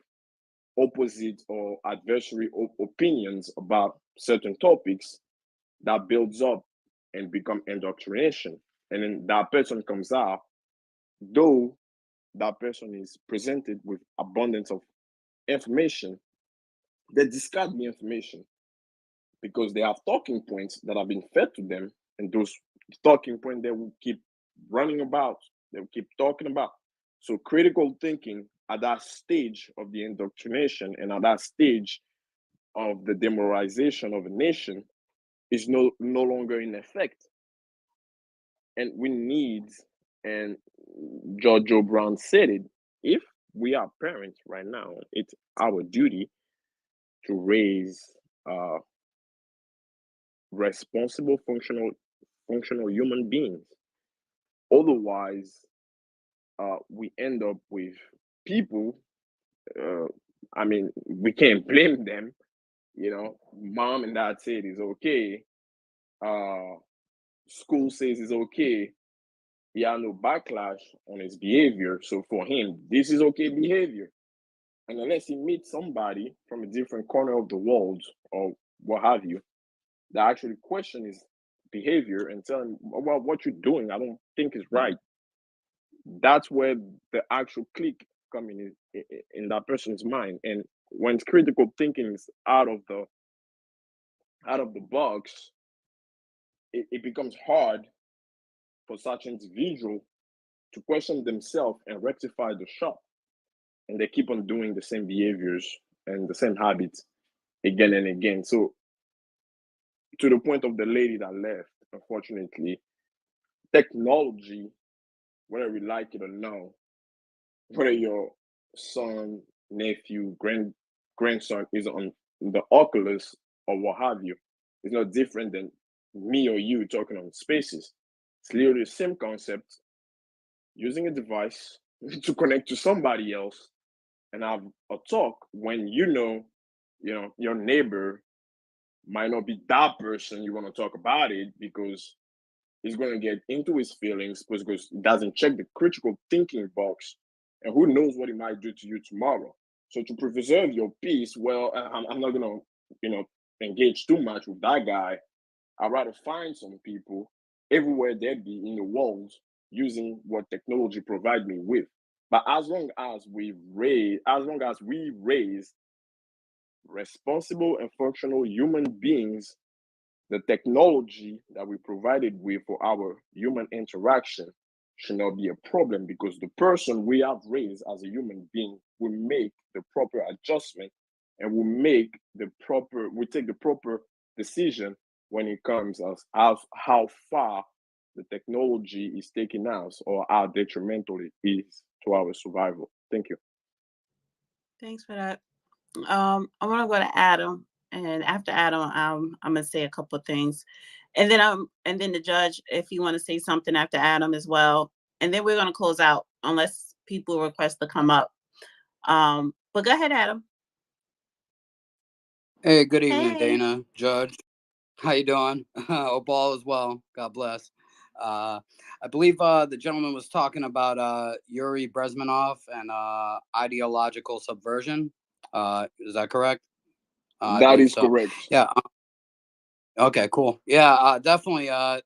opposite or adversary opinions about certain topics, that builds up and become indoctrination. And then that person comes out, though that person is presented with abundance of information, they discard the information because they have talking points that have been fed to them, and those talking points they will keep running about, they will keep talking about. So critical thinking at that stage of the indoctrination and at that stage of the demoralization of a nation is no longer in effect. And we need, and George Joe Brown said it, if we are parents right now, it's our duty to raise uh, responsible, functional human beings. Otherwise, we end up with people. Uh, I mean, we can't blame them. You know, mom and dad said it's okay. Uh, School says it's okay. He had no backlash on his behavior. So for him, this is okay behavior. And unless he meets somebody from a different corner of the world or what have you, that actually question his behavior and tell him, well, what you're doing, I don't think is right. That's where the actual click coming in that person's mind. And when critical thinking is out of the box, it becomes hard for such individual to question themselves and rectify the shot. And they keep on doing the same behaviors and the same habits again and again. So to the point of the lady that left, unfortunately, technology, whether we like it or not, whether your son, nephew, grandson is on the Oculus or what have you, is not different than me or you talking on spaces. It's literally the same concept, using a device to connect to somebody else and have a talk when your neighbor might not be that person you want to talk about it, because he's going to get into his feelings because he doesn't check the critical thinking box, and who knows what he might do to you tomorrow. So to preserve your peace, well, I'm not going to engage too much with that guy. I'd rather find some people everywhere they be in the world using what technology provide me with. But as long as we raise responsible and functional human beings, the technology that we provided with for our human interaction should not be a problem, because the person we have raised as a human being will make the proper adjustment and we take the proper decision when it comes as how far the technology is taking us or how detrimental it is to our survival. Thank you. Thanks for that. I want to go to Adam, and after Adam, I'm gonna say a couple of things, and then the judge, if you want to say something after Adam as well, and then we're gonna close out unless people request to come up. But go ahead, Adam. Hey, good evening, Hey. Dana, Judge. How you doing? Hope all is well. God bless. I believe the gentleman was talking about Yuri Bezmenov and ideological subversion. Is that correct? I That believe is so. correct. Yeah. Okay. Cool. Yeah. Definitely. That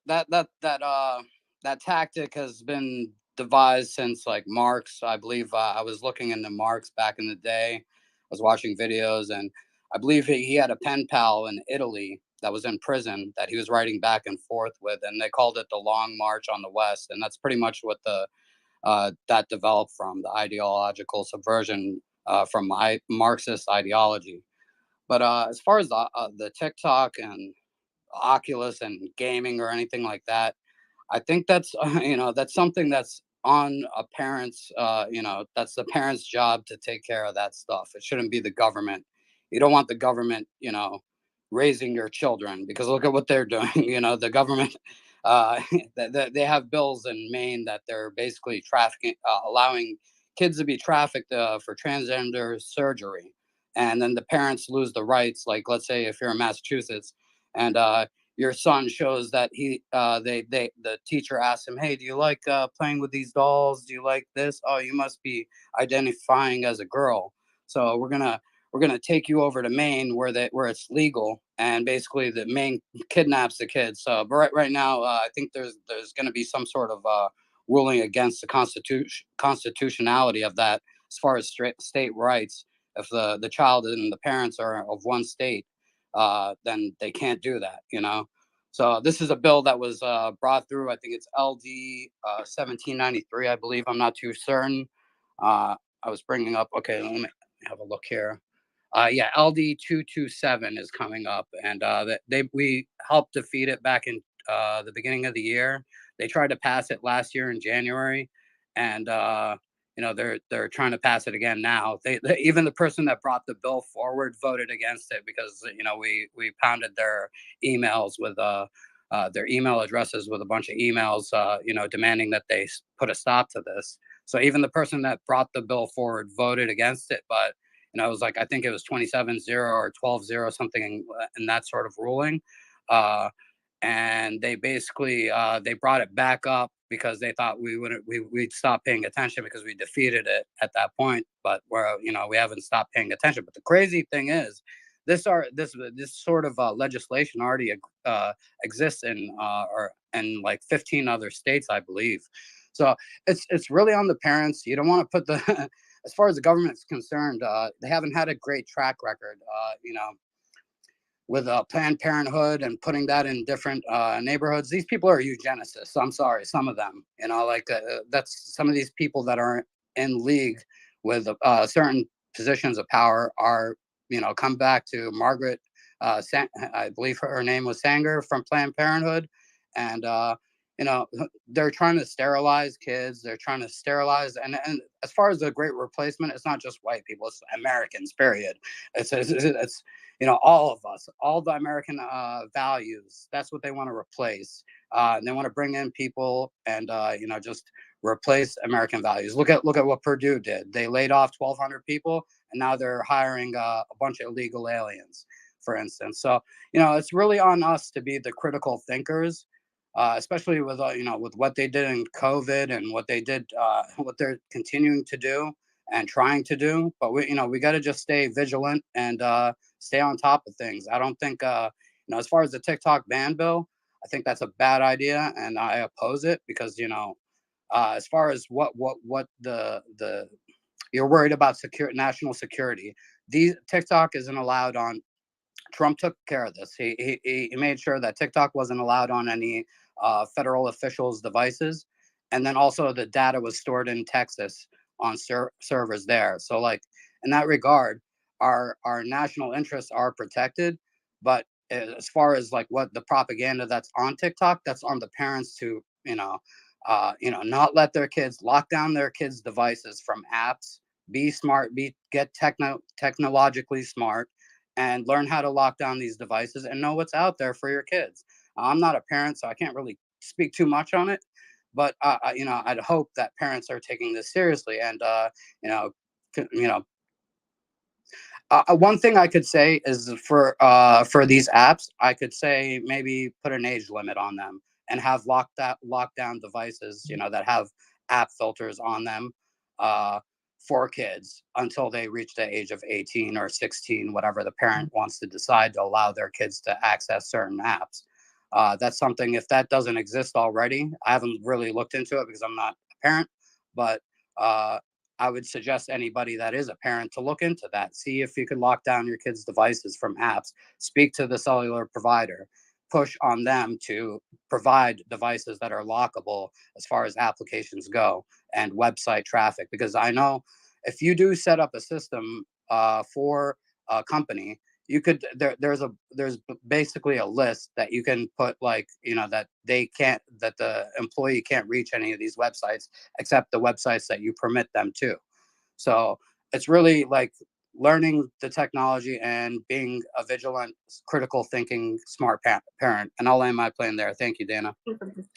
tactic has been devised since like Marx. I believe I was looking into Marx back in the day. I was watching videos, and I believe he had a pen pal in Italy that was in prison that he was writing back and forth with, and they called it the Long March on the West, and that's pretty much what that developed from, the ideological subversion from Marxist ideology. But as far as the TikTok and Oculus and gaming or anything like that, I think that's that's something that's on a parent's that's the parent's job to take care of that stuff. It shouldn't be the government. You don't want the government raising your children, because look at what they're doing. The government uh they have bills in Maine that they're basically trafficking, allowing kids to be trafficked for transgender surgery, and then the parents lose the rights. Like, let's say if you're in Massachusetts and your son shows that the teacher asks him, hey, do you like playing with these dolls? Do you like this? Oh, you must be identifying as a girl. So we're gonna take you over to Maine where it's legal, and basically the Maine kidnaps the kids. So but right now, I think there's gonna be some sort of ruling against the constitutionality of that as far as state rights. If the child and the parents are of one state, then they can't do that. So this is a bill that was brought through. I think it's LD 1793, I believe. I'm not too certain. I was bringing up. Okay, let me have a look here. Yeah, LD 227 is coming up, and we helped defeat it back in the beginning of the year. They tried to pass it last year in January, and they're trying to pass it again now. Even the person that brought the bill forward voted against it, because we pounded their emails with their email addresses with a bunch of emails, demanding that they put a stop to this. So even the person that brought the bill forward voted against it, but it was like, I think it was 27-0 or 12-0, something in that sort of ruling. And they basically they brought it back up because they thought we'd stop paying attention because we defeated it at that point. But we haven't stopped paying attention. But the crazy thing is, this sort of legislation already exists in like 15 other states, I believe. So it's really on the parents. You don't want to put the as far as the government is concerned, they haven't had a great track record, with Planned Parenthood and putting that in different neighborhoods. These people are eugenicists. I'm sorry, some of them, that's some of these people that are in league with certain positions of power are, come back to Margaret, I believe her name was Sanger, from Planned Parenthood. And, they're trying to sterilize kids. They're trying to sterilize. And as far as the great replacement, it's not just white people, it's Americans, period. It's all of us, all the American values. That's what they want to replace. And they want to bring in people and, just replace American values. Look at what Purdue did. They laid off 1,200 people, and now they're hiring a bunch of illegal aliens, for instance. So, it's really on us to be the critical thinkers, especially with with what they did in COVID and what they did, what they're continuing to do and trying to do. But we got to just stay vigilant and stay on top of things. I don't think as far as the TikTok ban bill, I think that's a bad idea, and I oppose it because as far as what the you're worried about national security. TikTok isn't allowed on. Trump took care of this. He made sure that TikTok wasn't allowed on any federal officials' devices, and then also the data was stored in Texas on servers there. So, like in that regard, our national interests are protected. But as far as like what the propaganda that's on TikTok, that's on the parents to not let their kids lock down their kids' devices from apps. Be smart. Get technologically smart and learn how to lock down these devices and know what's out there for your kids. I'm not a parent, so I can't really speak too much on it, but I'd hope that parents are taking this seriously and you know, you know, one thing I could say is for these apps, I could say maybe put an age limit on them and have lockdown devices, that have app filters on them for kids until they reach the age of 18 or 16, whatever the parent wants to decide to allow their kids to access certain apps. That's something, if that doesn't exist already, I haven't really looked into it because I'm not a parent, but I would suggest anybody that is a parent to look into that. See if you can lock down your kids' devices from apps. Speak to the cellular provider. Push on them to provide devices that are lockable as far as applications go and website traffic. Because I know if you do set up a system for a company, you could there's basically a list that you can put, like, that the employee can't reach any of these websites except the websites that you permit them to. So it's really like learning the technology and being a vigilant, critical thinking, smart parent. And I'll land my plane there. Thank you, Dana.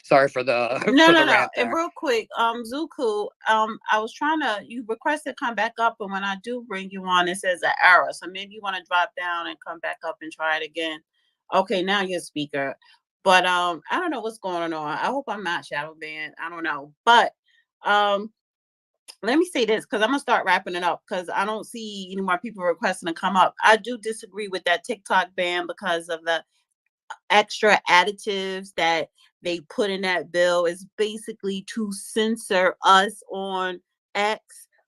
Sorry for the No. rant there. And real quick, Zuku, I was you requested come back up, and when I do bring you on, it says an error. So maybe you want to drop down and come back up and try it again. Okay, now you're a speaker. But I don't know what's going on. I hope I'm not shadow banned. I don't know. But let me say this, because I'm gonna start wrapping it up because I don't see any more people requesting to come up. I do disagree with that TikTok ban because of the extra additives that they put in that bill. Is basically to censor us on X,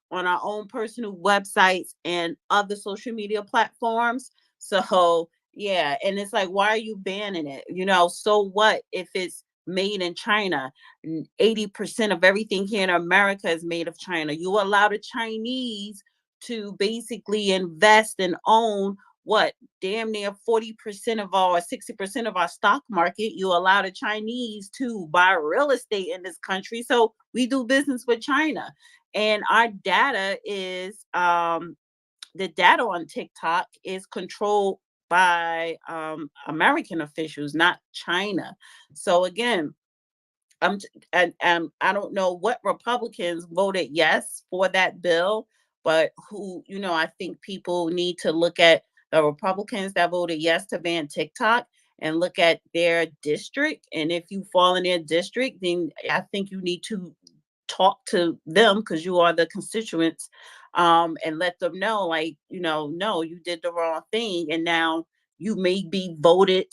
on our own personal websites and other social media platforms. So yeah, and it's like, why are you banning it? So what if it's made in China? 80% of everything here in America is made of China. You allow the Chinese to basically invest and own what, damn near 40% of our 60% of our stock market. You allow the Chinese to buy real estate in this country. So we do business with China. And our data is the data on TikTok is controlled by American officials, not China. So again, and I don't know what Republicans voted yes for that bill, but I think people need to look at the Republicans that voted yes to ban TikTok and look at their district. And if you fall in their district, then I think you need to talk to them, because you are the constituents, and let them know, like, no, you did the wrong thing, and now you may be voted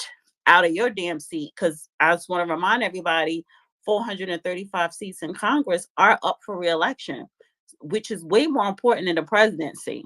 out of your damn seat. Because I just want to remind everybody, 435 seats in Congress are up for re-election, which is way more important than the presidency.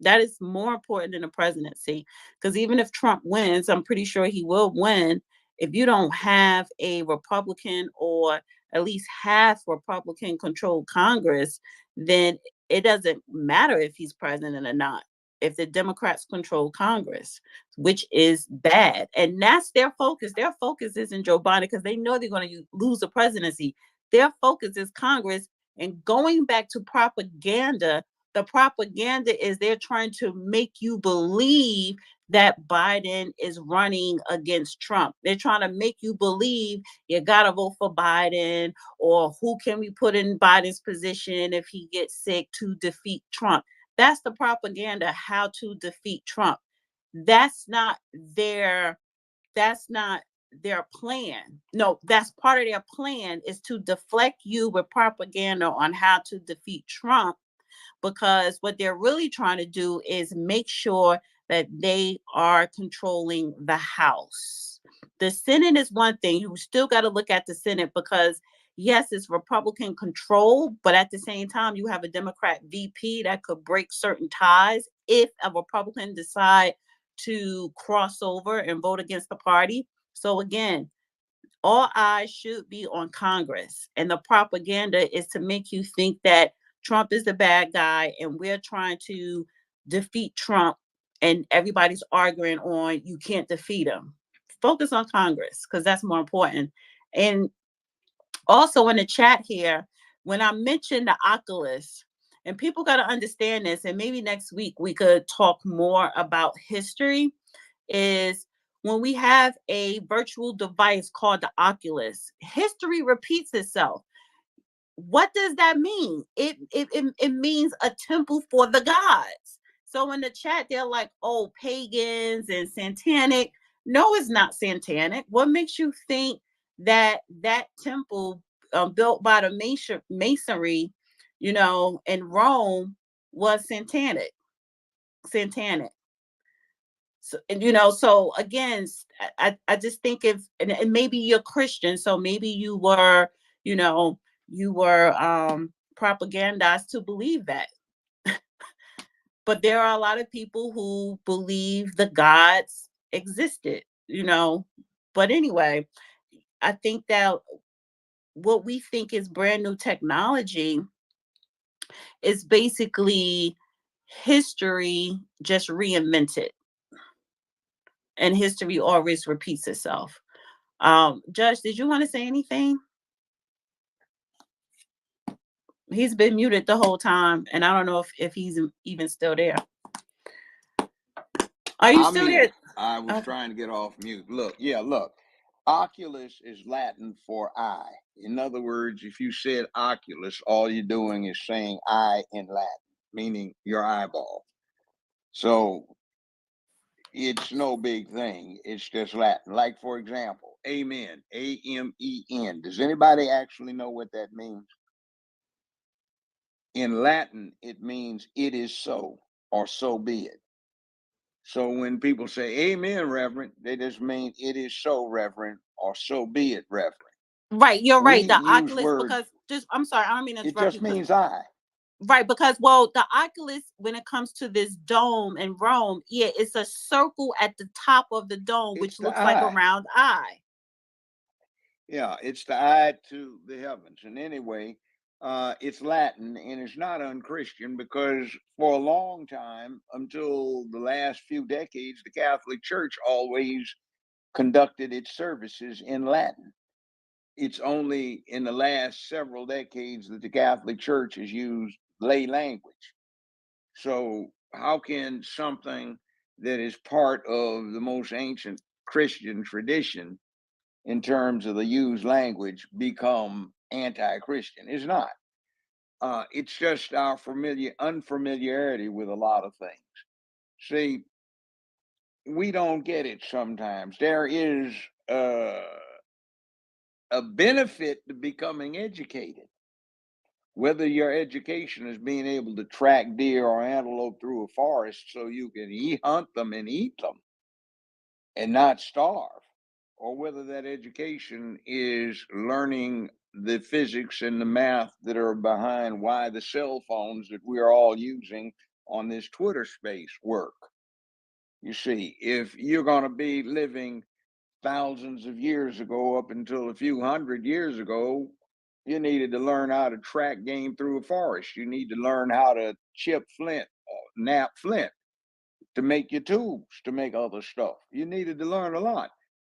That is more important than the presidency, because even if Trump wins, I'm pretty sure he will win. If you don't have a Republican or at least half Republican controlled Congress, then it doesn't matter if he's president or not. If the Democrats control Congress, which is bad. And that's their focus. Their focus isn't Joe Biden, because they know they're going to lose the presidency. Their focus is Congress. And going back to propaganda, the propaganda is they're trying to make you believe that Biden is running against Trump. They're trying to make you believe you got to vote for Biden, or who can we put in Biden's position if he gets sick to defeat Trump. That's the propaganda, how to defeat Trump. That's not their plan. No, that's part of their plan, is to deflect you with propaganda on how to defeat Trump, because what they're really trying to do is make sure that they are controlling the House. The Senate is one thing. You still got to look at the Senate, because yes, it's Republican control, but at the same time, you have a Democrat VP that could break certain ties if a Republican decide to cross over and vote against the party. So again, all eyes should be on Congress. And the propaganda is to make you think that Trump is the bad guy and we're trying to defeat Trump, and everybody's arguing on you can't defeat him. Focus on Congress because that's more important. And also in the chat here, when I mentioned the Oculus, and people got to understand this, and maybe next week we could talk more about history, is when we have a virtual device called the Oculus, history repeats itself. What does that mean? It means a temple for the gods. So in the chat, they're like, oh, pagans and satanic. No, it's not satanic. What makes you think that that temple built by the masonry, in Rome was satanic? Satanic. So, so again, I just think if, and maybe you're Christian, so maybe you know, you were propagandized to believe that. But there are a lot of people who believe the gods existed. But anyway, I think that what we think is brand new technology is basically history just reinvented. And history always repeats itself. Judge, did you want to say anything? He's been muted the whole time, and I don't know if he's even still there. Are you still there? I was trying to get off mute. Look. Oculus is Latin for eye. In other words, if you said oculus, all you're doing is saying eye in Latin, meaning your eyeball. So it's no big thing. It's just Latin. Like, for example, amen, A-M-E-N. Does anybody actually know what that means? In Latin, it means it is so, or so be it. So when people say amen, Reverend, they just mean it is so, Reverend, or so be it, Reverend. Right, you're right. The Oculus, words, because I'm sorry, I don't mean to interrupt you. It just means eye. Right, because the Oculus, when it comes to this dome in Rome, yeah, it's a circle at the top of the dome, which looks like a round eye. Yeah, it's the eye to the heavens. And anyway, it's Latin, and it's not unchristian because for a long time, until the last few decades, the Catholic Church always conducted its services in Latin. It's only in the last several decades that the Catholic Church has used lay language. So how can something that is part of the most ancient Christian tradition in terms of the used language become anti-Christian? It's not. It's just our unfamiliarity with a lot of things. See, we don't get it sometimes. There is a benefit to becoming educated. Whether your education is being able to track deer or antelope through a forest so you can hunt them and eat them and not starve, or whether that education is learning the physics and the math that are behind why the cell phones that we're all using on this Twitter space work. You see, if you're going to be living thousands of years ago up until a few hundred years ago, you needed to learn how to track game through a forest. You need to learn how to chip flint, nap flint, to make your tubes, to make other stuff. You needed to learn a lot.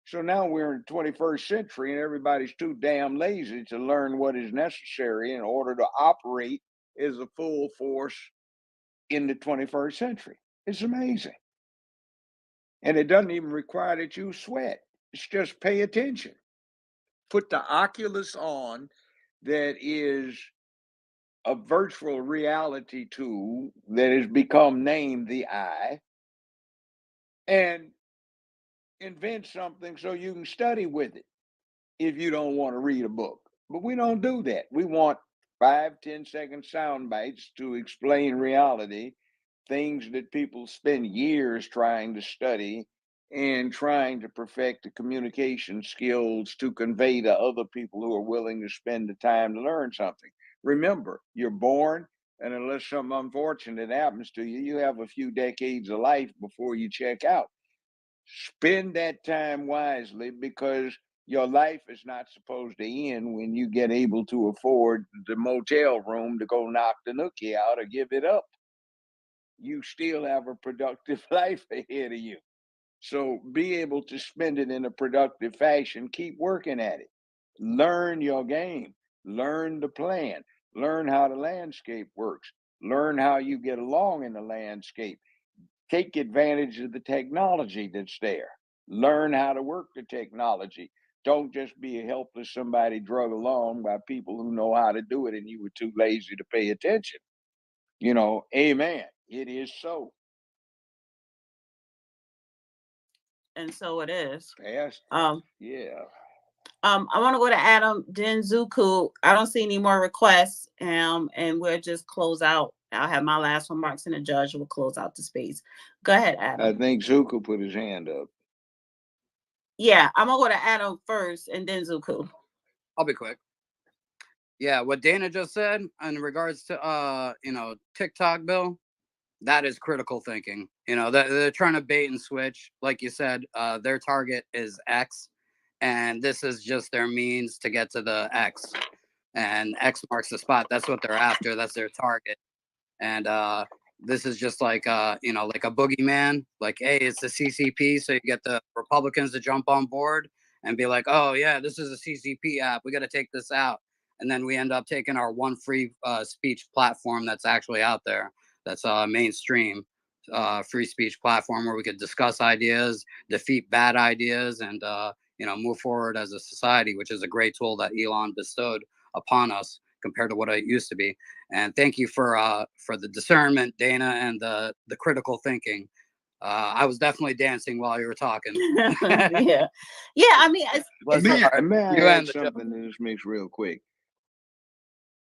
So now we're in the 21st century and everybody's too damn lazy to learn what is necessary in order to operate as a full force in the 21st century. It's amazing. And it doesn't even require that you sweat. It's just pay attention. Put the Oculus on that is a virtual reality tool that has become named the eye, and invent something so you can study with it if you don't want to read a book. But we don't do that. We want 5-10 second sound bites to explain reality, things that people spend years trying to study and trying to perfect the communication skills to convey to other people who are willing to spend the time to learn something. Remember, you're born, and unless something unfortunate happens to you, you have a few decades of life before you check out. Spend that time wisely, because your life is not supposed to end when you get able to afford the motel room to go knock the nookie out or give it up. You still have a productive life ahead of you. So be able to spend it in a productive fashion. Keep working at it. Learn your game. Learn the plan. Learn how the landscape works. Learn how you get along in the landscape. Take advantage of the technology that's there. Learn how to work the technology. Don't just be a helpless somebody drug along by people who know how to do it and you were too lazy to pay attention. Amen. It is so. And so it is. Past. Um, Yeah. I want to go to Adam Denzuku. I don't see any more requests. And we'll just close out. I'll have my last remarks, and the judge will close out the space. Go ahead, Adam. I think Zuko put his hand up. Yeah, I'm gonna go to Adam first, and then Zuku. I'll be quick. Yeah, what Dana just said in regards to TikTok, Bill, that is critical thinking. They're trying to bait and switch. Like you said, their target is X, and this is just their means to get to the X. And X marks the spot. That's what they're after. That's their target. And this is just like like a boogeyman. Like, hey, it's the CCP, so you get the Republicans to jump on board and be like, oh yeah, this is a CCP app. We got to take this out. And then we end up taking our one free speech platform that's actually out there. That's mainstream free speech platform where we could discuss ideas, defeat bad ideas, and move forward as a society, which is a great tool that Elon bestowed upon us compared to what it used to be. And thank you for the discernment, Dana, and the critical thinking. I was definitely dancing while you were talking. yeah. I mean, may I add something to this mix real quick?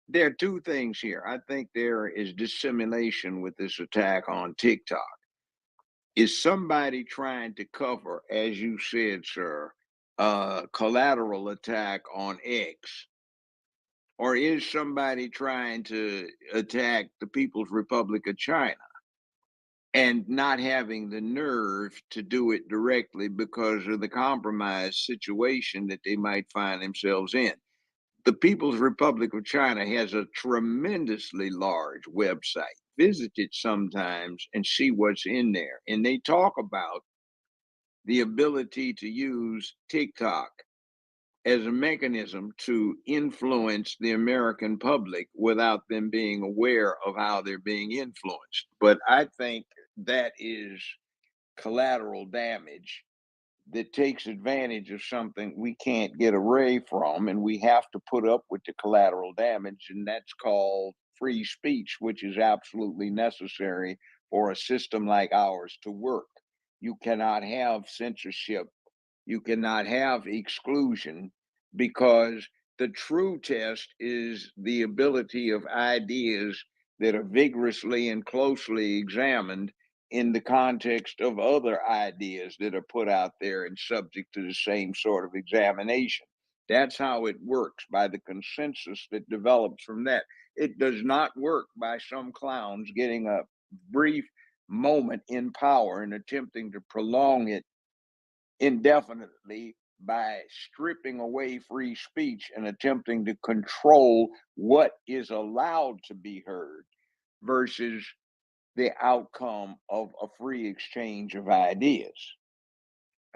There are two things here. I think there is dissimulation with this attack on TikTok. Is somebody trying to cover, as you said, sir, a collateral attack on X? Or is somebody trying to attack the People's Republic of China and not having the nerve to do it directly because of the compromised situation that they might find themselves in? The People's Republic of China has a tremendously large website. Visit it sometimes and see what's in there. And they talk about the ability to use TikTok as a mechanism to influence the American public without them being aware of how they're being influenced. But I think that is collateral damage that takes advantage of something we can't get away from, and we have to put up with the collateral damage, and that's called free speech, which is absolutely necessary for a system like ours to work. You cannot have censorship, you cannot have exclusion, because the true test is the ability of ideas that are vigorously and closely examined in the context of other ideas that are put out there and subject to the same sort of examination. That's how it works, by the consensus that develops from that. It does not work by some clowns getting a brief moment in power and attempting to prolong it indefinitely by stripping away free speech and attempting to control what is allowed to be heard versus the outcome of a free exchange of ideas.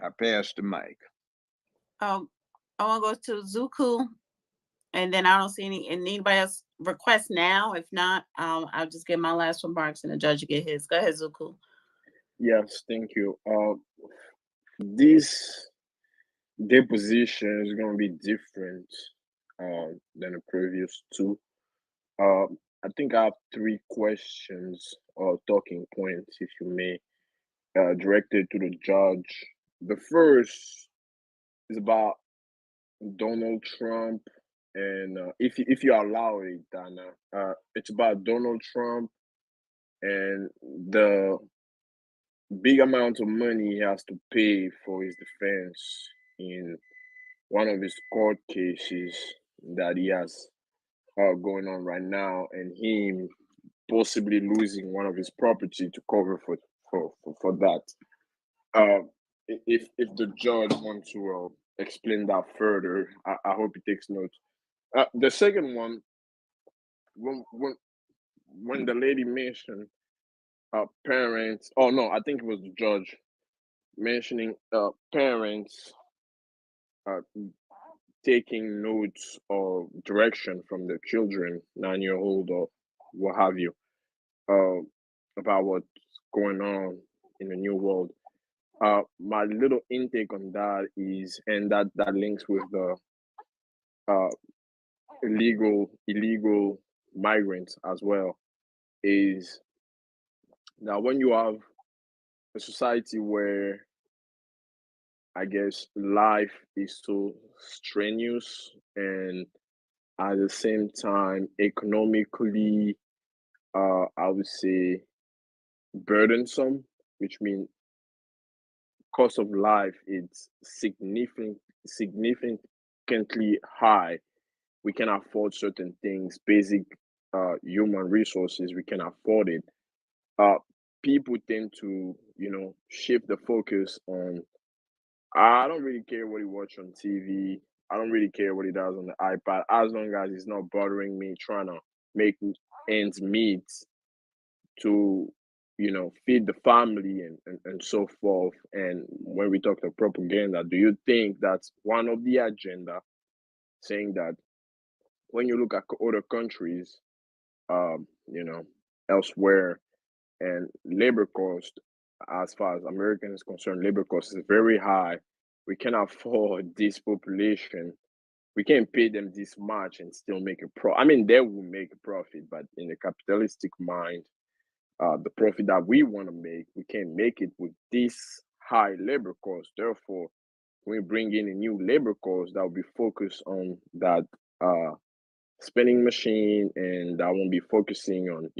I pass the mic. I want to go to Zuku, and then I don't see anybody else request now. If not, I'll just get my last remarks, and the judge will get his. Go ahead, Zuku. Yes, thank you. This deposition is going to be different than the previous two. I think I have three questions or talking points, if you may, directed to the judge. The first is about Donald Trump, and if you allow it, Dana, it's about Donald Trump and the big amount of money he has to pay for his defense in one of his court cases that he has going on right now, and him possibly losing one of his property to cover for that. Uh, if the judge wants to explain that further, I hope he takes note. The second one, when when when the lady mentioned parents, oh no, I think it was the judge mentioning parents uh, taking notes or direction from their children, 9 year old or what have you, uh, about what's going on in the new world. My little intake on that is, and that links with the uh, illegal migrants as well, is that when you have a society where I guess life is so strenuous and at the same time economically, I would say burdensome, which means cost of life is significantly high. We can afford certain things, basic human resources. We can afford it. Uh, People tend to, shift the focus on. I don't really care what he watch on TV. I don't really care what he does on the iPad, as long as it's not bothering me trying to make ends meet to, feed the family and so forth. And when we talk of propaganda, do you think that's one of the agenda, saying that when you look at other countries, um, you know, elsewhere, and labor cost, as far as American is concerned, labor cost is very high. We can afford this population. We can't pay them this much and still make a pro. I mean, they will make a profit, but in a capitalistic mind, the profit that we want to make, we can't make it with this high labor cost. Therefore, when we bring in a new labor cost that will be focused on that uh, spending machine, and that won't be focusing on,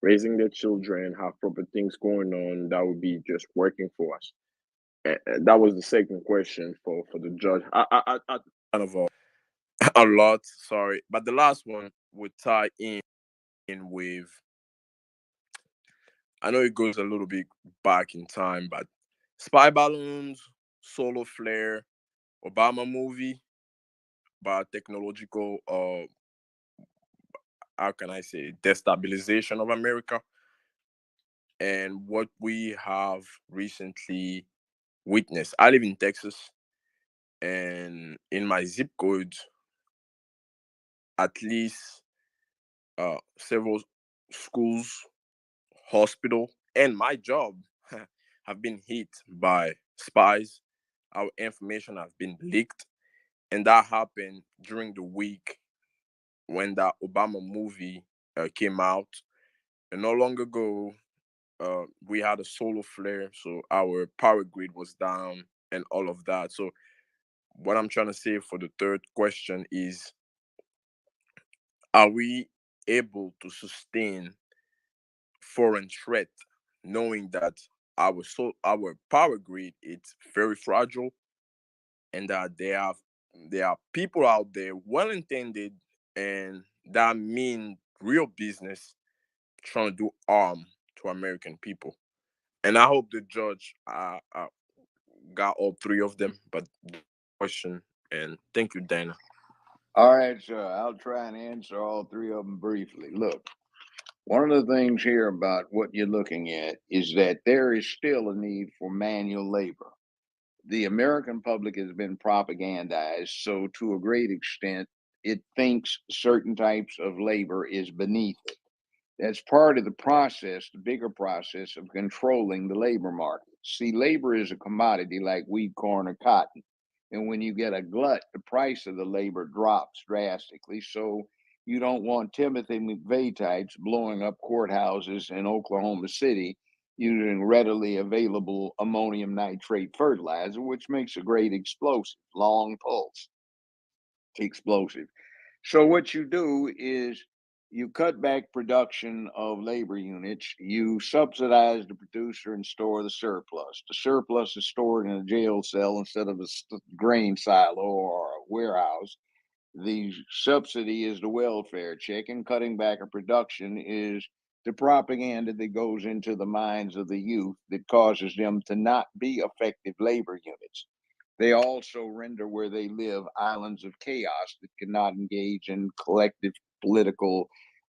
raising their children, have proper things going on, that would be just working for us. And that was the second question for the judge. I kind of a lot, sorry, but the last one would tie in with, I know it goes a little bit back in time, but spy balloons, solar flare, Obama movie, biotechnological, how can I say, destabilization of America, and what we have recently witnessed. I live in Texas, and in my zip code, at least several schools, hospital, and my job have been hit by spies. Our information has been leaked, and that happened during the week when that Obama movie came out. And not long ago, we had a solar flare, so our power grid was down and all of that. So, what I'm trying to say for the third question is, are we able to sustain foreign threat, knowing that our power grid is very fragile, and that there are people out there well intended and that mean real business trying to do harm to American people. And I hope the judge got all three of them. But question, and thank you, Dana. All right, so I'll try and answer all three of them briefly. Look, one of the things here about what you're looking at is that there is still a need for manual labor. The American public has been propagandized, so to a great extent, it thinks certain types of labor is beneath it. That's part of the process, the bigger process of controlling the labor market. See, labor is a commodity like wheat, corn, or cotton. And when you get a glut, the price of the labor drops drastically. So you don't want Timothy McVeigh types blowing up courthouses in Oklahoma City using readily available ammonium nitrate fertilizer, which makes a great explosive, long pulse explosive. So what you do is you cut back production of labor units, you subsidize the producer and store the surplus. The surplus is stored in a jail cell instead of a grain silo or a warehouse. The subsidy is the welfare check, and cutting back a production is the propaganda that goes into the minds of the youth that causes them to not be effective labor units. They also render where they live islands of chaos that cannot engage in collective political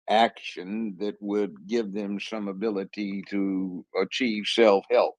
action that would give them some ability to achieve self help.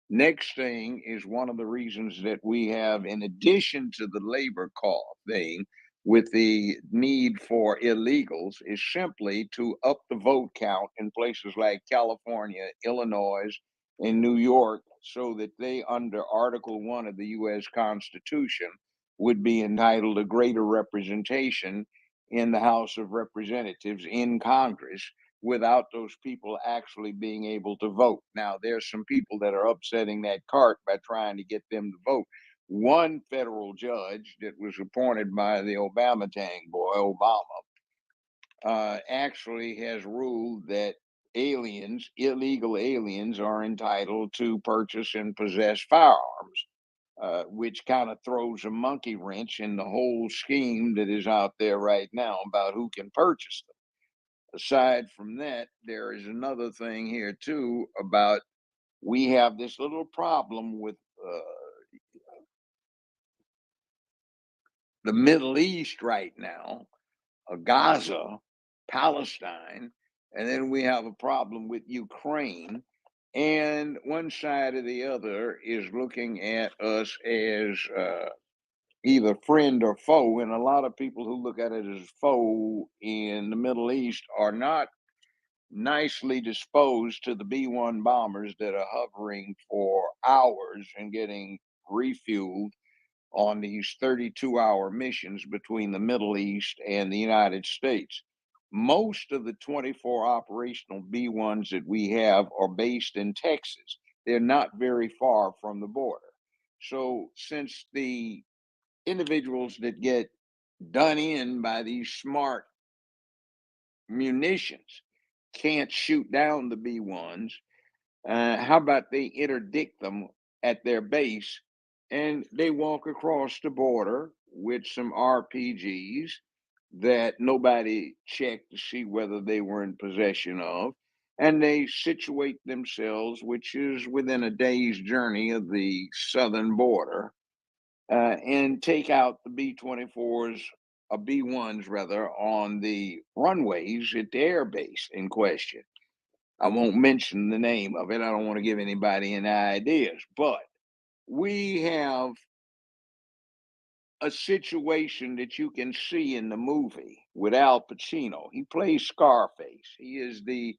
Next thing is one of the reasons that we have, in addition to the labor call thing, with the need for illegals, is simply to up the vote count in places like California, Illinois, and New York, so that they, under Article 1 of the U.S. Constitution, would be entitled to greater representation in the House of Representatives, in Congress, without those people actually being able to vote. Now, there's some people that are upsetting that cart by trying to get them to vote. One federal judge that was appointed by the Obama tang boy, Obama, actually has ruled that aliens, illegal aliens, are entitled to purchase and possess firearms, which kind of throws a monkey wrench in the whole scheme that is out there right now about who can purchase them. Aside from that, there is another thing here too about, we have this little problem with the Middle East right now, Gaza, Palestine, and then we have a problem with Ukraine. And one side or the other is looking at us as either friend or foe. And a lot of people who look at it as foe in the Middle East are not nicely disposed to the B-1 bombers that are hovering for hours and getting refueled on these 32-hour missions between the Middle East and the United States. Most of the 24 operational B-1s that we have are based in Texas. They're not very far from the border. So since the individuals that get done in by these smart munitions can't shoot down the B-1s, how about they interdict them at their base and they walk across the border with some RPGs that nobody checked to see whether they were in possession of, and they situate themselves, which is within a day's journey of the southern border, and take out the B-24s, B-1s rather, on the runways at the air base in question. I won't mention the name of it. I don't want to give anybody any ideas, but we have a situation that you can see in the movie with Al Pacino. He plays Scarface. He is the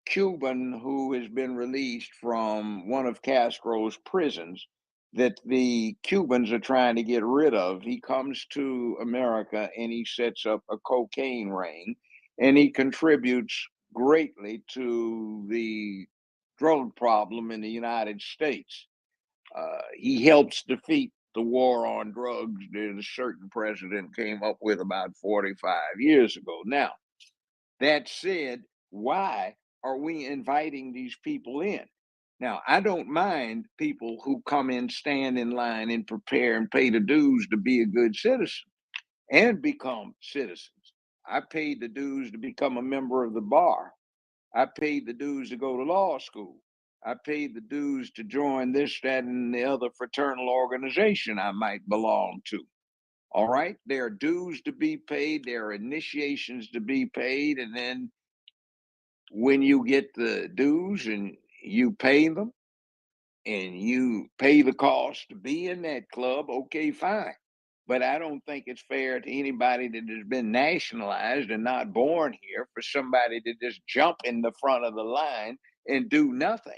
Cuban who has been released from one of Castro's prisons that the Cubans are trying to get rid of. He comes to America and he sets up a cocaine ring, and he contributes greatly to the drug problem in the United States. He helps defeat the war on drugs that a certain president came up with about 45 years ago. Now, that said, why are we inviting these people in? Now, I don't mind people who come in, stand in line, and prepare and pay the dues to be a good citizen and become citizens. I paid the dues to become a member of the bar. I paid the dues to go to law school. I paid the dues to join this, that, and the other fraternal organization I might belong to. All right. There are dues to be paid, there are initiations to be paid. And then when you get the dues and you pay them and you pay the cost to be in that club, okay, fine. But I don't think it's fair to anybody that has been nationalized and not born here for somebody to just jump in the front of the line and do nothing,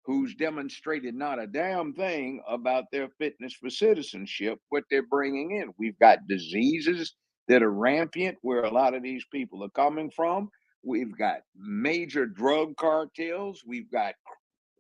who's demonstrated not a damn thing about their fitness for citizenship, what they're bringing in. We've got diseases that are rampant where a lot of these people are coming from. We've got major drug cartels. We've got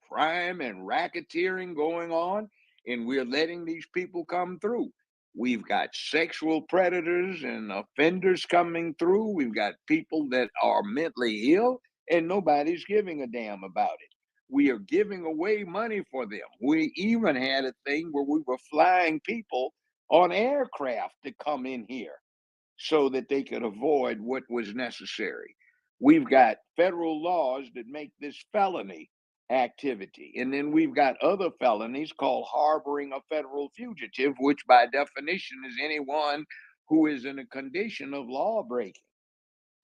crime and racketeering going on, and we're letting these people come through. We've got sexual predators and offenders coming through. We've got people that are mentally ill, and nobody's giving a damn about it. We are giving away money for them. We even had a thing where we were flying people on aircraft to come in here so that they could avoid what was necessary. We've got federal laws that make this felony activity. And then we've got other felonies called harboring a federal fugitive, which by definition is anyone who is in a condition of law breaking.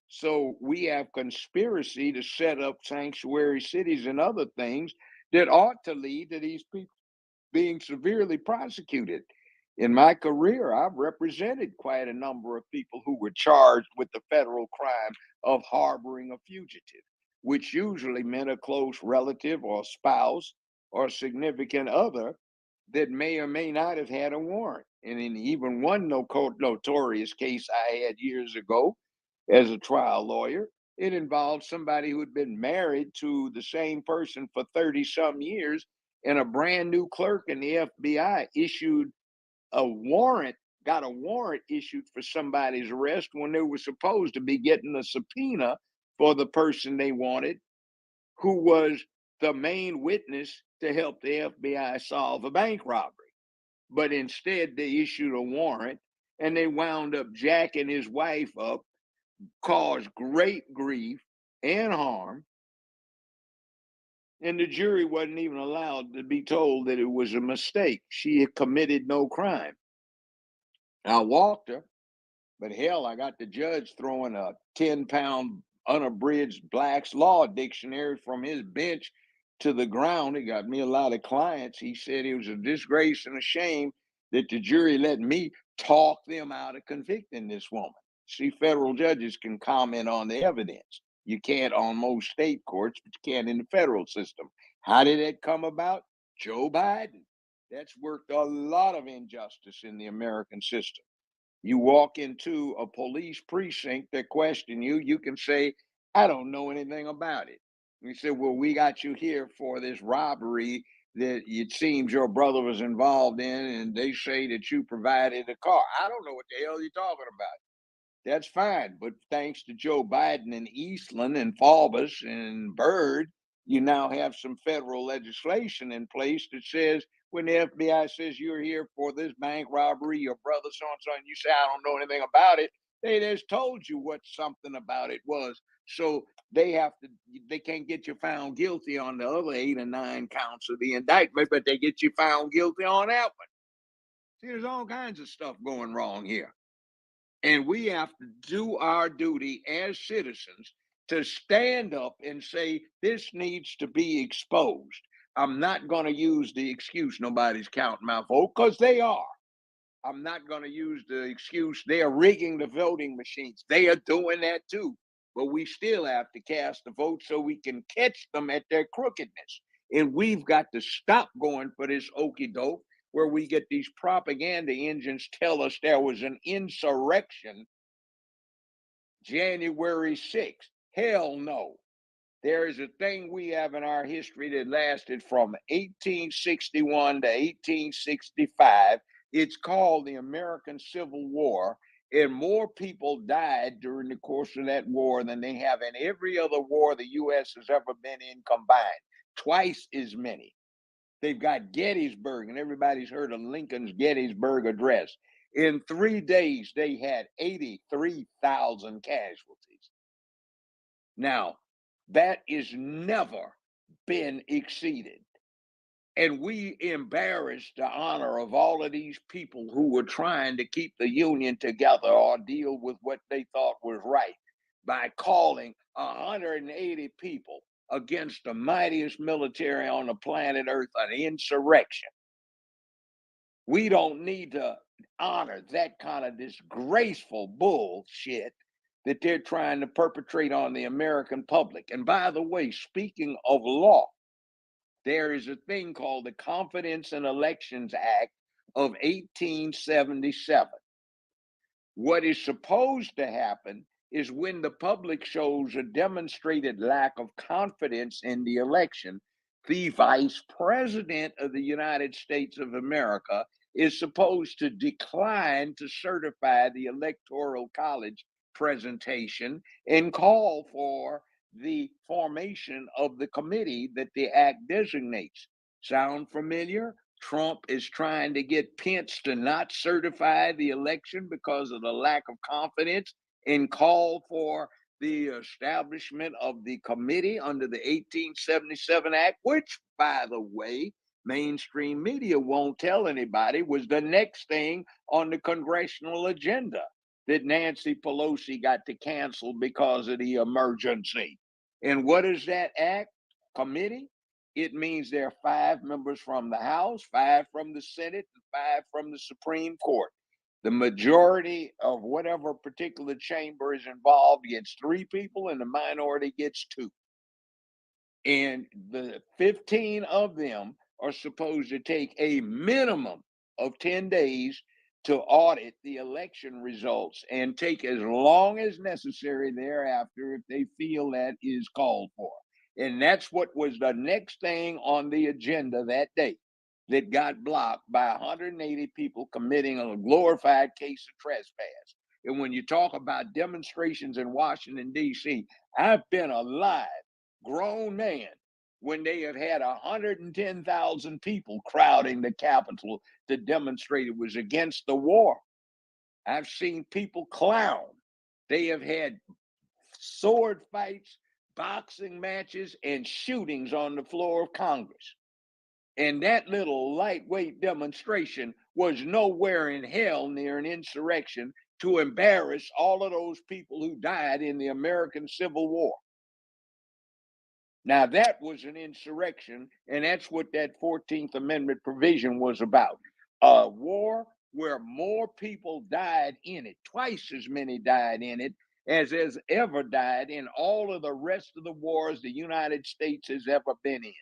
So we have conspiracy to set up sanctuary cities and other things that ought to lead to these people being severely prosecuted. In my career, I've represented quite a number of people who were charged with the federal crime of harboring a fugitive, which usually meant a close relative or spouse or significant other that may or may not have had a warrant. And in even one notorious case I had years ago as a trial lawyer, it involved somebody who had been married to the same person for 30 some years, and a brand new clerk in the FBI issued a warrant, got a warrant issued for somebody's arrest when they were supposed to be getting a subpoena for the person they wanted, who was the main witness to help the FBI solve a bank robbery. But instead, they issued a warrant and they wound up jacking his wife up, caused great grief and harm. And the jury wasn't even allowed to be told that it was a mistake. She had committed no crime. I walked her, but hell, I got the judge throwing a 10-pound unabridged Black's Law dictionary from his bench to the ground. It got me a lot of clients. He said it was a disgrace and a shame that the jury let me talk them out of convicting this woman. See, federal judges can comment on the evidence. You can't on most state courts, but you can in the federal system. How did it come about? Joe Biden. That's worked a lot of injustice in the American system. You walk into a police precinct that question you, you can say, I don't know anything about it. You say, well, we got you here for this robbery that it seems your brother was involved in, and they say that you provided a car. I don't know what the hell you're talking about. That's fine. But thanks to Joe Biden and Eastland and Faubus and Byrd, you now have some federal legislation in place that says when the FBI says you're here for this bank robbery, your brother so and so, and you say, I don't know anything about it, they just told you what something about it was. So they can't get you found guilty on the other 8 or 9 counts of the indictment, but they get you found guilty on that one. See, there's all kinds of stuff going wrong here. And we have to do our duty as citizens to stand up and say, this needs to be exposed. I'm not going to use the excuse nobody's counting my vote, because they are. I'm not going to use the excuse they are rigging the voting machines. They are doing that too. But we still have to cast the vote so we can catch them at their crookedness. And we've got to stop going for this okey doke where we get these propaganda engines tell us there was an insurrection January 6th. Hell no. There is a thing we have in our history that lasted from 1861 to 1865. It's called the American Civil War, and more people died during the course of that war than they have in every other war the U.S. has ever been in combined. Twice as many. They've got Gettysburg, and everybody's heard of Lincoln's Gettysburg Address. In 3 days, they had 83,000 casualties. Now, that is never been exceeded. And we embarrassed the honor of all of these people who were trying to keep the Union together or deal with what they thought was right by calling 180 people against the mightiest military on the planet Earth an insurrection. We don't need to honor that kind of disgraceful bullshit that they're trying to perpetrate on the American public. And by the way, speaking of law, there is a thing called the Confidence in Elections Act of 1877. What is supposed to happen is when the public shows a demonstrated lack of confidence in the election, the Vice President of the United States of America is supposed to decline to certify the Electoral College presentation and call for the formation of the committee that the act designates. Sound familiar? Trump is trying to get Pence to not certify the election because of the lack of confidence and call for the establishment of the committee under the 1877 Act, which, by the way, mainstream media won't tell anybody was the next thing on the congressional agenda that Nancy Pelosi got to cancel because of the emergency. And what is that act? Committee? It means there are 5 members from the House, 5 from the Senate, and 5 from the Supreme Court. The majority of whatever particular chamber is involved gets 3 people, and the minority gets 2. And the 15 of them are supposed to take a minimum of 10 days to audit the election results and take as long as necessary thereafter if they feel that is called for. And that's what was the next thing on the agenda that day that got blocked by 180 people committing a glorified case of trespass. And when you talk about demonstrations in Washington, D.C., I've been alive, grown man, when they have had 110,000 people crowding the Capitol to demonstrate it was against the war. I've seen people clown. They have had sword fights, boxing matches, and shootings on the floor of Congress. And that little lightweight demonstration was nowhere in hell near an insurrection to embarrass all of those people who died in the American Civil War. Now, that was an insurrection, and that's what that 14th Amendment provision was about. A war where more people died in it, twice as many died in it as has ever died in all of the rest of the wars the United States has ever been in.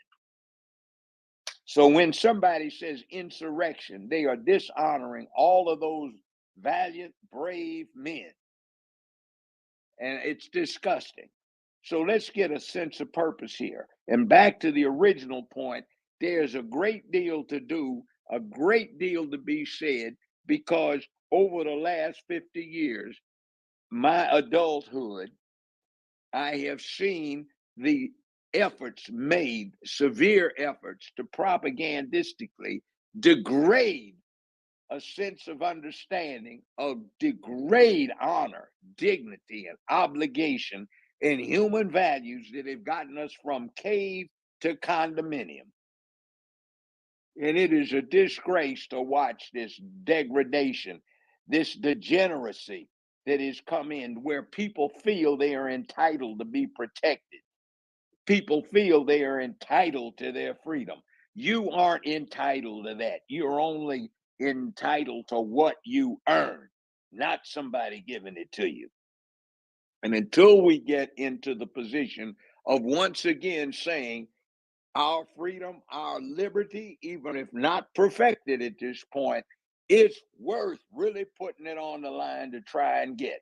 So when somebody says insurrection, they are dishonoring all of those valiant, brave men. And it's disgusting. So let's get a sense of purpose here. And back to the original point, there's a great deal to do, a great deal to be said, because over the last 50 years, my adulthood, I have seen the efforts made, severe efforts to propagandistically degrade a sense of understanding, of degrade honor, dignity, and obligation and human values that have gotten us from cave to condominium. And it is a disgrace to watch this degradation, this degeneracy that has come in where people feel they are entitled to be protected. People feel they are entitled to their freedom. You aren't entitled to that. You're only entitled to what you earn, not somebody giving it to you. And until we get into the position of once again saying our freedom, our liberty, even if not perfected at this point, it's worth really putting it on the line to try and get.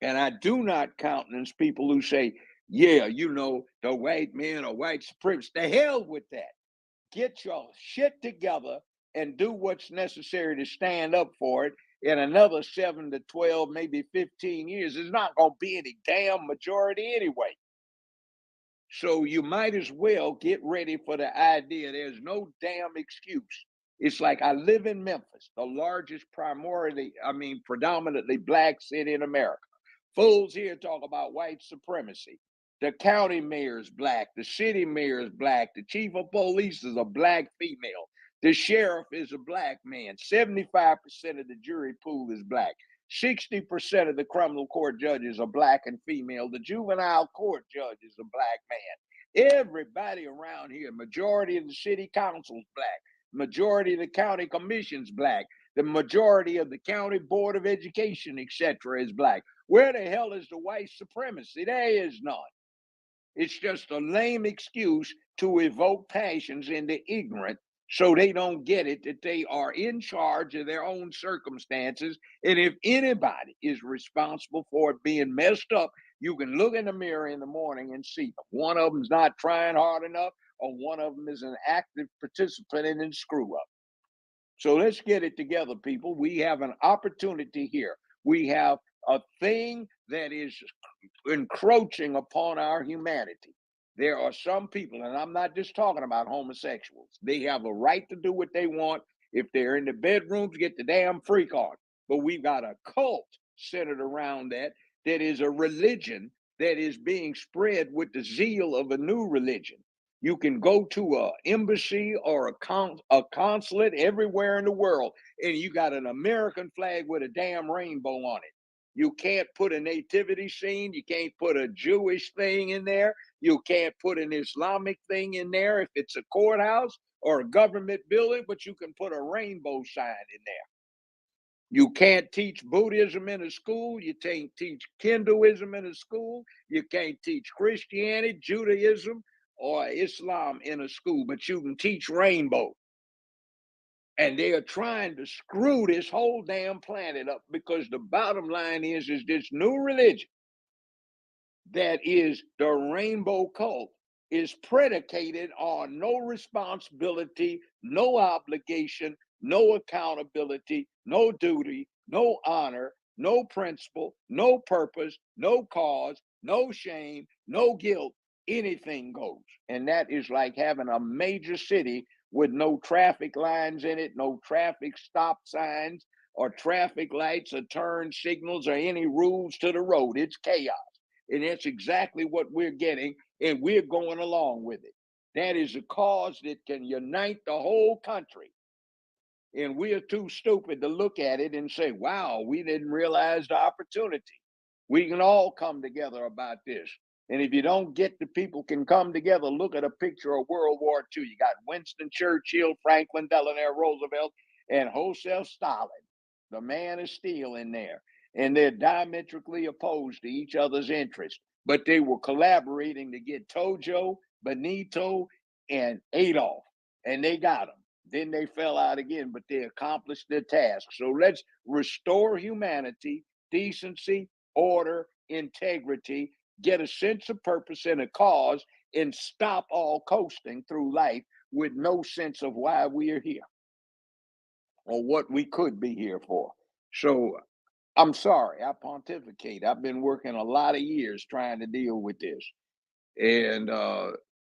And I do not countenance people who say, yeah, you know, the white men or white supremacists. The hell with that. Get your shit together and do what's necessary to stand up for it. In another 7 to 12, maybe 15 years, there's not going to be any damn majority anyway. So you might as well get ready for the idea there's no damn excuse. It's like I live in Memphis, the largest predominantly black city in America. Fools here talk about white supremacy. The county mayor is black. The city mayor is black. The chief of police is a black female. The sheriff is a black man. 75% of the jury pool is black. 60% of the criminal court judges are black and female. The juvenile court judge is a black man. Everybody around here, majority of the city council is black. Majority of the county commission's black. The majority of the county board of education, etc., is black. Where the hell is the white supremacy? There is none. It's just a lame excuse to evoke passions in the ignorant so they don't get it that they are in charge of their own circumstances. And if anybody is responsible for it being messed up, you can look in the mirror in the morning and see one of them's not trying hard enough or one of them is an active participant in a screw up. So let's get it together, people. We have an opportunity here. We have a thing that is encroaching upon our humanity. There are some people, and I'm not just talking about homosexuals, they have a right to do what they want. If they're in the bedrooms, get the damn freak on. But we've got a cult centered around that, that is a religion that is being spread with the zeal of a new religion. You can go to an embassy or a consulate everywhere in the world, and you got an American flag with a damn rainbow on it. You can't put a nativity scene. You can't put a Jewish thing in there. You can't put an Islamic thing in there if it's a courthouse or a government building, but you can put a rainbow sign in there. You can't teach Buddhism in a school. You can't teach Hinduism in a school. You can't teach Christianity, Judaism, or Islam in a school, but you can teach rainbow. And they are trying to screw this whole damn planet up, because the bottom line is this new religion that is the rainbow cult is predicated on no responsibility, no obligation, no accountability, no duty, no honor, no principle, no purpose, no cause, no shame, no guilt. Anything goes. And that is like having a major city with no traffic lines in it, no traffic stop signs or traffic lights or turn signals or any rules to the road. It's chaos. And that's exactly what we're getting, and we're going along with it. That is a cause that can unite the whole country. And we're too stupid to look at it and say, wow, we didn't realize the opportunity. We can all come together about this. And if you don't get the people can come together, look at a picture of World War II. You got Winston Churchill, Franklin Delano Roosevelt, and Joseph Stalin, the man of steel in there. And they're diametrically opposed to each other's interests, but they were collaborating to get Tojo, Benito, and Adolf, and they got them. Then they fell out again, but they accomplished their task. So let's restore humanity, decency, order, integrity, get a sense of purpose and a cause, and stop all coasting through life with no sense of why we are here or what we could be here for. So I'm sorry, I pontificate. I've been working a lot of years trying to deal with this. And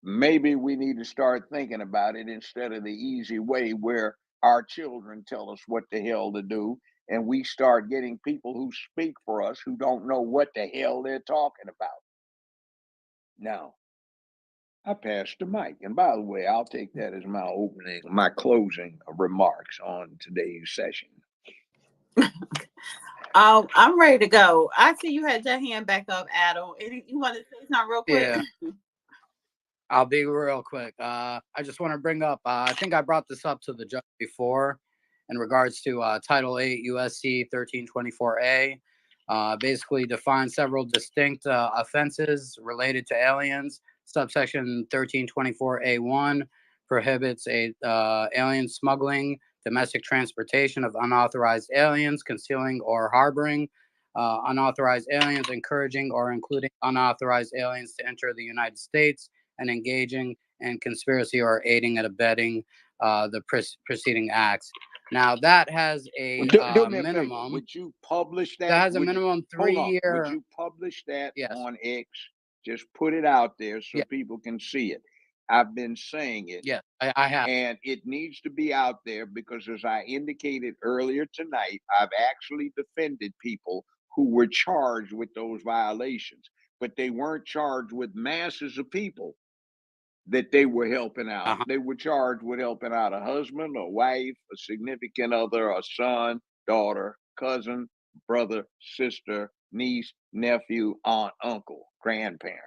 maybe we need to start thinking about it instead of the easy way where our children tell us what the hell to do. And we start getting people who speak for us who don't know what the hell they're talking about. Now, I passed the mic. And by the way, I'll take that as my closing remarks on today's session. I'm ready to go. I see you had your hand back up, Adam. You want to say something real quick? Yeah. I'll be real quick. I just want to bring up, I think I brought this up to the judge before in regards to Title 8 USC 1324A. Basically defines several distinct offenses related to aliens. Subsection 1324A1 prohibits alien smuggling, domestic transportation of unauthorized aliens, concealing or harboring unauthorized aliens, encouraging or including unauthorized aliens to enter the United States, and engaging in conspiracy or aiding and abetting the preceding acts. Now that has a minimum. Would you publish that? That has a minimum 3-year. Would you publish that Yes. on X? Just put it out there so Yeah. people can see it. I've been saying it. Yes, I have. And it needs to be out there because, as I indicated earlier tonight, I've actually defended people who were charged with those violations, but they weren't charged with masses of people that they were helping out. Uh-huh. They were charged with helping out a husband, a wife, a significant other, a son, daughter, cousin, brother, sister, niece, nephew, aunt, uncle, grandparent.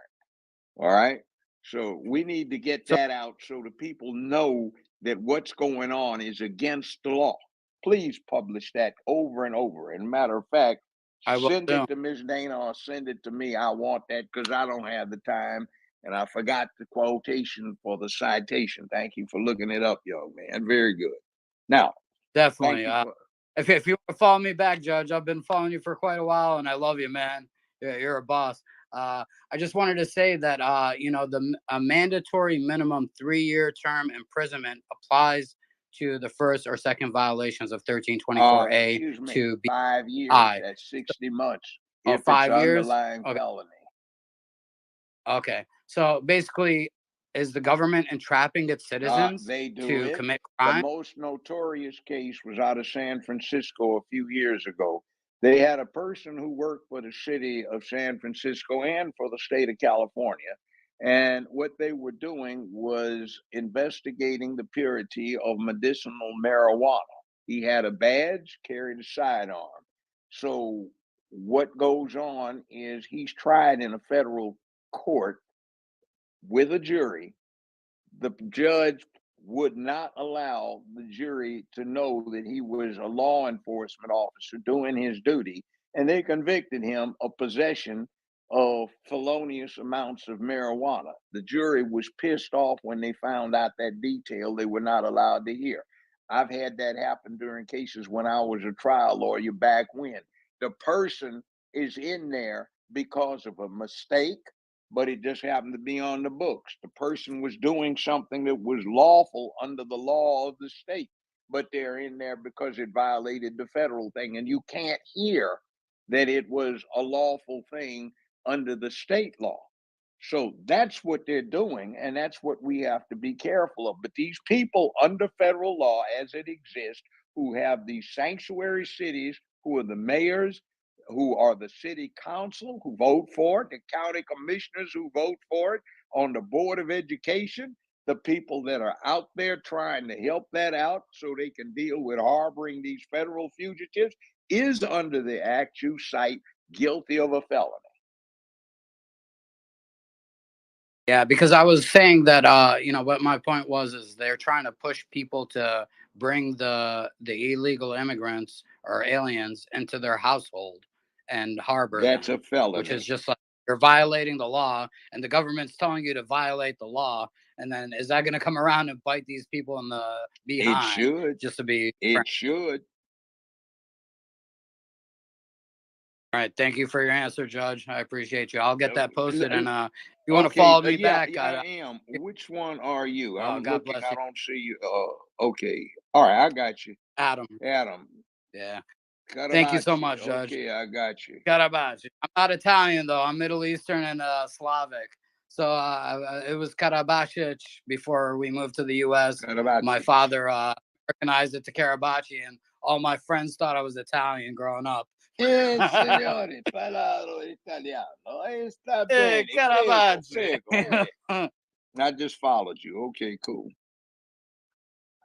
All right. So we need to get that out so the people know that what's going on is against the law. Please publish that over and over. And matter of fact, send it to Ms. Dana or send it to me. I want that because I don't have the time. And I forgot the quotation for the citation. Thank you for looking it up, young man. Very good. Now, definitely. If you want to follow me back, Judge, I've been following you for quite a while, and I love you, man. You're a boss. I just wanted to say that a mandatory minimum 3-year term imprisonment applies to the first or second violations of 1324A Excuse me, to be 5 years. I. That's 60 months. Oh, If it's 5 years? underlying Okay. felony. Okay. So basically, is the government entrapping its citizens They do to it. commit The crime? most notorious case was out of San Francisco a few years ago. They had a person who worked for the city of San Francisco and for the state of California. And what they were doing was investigating the purity of medicinal marijuana. He had a badge, carried a sidearm. So what goes on is he's tried in a federal court with a jury. The judge would not allow the jury to know that he was a law enforcement officer doing his duty, and they convicted him of possession of felonious amounts of marijuana. The jury was pissed off when they found out that detail they were not allowed to hear. I've had that happen during cases when I was a trial lawyer back when. The person is in there because of a mistake, but it just happened to be on the books. The person was doing something that was lawful under the law of the state, but they're in there because it violated the federal thing. And you can't hear that it was a lawful thing under the state law. So that's what they're doing, and that's what we have to be careful of. But these people under federal law as it exists, who have these sanctuary cities, who are the mayors, who are the city council who vote for it, the county commissioners who vote for it, on the board of education, the people that are out there trying to help that out so they can deal with harboring these federal fugitives, is under the act you cite guilty of a felony. Yeah, because I was saying that what my point was is they're trying to push people to bring the illegal immigrants or aliens into their household and harbor That's them, a felony. which is just like you're violating the law, and the government's telling you to violate the law. And then is that going to come around and bite these people in the behind? It should. Just to be It should. All right. Thank you for your answer, Judge. I appreciate you. I'll get that posted. And if you Okay, want to follow me yeah, back, I am. Which one are you? I'm God looking. bless I you. don't see you. Okay. All right, I got you. Adam. Yeah. Thank you so much, Judge. Okay, I got you. Karabachi. I'm not Italian though. I'm Middle Eastern and Slavic. So it was Karabacic before we moved to the U.S. Karabacic. My father recognized it to Karabaci, and all my friends thought I was Italian growing up. Signore, parlano italiano. Sta bene. Karabaci. Prego. I just followed you. Okay, cool.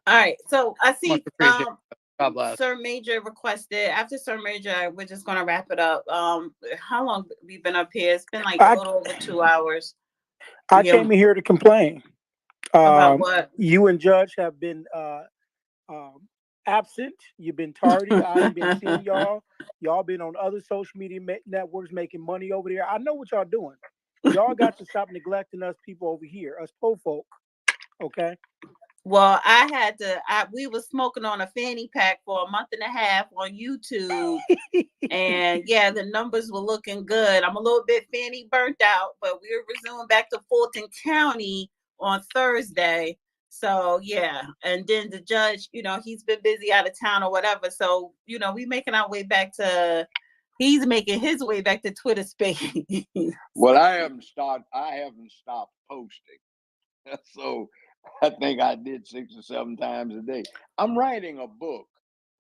All right. So I see Much appreciated. God bless. Sir Major requested. After Sir Major, we're just gonna wrap it up. How long we been up here? It's been like a little over 2 hours. I came in here to complain. About what? You and Judge have been absent. You've been tardy. I ain't been seeing y'all. Y'all been on other social media networks making money over there. I know what y'all doing. Y'all got to stop neglecting us people over here, us po folk. Okay. Well, we were smoking on a fanny pack for a month and a half on YouTube. And yeah, the numbers were looking good. I'm a little bit fanny burnt out, but we're resuming back to Fulton County on Thursday. So yeah, and then the judge, he's been busy out of town or whatever. So, we making our way back to, he's making his way back to Twitter space. Well, I haven't stopped posting. So I think I did 6 or 7 times a day. I'm writing a book.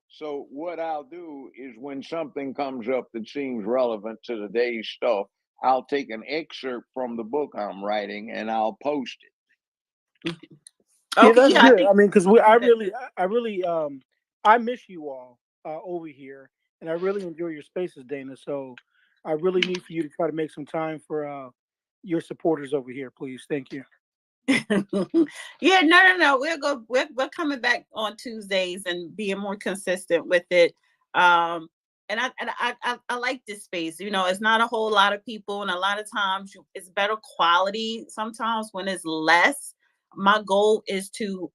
So what I'll do is when something comes up that seems relevant to today's stuff, I'll take an excerpt from the book I'm writing and I'll post it. Yeah, that's good. I mean, because I really I miss you all over here, and I really enjoy your spaces, Dana. So I really need for you to try to make some time for your supporters over here, please. Thank you. Yeah, no. We're coming back on Tuesdays and being more consistent with it. And I like this space. It's not a whole lot of people, and a lot of times it's better quality. Sometimes when it's less, my goal is to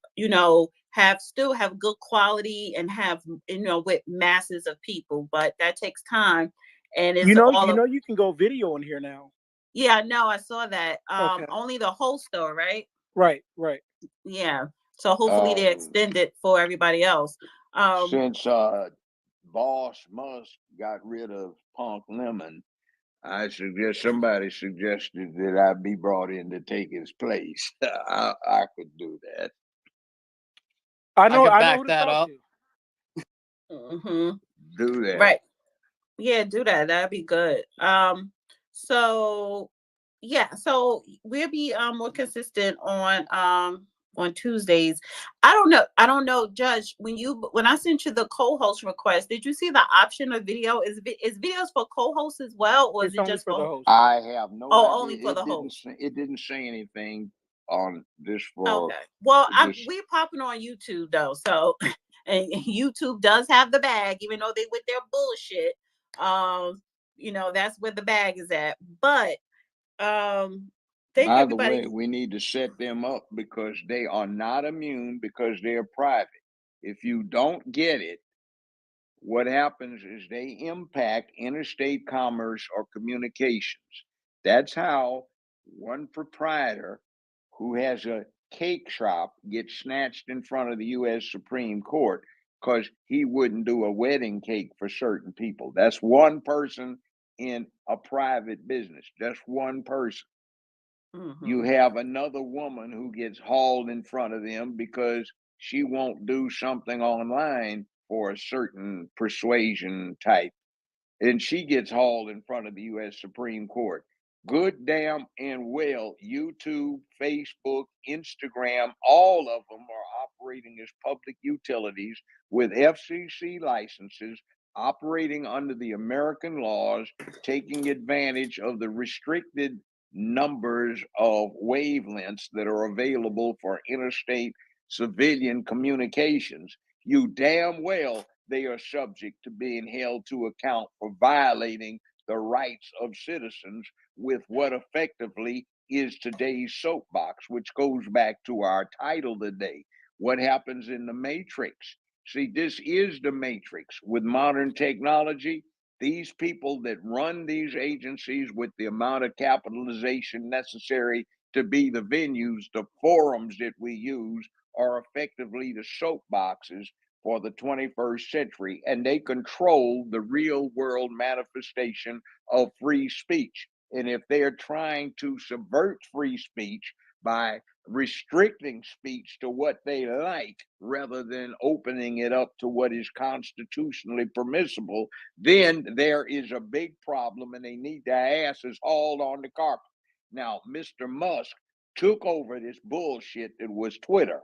still have good quality and have with masses of people, but that takes time. And it's you can go video in here now. Yeah, no, I saw that. Okay. Only the host though, right? Right. Yeah. So hopefully they extend it for everybody else. Since Boss Musk got rid of Punk Lemon, somebody suggested that I be brought in to take his place. I could do that. I know back who to that talk up. To. Do that. Right. Yeah, do that. That'd be good. So yeah, so we'll be more consistent on Tuesdays. I don't know, Judge, when I sent you the co-host request, did you see the option of video? Is videos for co-hosts as well, or it's is it only just for the for host. I have no idea. only for the host? It didn't say anything on this for. Okay. Well, we popping on YouTube though, so and YouTube does have the bag, even though they with their bullshit. That's where the bag is at. But thank By everybody. the way, we need to set them up because they are not immune because they're private. If you don't get it, what happens is they impact interstate commerce or communications. That's how one proprietor who has a cake shop gets snatched in front of the U.S. Supreme Court because he wouldn't do a wedding cake for certain people. That's one person in a private business, just one person. Mm-hmm. You have another woman who gets hauled in front of them because she won't do something online for a certain persuasion type, and she gets hauled in front of the U.S. Supreme Court. Good damn and well, YouTube, Facebook, Instagram, all of them are operating as public utilities with FCC licenses, operating under the American laws, taking advantage of the restricted numbers of wavelengths that are available for interstate civilian communications. You damn well they are subject to being held to account for violating the rights of citizens with what effectively is today's soapbox, which goes back to our title today. What happens in the Matrix? See, this is the Matrix. With modern technology, these people that run these agencies with the amount of capitalization necessary to be the venues, the forums that we use are effectively the soapboxes for the 21st century, and they control the real world manifestation of free speech. And if they're trying to subvert free speech by restricting speech to what they like rather than opening it up to what is constitutionally permissible, then there is a big problem and they need their asses hauled on the carpet. Now, Mr. Musk took over this bullshit that was Twitter.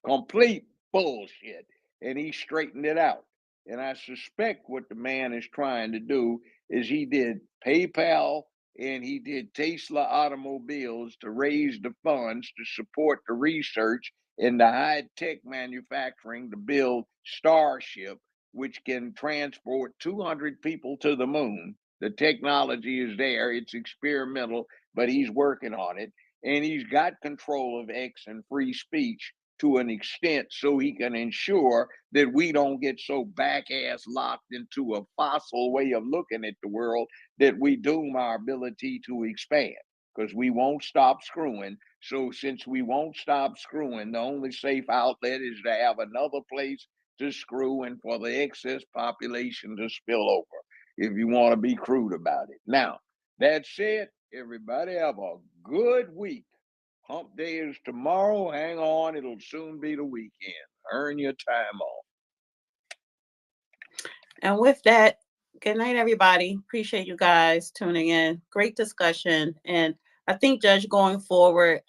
Complete bullshit. And he straightened it out. And I suspect what the man is trying to do is he did PayPal and he did Tesla automobiles to raise the funds to support the research in the high-tech manufacturing to build Starship, which can transport 200 people to the moon. The technology is there. It's experimental, but he's working on it. And he's got control of X and free speech to an extent so he can ensure that we don't get so back-ass locked into a fossil way of looking at the world that we doom our ability to expand because we won't stop screwing. So since we won't stop screwing, the only safe outlet is to have another place to screw and for the excess population to spill over, if you want to be crude about it. Now, that said, everybody have a good week. Hump day is tomorrow. Hang on, it'll soon be the weekend. Earn your time off. And with that, good night, everybody. Appreciate you guys tuning in. Great discussion. And I think, Judge, going forward,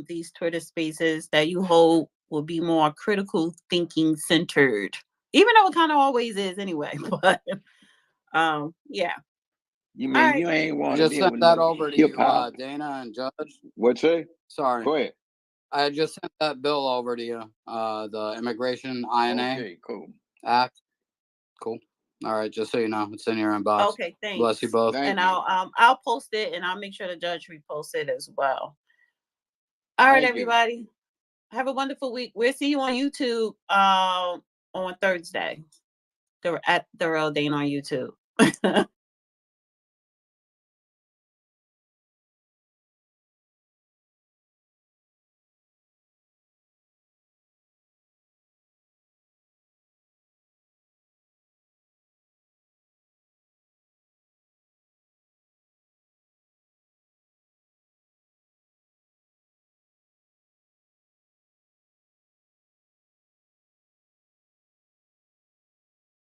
these Twitter spaces that you hold will be more critical thinking centered, even though it kind of always is anyway. But yeah. You mean you ain't want to just sent that over to you, Dana and Judge. What's that? Sorry. Go ahead. I just sent that bill over to you. The Immigration INA Okay, cool. Act. Cool. All right, just so you know, it's in your inbox. Okay, thanks. Bless you both. And I'll post it and I'll make sure the judge reposts it as well. All right, everybody. Have a wonderful week. We'll see you on YouTube on Thursday. At the Real Dane on YouTube.